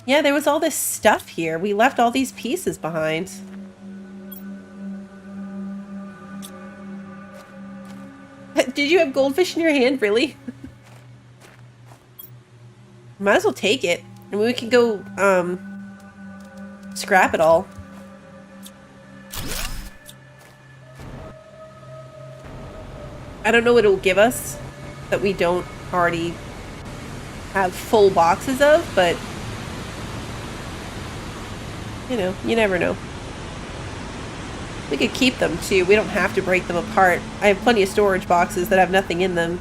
Yeah, there was all this stuff here. We left all these pieces behind. Did you have goldfish in your hand, really? Might as well take it. And we can go, scrap it all. I don't know what it will give us that we don't already have full boxes of, but you know, you never know. We could keep them too. We don't have to break them apart. I have plenty of storage boxes that have nothing in them.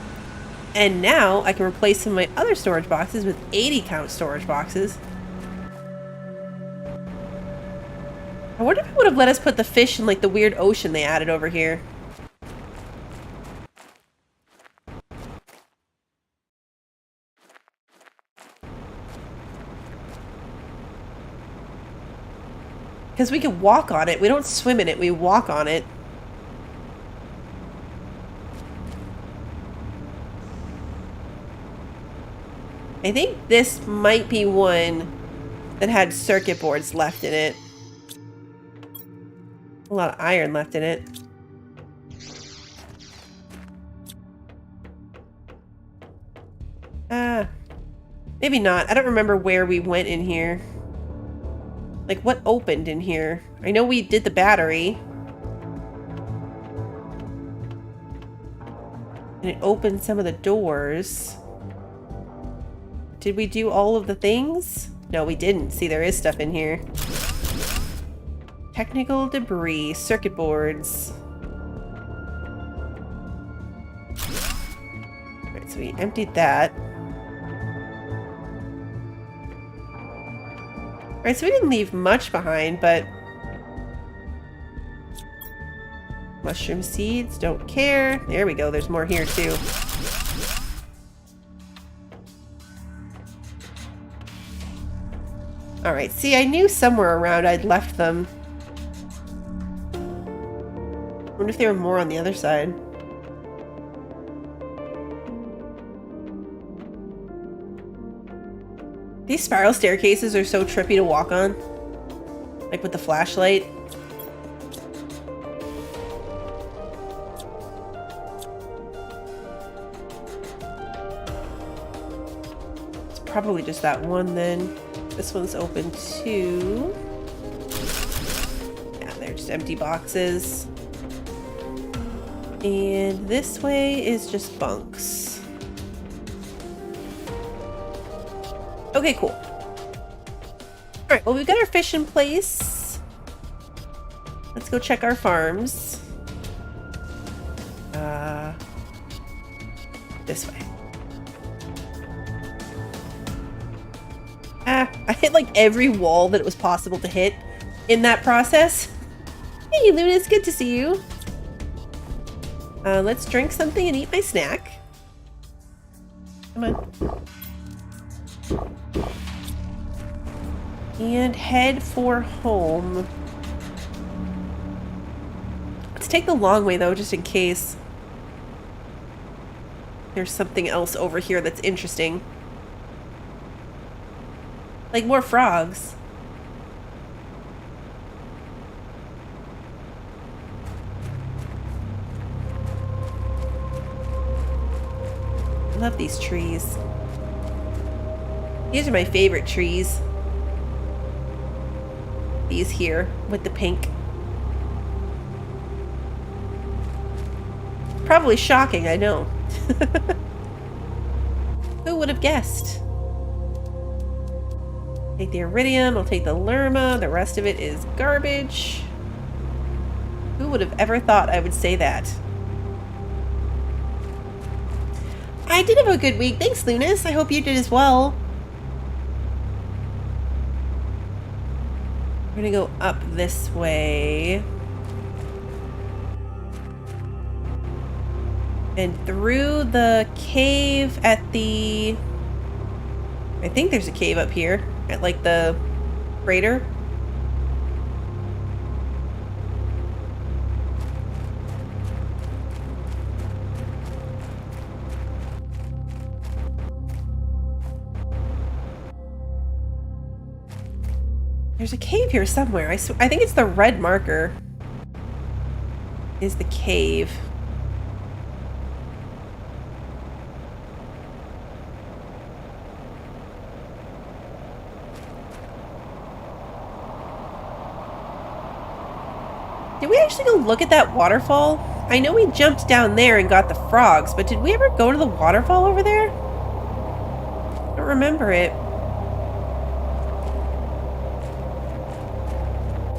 And now I can replace some of my other storage boxes with 80 count storage boxes. I wonder if it would have let us put the fish in like the weird ocean they added over here. Because we can walk on it. We don't swim in it, we walk on it. I think this might be one that had circuit boards left in it. A lot of iron left in it. Maybe not. I don't remember where we went in here. Like, what opened in here? I know we did the battery. And it opened some of the doors. Did we do all of the things? No, we didn't. See, there is stuff in here. Technical debris, circuit boards. Alright, so we emptied that. Alright, so we didn't leave much behind, but... Mushroom seeds, don't care. There we go, there's more here too. Alright, see, I knew somewhere around I'd left them. I wonder if there were more on the other side. These spiral staircases are so trippy to walk on. Like with the flashlight. It's probably just that one then. This one's open too. Yeah, they're just empty boxes. And this way is just bunks. Okay, cool. Alright, well, we've got our fish in place. Let's go check our farms. This way. I hit like every wall that it was possible to hit in that process. Hey, Luna, it's good to see you. Let's drink something and eat my snack. Come on. And head for home. Let's take the long way though, just in case there's something else over here that's interesting. Like more frogs. I love these trees. These are my favorite trees. These here with the pink. Probably shocking, I know. Who would have guessed? Take the iridium, I'll take the lerma, the rest of it is garbage. Who would have ever thought I would say that? I did have a good week. Thanks, Lunas. I hope you did as well. We're gonna go up this way. And through the cave at the... I think there's a cave up here. At like the crater. There's a cave here somewhere. I think it's the red marker. Is the cave. Did we actually go look at that waterfall? I know we jumped down there and got the frogs, but did we ever go to the waterfall over there? I don't remember it.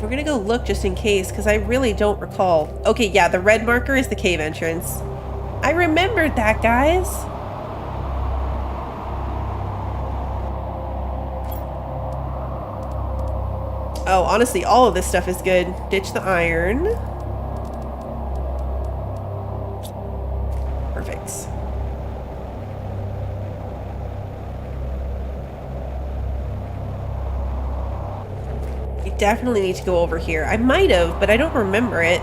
We're gonna go look just in case, because I really don't recall. Okay, yeah, the red marker is the cave entrance. I remembered that, guys. Oh, honestly, all of this stuff is good. Ditch the iron. Perfect. definitely need to go over here. I might have, but I don't remember it.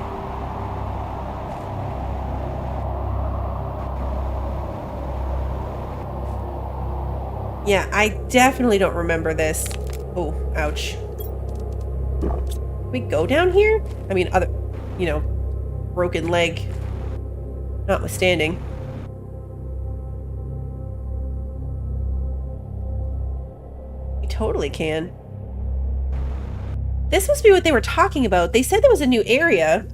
Yeah, I definitely don't remember this. Oh, ouch. Can we go down here? I mean, other, you know, broken leg notwithstanding. We totally can. This must be what they were talking about. They said there was a new area.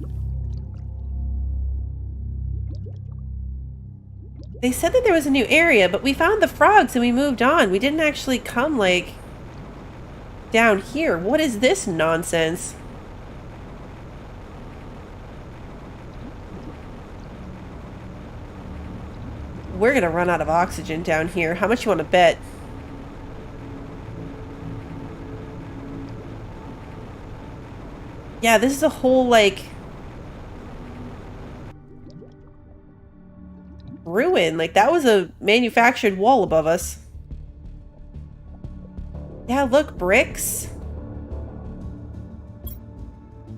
They said that there was a new area, but we found the frogs and we moved on. We didn't actually come, like, down here. What is this nonsense? We're gonna run out of oxygen down here. How much you want to bet? Yeah, this is a whole, like, ruin. Like, that was a manufactured wall above us. Yeah, look, bricks.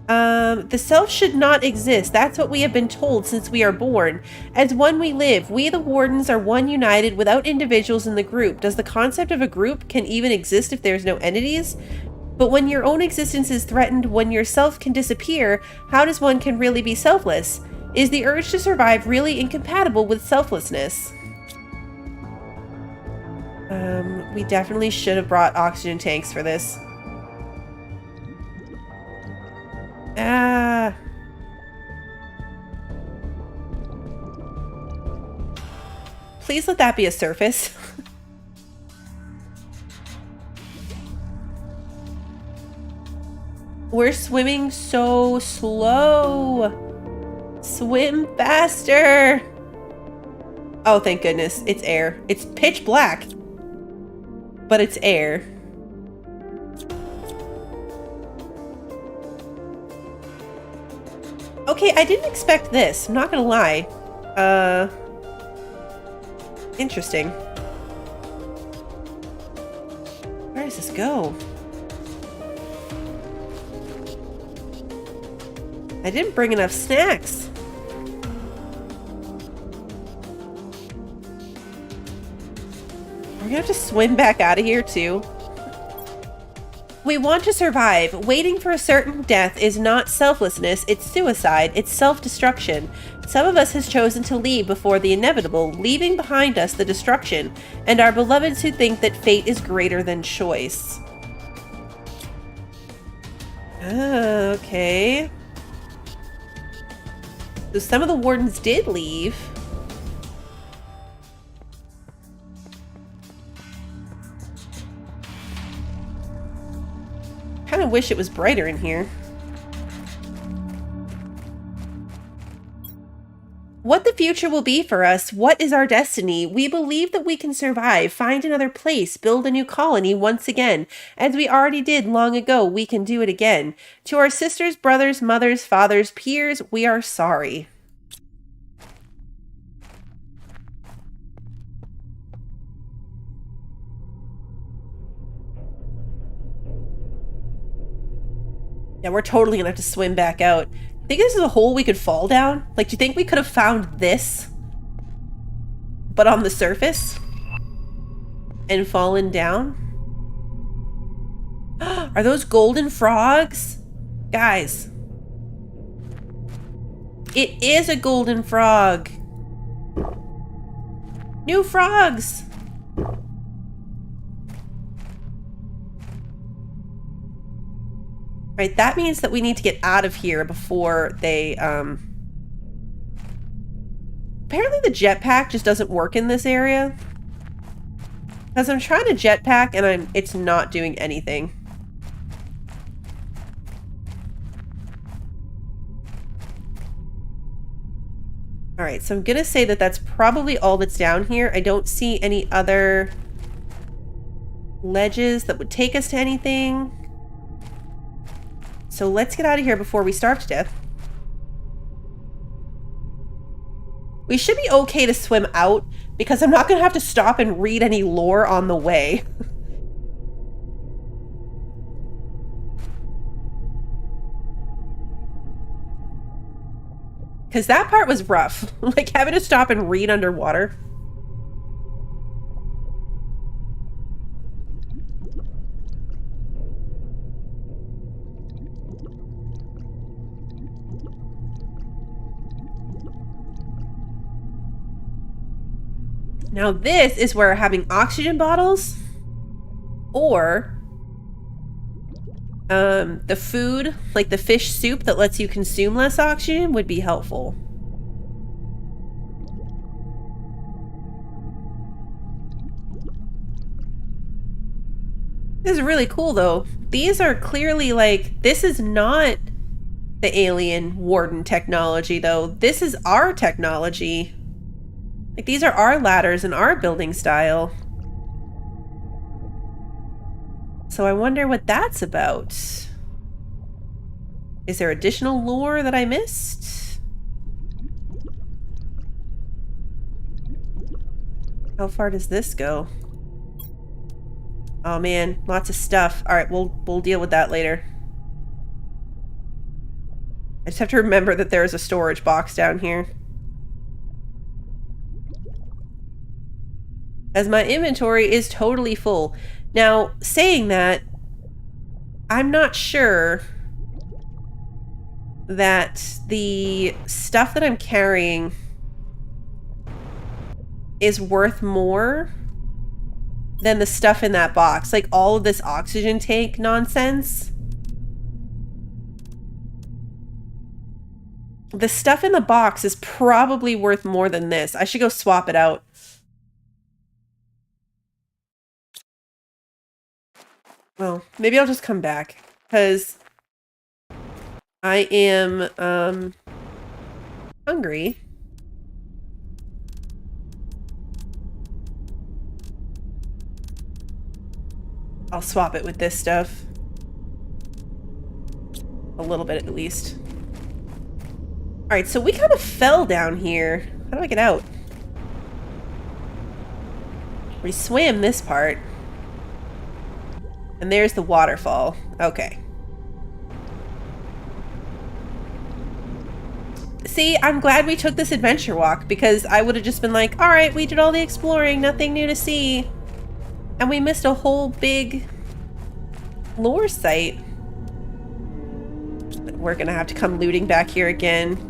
The self should not exist. That's what we have been told since we are born. As one we live. We, the wardens, are one united without individuals in the group. Does the concept of a group can even exist if there's no entities? But when your own existence is threatened, when your self can disappear, how does one can really be selfless? Is the urge to survive really incompatible with selflessness? We definitely should have brought oxygen tanks for this. Ah. Please let that be a surface. We're swimming so slow. Swim faster. Oh, thank goodness. It's air. It's pitch black. But it's air. Okay, I didn't expect this. I'm not gonna lie. Interesting. Where does this go? I didn't bring enough snacks. We're gonna have to swim back out of here too. We want to survive. Waiting for a certain death is not selflessness, it's suicide, it's self-destruction. Some of us has chosen to leave before the inevitable, leaving behind us the destruction, and our beloveds who think that fate is greater than choice. Okay. So some of the wardens did leave. Kind of wish it was brighter in here. What the future will be for us, what is our destiny? We believe that we can survive, find another place, build a new colony once again. As we already did long ago, we can do it again. To our sisters, brothers, mothers, fathers, peers, we are sorry. Yeah, we're totally gonna have to swim back out. Think this is a hole we could fall down? Like, do you think we could have found this, but on the surface, and fallen down? Are those golden frogs? Guys. It is a golden frog. New frogs. Right, that means that we need to get out of here before they, apparently the jetpack just doesn't work in this area. Because I'm trying to jetpack and it's not doing anything. Alright, so I'm gonna say that that's probably all that's down here. I don't see any other ledges that would take us to anything. So let's get out of here before we starve to death. We should be okay to swim out because I'm not going to have to stop and read any lore on the way. Because that part was rough. Like, having to stop and read underwater. Now this is where having oxygen bottles or the food, like the fish soup that lets you consume less oxygen, would be helpful. This is really cool though. These are clearly like, this is not the alien warden technology though. This is our technology. Like, these are our ladders and our building style. So I wonder what that's about. Is there additional lore that I missed? How far does this go? Oh man, lots of stuff. All right, we'll deal with that later. I just have to remember that there's a storage box down here. As my inventory is totally full. Now, saying that, I'm not sure that the stuff that I'm carrying is worth more than the stuff in that box. Like, all of this oxygen tank nonsense. The stuff in the box is probably worth more than this. I should go swap it out. Well, maybe I'll just come back, because I am, hungry. I'll swap it with this stuff. A little bit, at least. Alright, so we kind of fell down here. How do I get out? We swam this part. And there's the waterfall. Okay. See, I'm glad we took this adventure walk, because I would have just been like, alright, we did all the exploring, nothing new to see. And we missed a whole big lore site. We're gonna have to come looting back here again.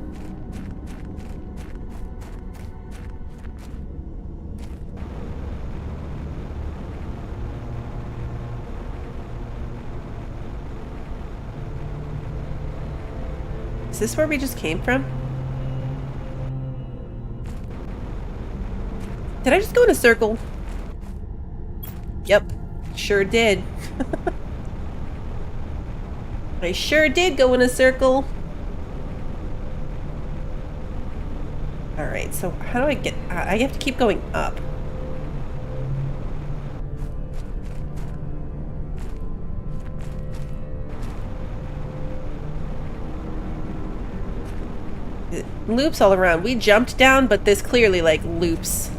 Is this where we just came from? Did I just go in a circle? Yep, sure did. I sure did go in a circle. Alright, so how do I get... I have to keep going up. It loops all around. We jumped down, but this clearly, like, loops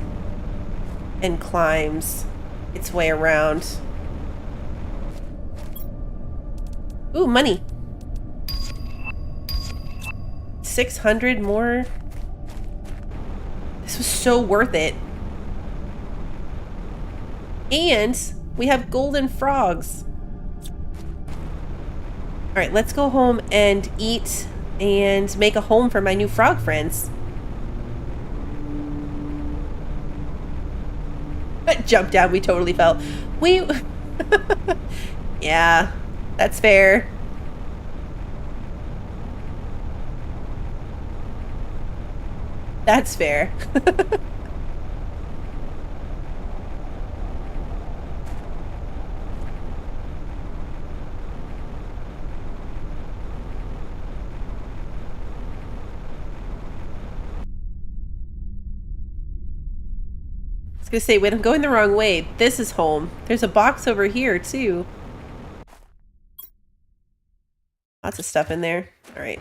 and climbs its way around. Ooh, money. 600 more. This was so worth it. And we have golden frogs. All right, let's go home and eat and make a home for my new frog friends. Jump down, we totally fell. We... Yeah, that's fair. That's fair. I was gonna say, when I'm going the wrong way, this is home. There's a box over here, too. Lots of stuff in there. Alright.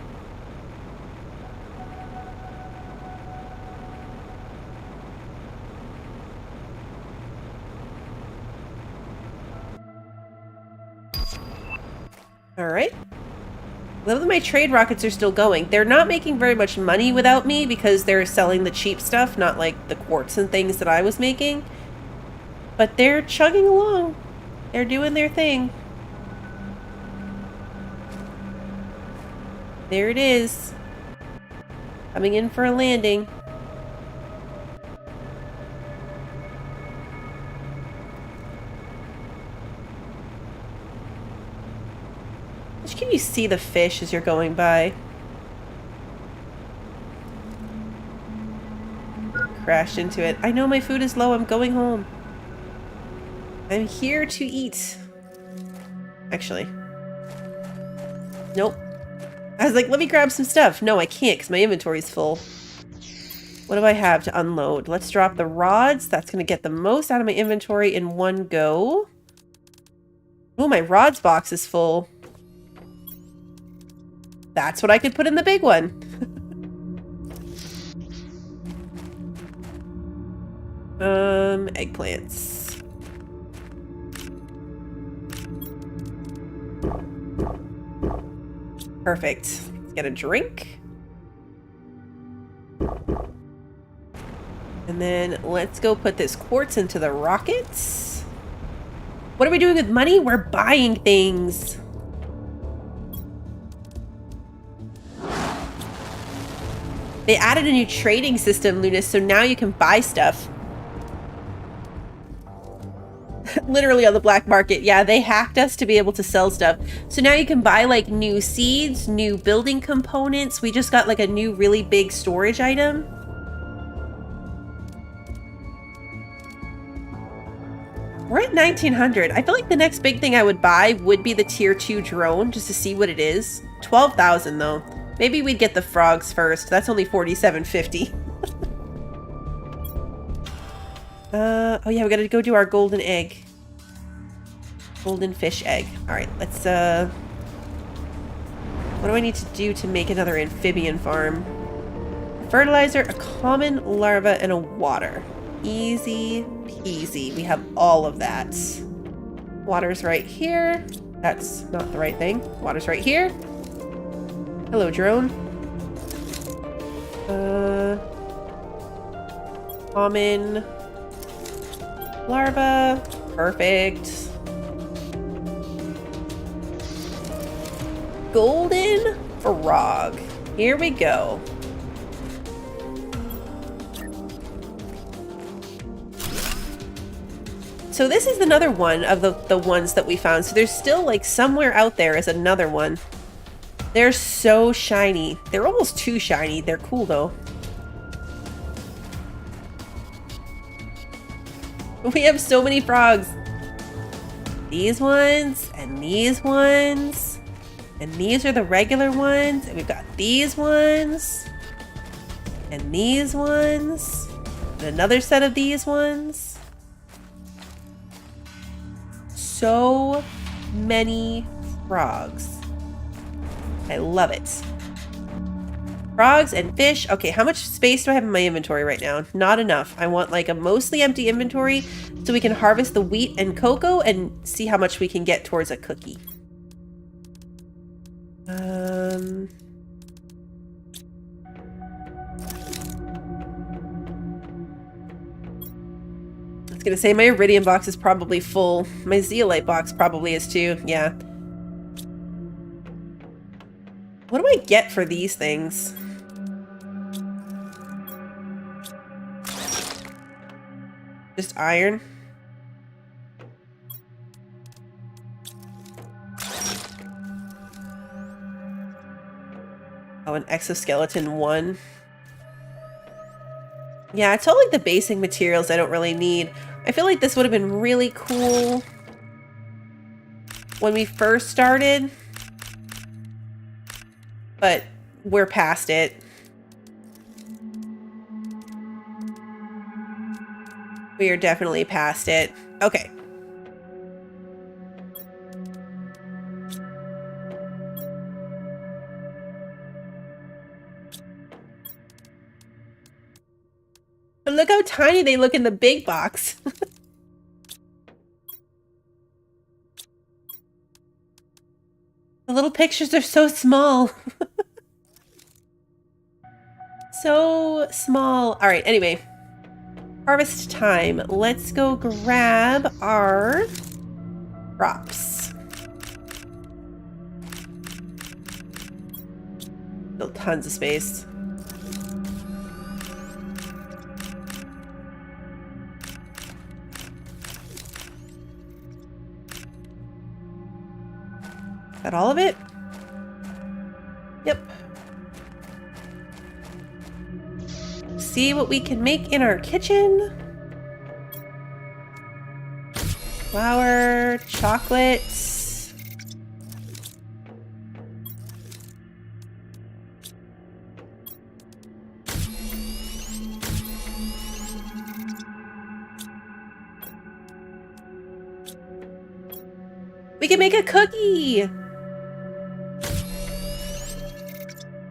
Alright. None of my trade rockets are still going. They're not making very much money without me because they're selling the cheap stuff, not like the quartz and things that I was making. But they're chugging along. They're doing their thing. There it is. Coming in for a landing. Can you see the fish as you're going by? Crashed into it. I know my food is low. I'm going home. I'm here to eat. Actually. Nope. I was like, let me grab some stuff. No, I can't because my inventory's full. What do I have to unload? Let's drop the rods. That's going to get the most out of my inventory in one go. Oh, my rods box is full. That's what I could put in the big one. Eggplants. Perfect. Let's get a drink. And then let's go put this quartz into the rockets. What are we doing with money? We're buying things. They added a new trading system, Lunas, so now you can buy stuff. Literally on the black market. Yeah, they hacked us to be able to sell stuff. So now you can buy like new seeds, new building components. We just got like a new really big storage item. We're at 1900. I feel like the next big thing I would buy would be the tier 2 drone just to see what it is. 12,000 though. Maybe we'd get the frogs first. That's only 47.50. Oh yeah, we gotta go do our golden egg. Golden fish egg. Alright, let's, what do I need to do to make another amphibian farm? Fertilizer, a common larva, and a water. Easy peasy. We have all of that. Water's right here. That's not the right thing. Water's right here. Hello, drone. Common larva. Perfect. Golden frog. Here we go. So this is another one of the ones that we found. So there's still like somewhere out there is another one. They're so shiny. They're almost too shiny. They're cool though. We have so many frogs. These ones and these ones. And these are the regular ones. And we've got these ones. And these ones. And another set of these ones. So many frogs. I love it. Frogs and fish. Okay, how much space do I have in my inventory right now? Not enough. I want like a mostly empty inventory so we can harvest the wheat and cocoa and see how much we can get towards a cookie. I was gonna say my iridium box is probably full. My zeolite box probably is too. Yeah. What do I get for these things? Just iron? Oh, an exoskeleton 1. Yeah, it's all like the basic materials I don't really need. I feel like this would have been really cool when we first started. But we're past it. We are definitely past it. Okay. But look how tiny they look in the big box. The little pictures are so small. So small. All right, anyway. Harvest time. Let's go grab our crops. Still tons of space. Is that all of it? Yep. See what we can make in our kitchen. Flour, chocolates. We can make a cookie.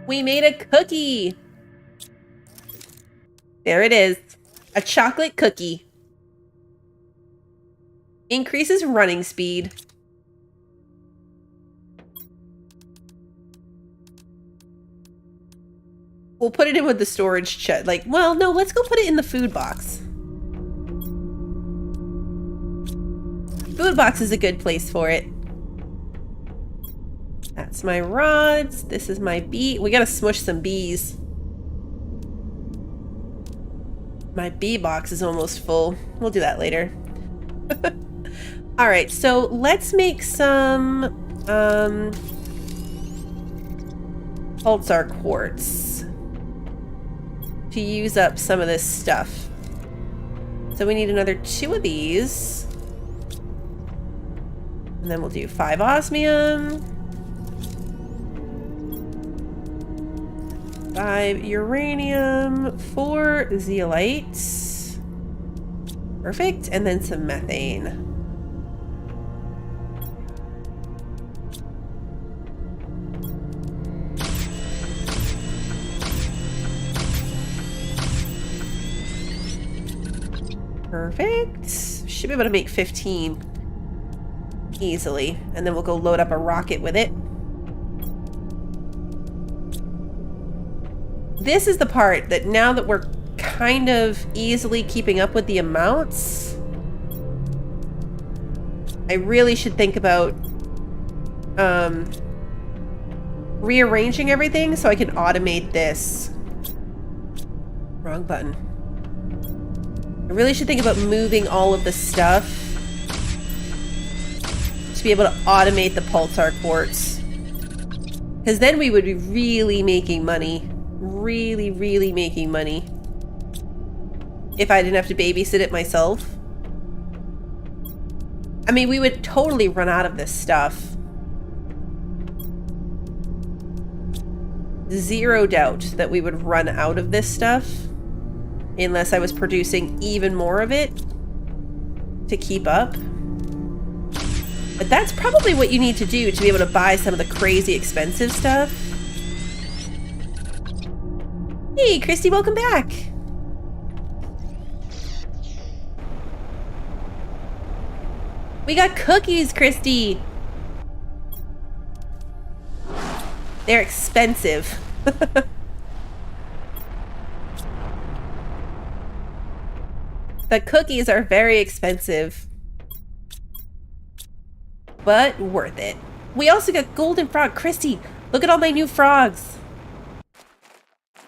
We made a cookie. There it is. A chocolate cookie. Increases running speed. We'll put it in with the storage chest. Like, well, no, let's go put it in the food box. Food box is a good place for it. That's my rods. This is my bee. We gotta smush some bees. My bee box is almost full. We'll do that later. All right, so let's make some pulsar quartz to use up some of this stuff. So we need another 2 of these. And then we'll do 5 osmium. 5 uranium, 4 zeolites. Perfect. And then some methane. Perfect. Should be able to make 15 easily. And then we'll go load up a rocket with it. This is the part that now that we're kind of easily keeping up with the amounts, I really should think about rearranging everything so I can automate this. Wrong button. I really should think about moving all of the stuff to be able to automate the pulsar quartz. Because then we would be really making money. Really, really making money. If I didn't have to babysit it myself. I mean, we would totally run out of this stuff. Zero doubt that we would run out of this stuff. Unless I was producing even more of it to keep up. But that's probably what you need to do to be able to buy some of the crazy expensive stuff. Hey, Christy, welcome back. We got cookies, Christy. They're expensive. The cookies are very expensive. But worth it. We also got golden frog. Christy, look at all my new frogs.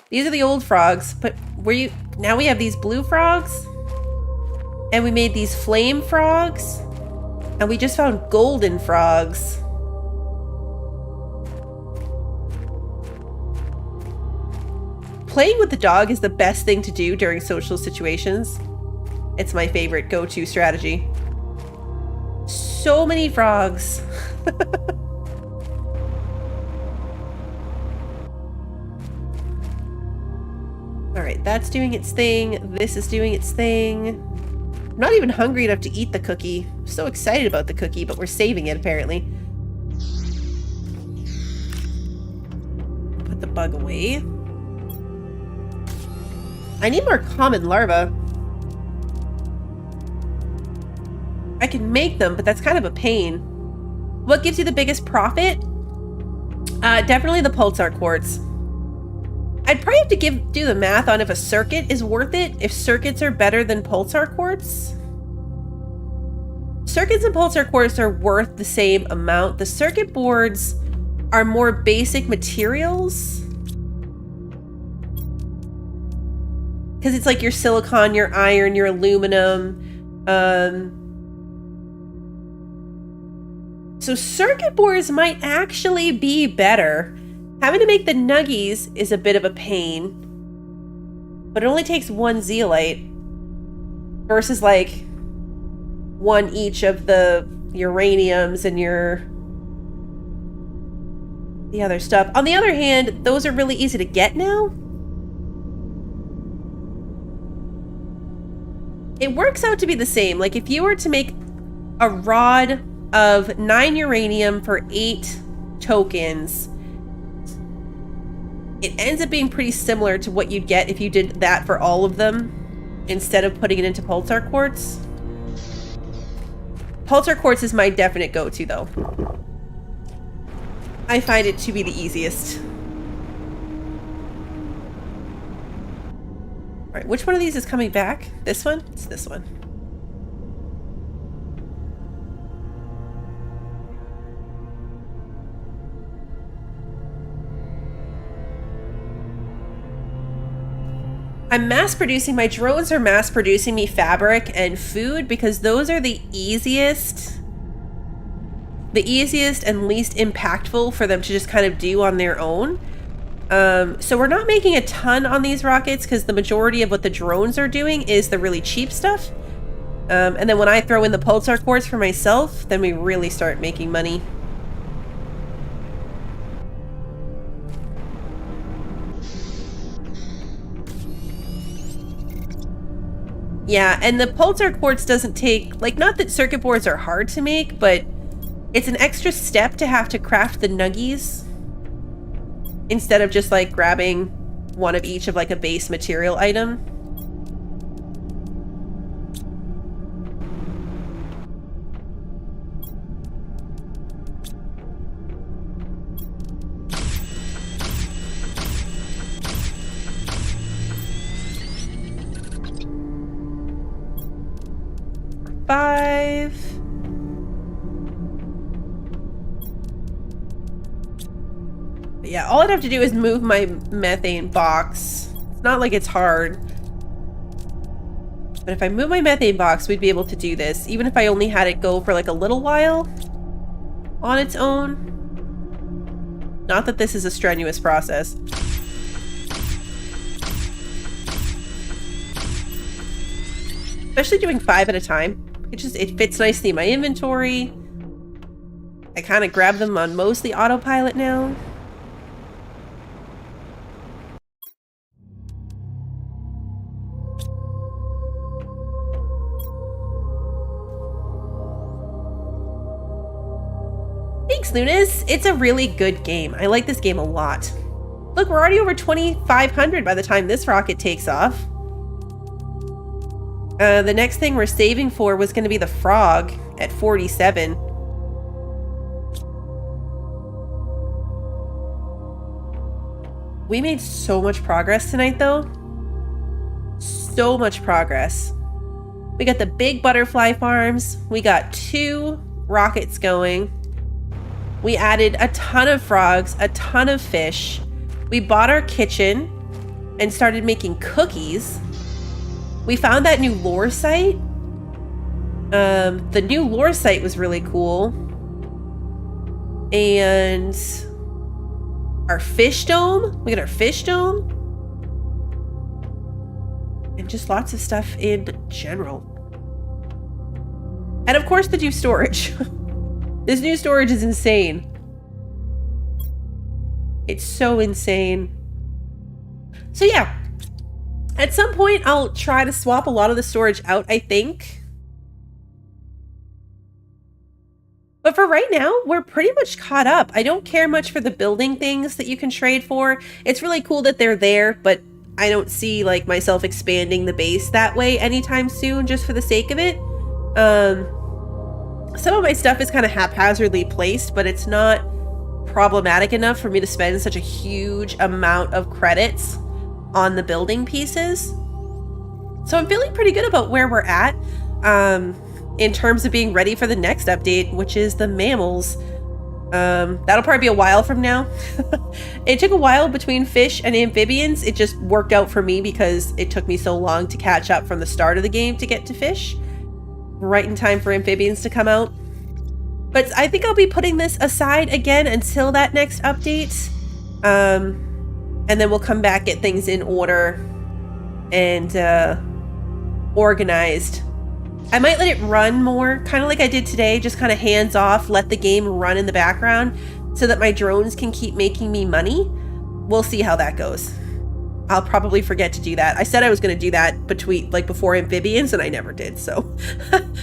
These are the old frogs, but now we have these blue frogs. And we made these flame frogs. And we just found golden frogs. Playing with the dog is the best thing to do during social situations. It's my favorite go-to strategy. So many frogs. All right, that's doing its thing. This is doing its thing. I'm not even hungry enough to eat the cookie. I'm so excited about the cookie, but we're saving it apparently. Put the bug away. I need more common larvae. I can make them, but that's kind of a pain. What gives you the biggest profit? Definitely the pulsar quartz. I'd probably have to do the math on if a circuit is worth it, if circuits are better than pulsar quartz. Circuits and pulsar quartz are worth the same amount. The circuit boards are more basic materials. Because it's like your silicon, your iron, your aluminum. So circuit boards might actually be better. Having to make the nuggies is a bit of a pain. But it only takes one zeolite. Versus like one each of the uraniums and the other stuff. On the other hand, those are really easy to get now. It works out to be the same. Like if you were to make a rod of 9 uranium for 8 tokens, it ends up being pretty similar to what you'd get if you did that for all of them instead of putting it into pulsar quartz. Pulsar quartz is my definite go-to though. I find it to be the easiest. All right, which one of these is coming back? This one? It's this one. I'm mass producing, my drones are mass producing me fabric and food because those are the easiest and least impactful for them to just kind of do on their own. So we're not making a ton on these rockets because the majority of what the drones are doing is the really cheap stuff. And then when I throw in the pulsar quartz for myself, then we really start making money. Yeah, and the pulsar quartz doesn't take, like, not that circuit boards are hard to make, but it's an extra step to have to craft the nuggies instead of just like grabbing one of each of like a base material item. Five. But yeah, all I'd have to do is move my methane box. It's not like it's hard. But if I move my methane box, we'd be able to do this, even if I only had it go for like a little while on its own. Not that this is a strenuous process. Especially doing 5 at a time. It fits nicely in my inventory. I kind of grab them on mostly autopilot now. Thanks, Lunas. It's a really good game. I like this game a lot. Look, we're already over 2,500 by the time this rocket takes off. The next thing we're saving for was going to be the frog at 47. We made so much progress tonight, though. So much progress. We got the big butterfly farms. We got 2 rockets going. We added a ton of frogs, a ton of fish. We bought our kitchen and started making cookies. We found that new lore site. The new lore site was really cool. And our fish dome. We got our fish dome. And just lots of stuff in general. And of course the new storage. This new storage is insane. It's so insane. So yeah. At some point, I'll try to swap a lot of the storage out, I think. But for right now, we're pretty much caught up. I don't care much for the building things that you can trade for. It's really cool that they're there, but I don't see like myself expanding the base that way anytime soon, just for the sake of it. Some of my stuff is kind of haphazardly placed, but it's not problematic enough for me to spend such a huge amount of credits on the building pieces. So I'm feeling pretty good about where we're at in terms of being ready for the next update, which is the mammals. That'll probably be a while from now. It took a while between fish and amphibians. It just worked out for me because it took me so long to catch up from the start of the game to get to fish, right in time for amphibians to come out. But I think I'll be putting this aside again until that next update. And then we'll come back, get things in order and organized. I might let it run more, kind of like I did today, just kind of hands off, let the game run in the background so that my drones can keep making me money. We'll see how that goes. I'll probably forget to do that. I said I was going to do that before amphibians, and I never did, so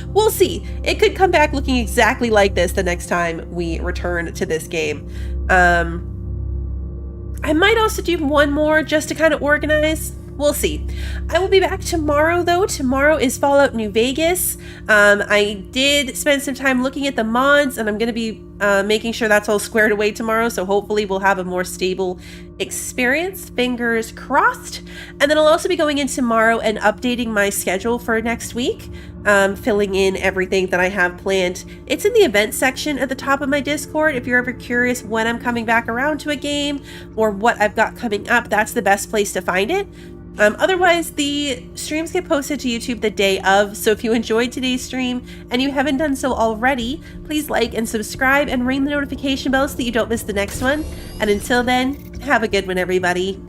we'll see. It could come back looking exactly like this the next time we return to this game. I might also do one more just to kind of organize. We'll see. I will be back tomorrow, though. Tomorrow is Fallout New Vegas. I did spend some time looking at the mods, and I'm going to be making sure that's all squared away tomorrow, so hopefully we'll have a more stable experience. Fingers crossed. And then I'll also be going in tomorrow and updating my schedule for next week, filling in everything that I have planned. It's in the events section at the top of my Discord. If you're ever curious when I'm coming back around to a game or what I've got coming up, that's the best place to find it. Otherwise, the streams get posted to YouTube the day of, so if you enjoyed today's stream and you haven't done so already, please like and subscribe and ring the notification bell so that you don't miss the next one. And until then, have a good one, everybody.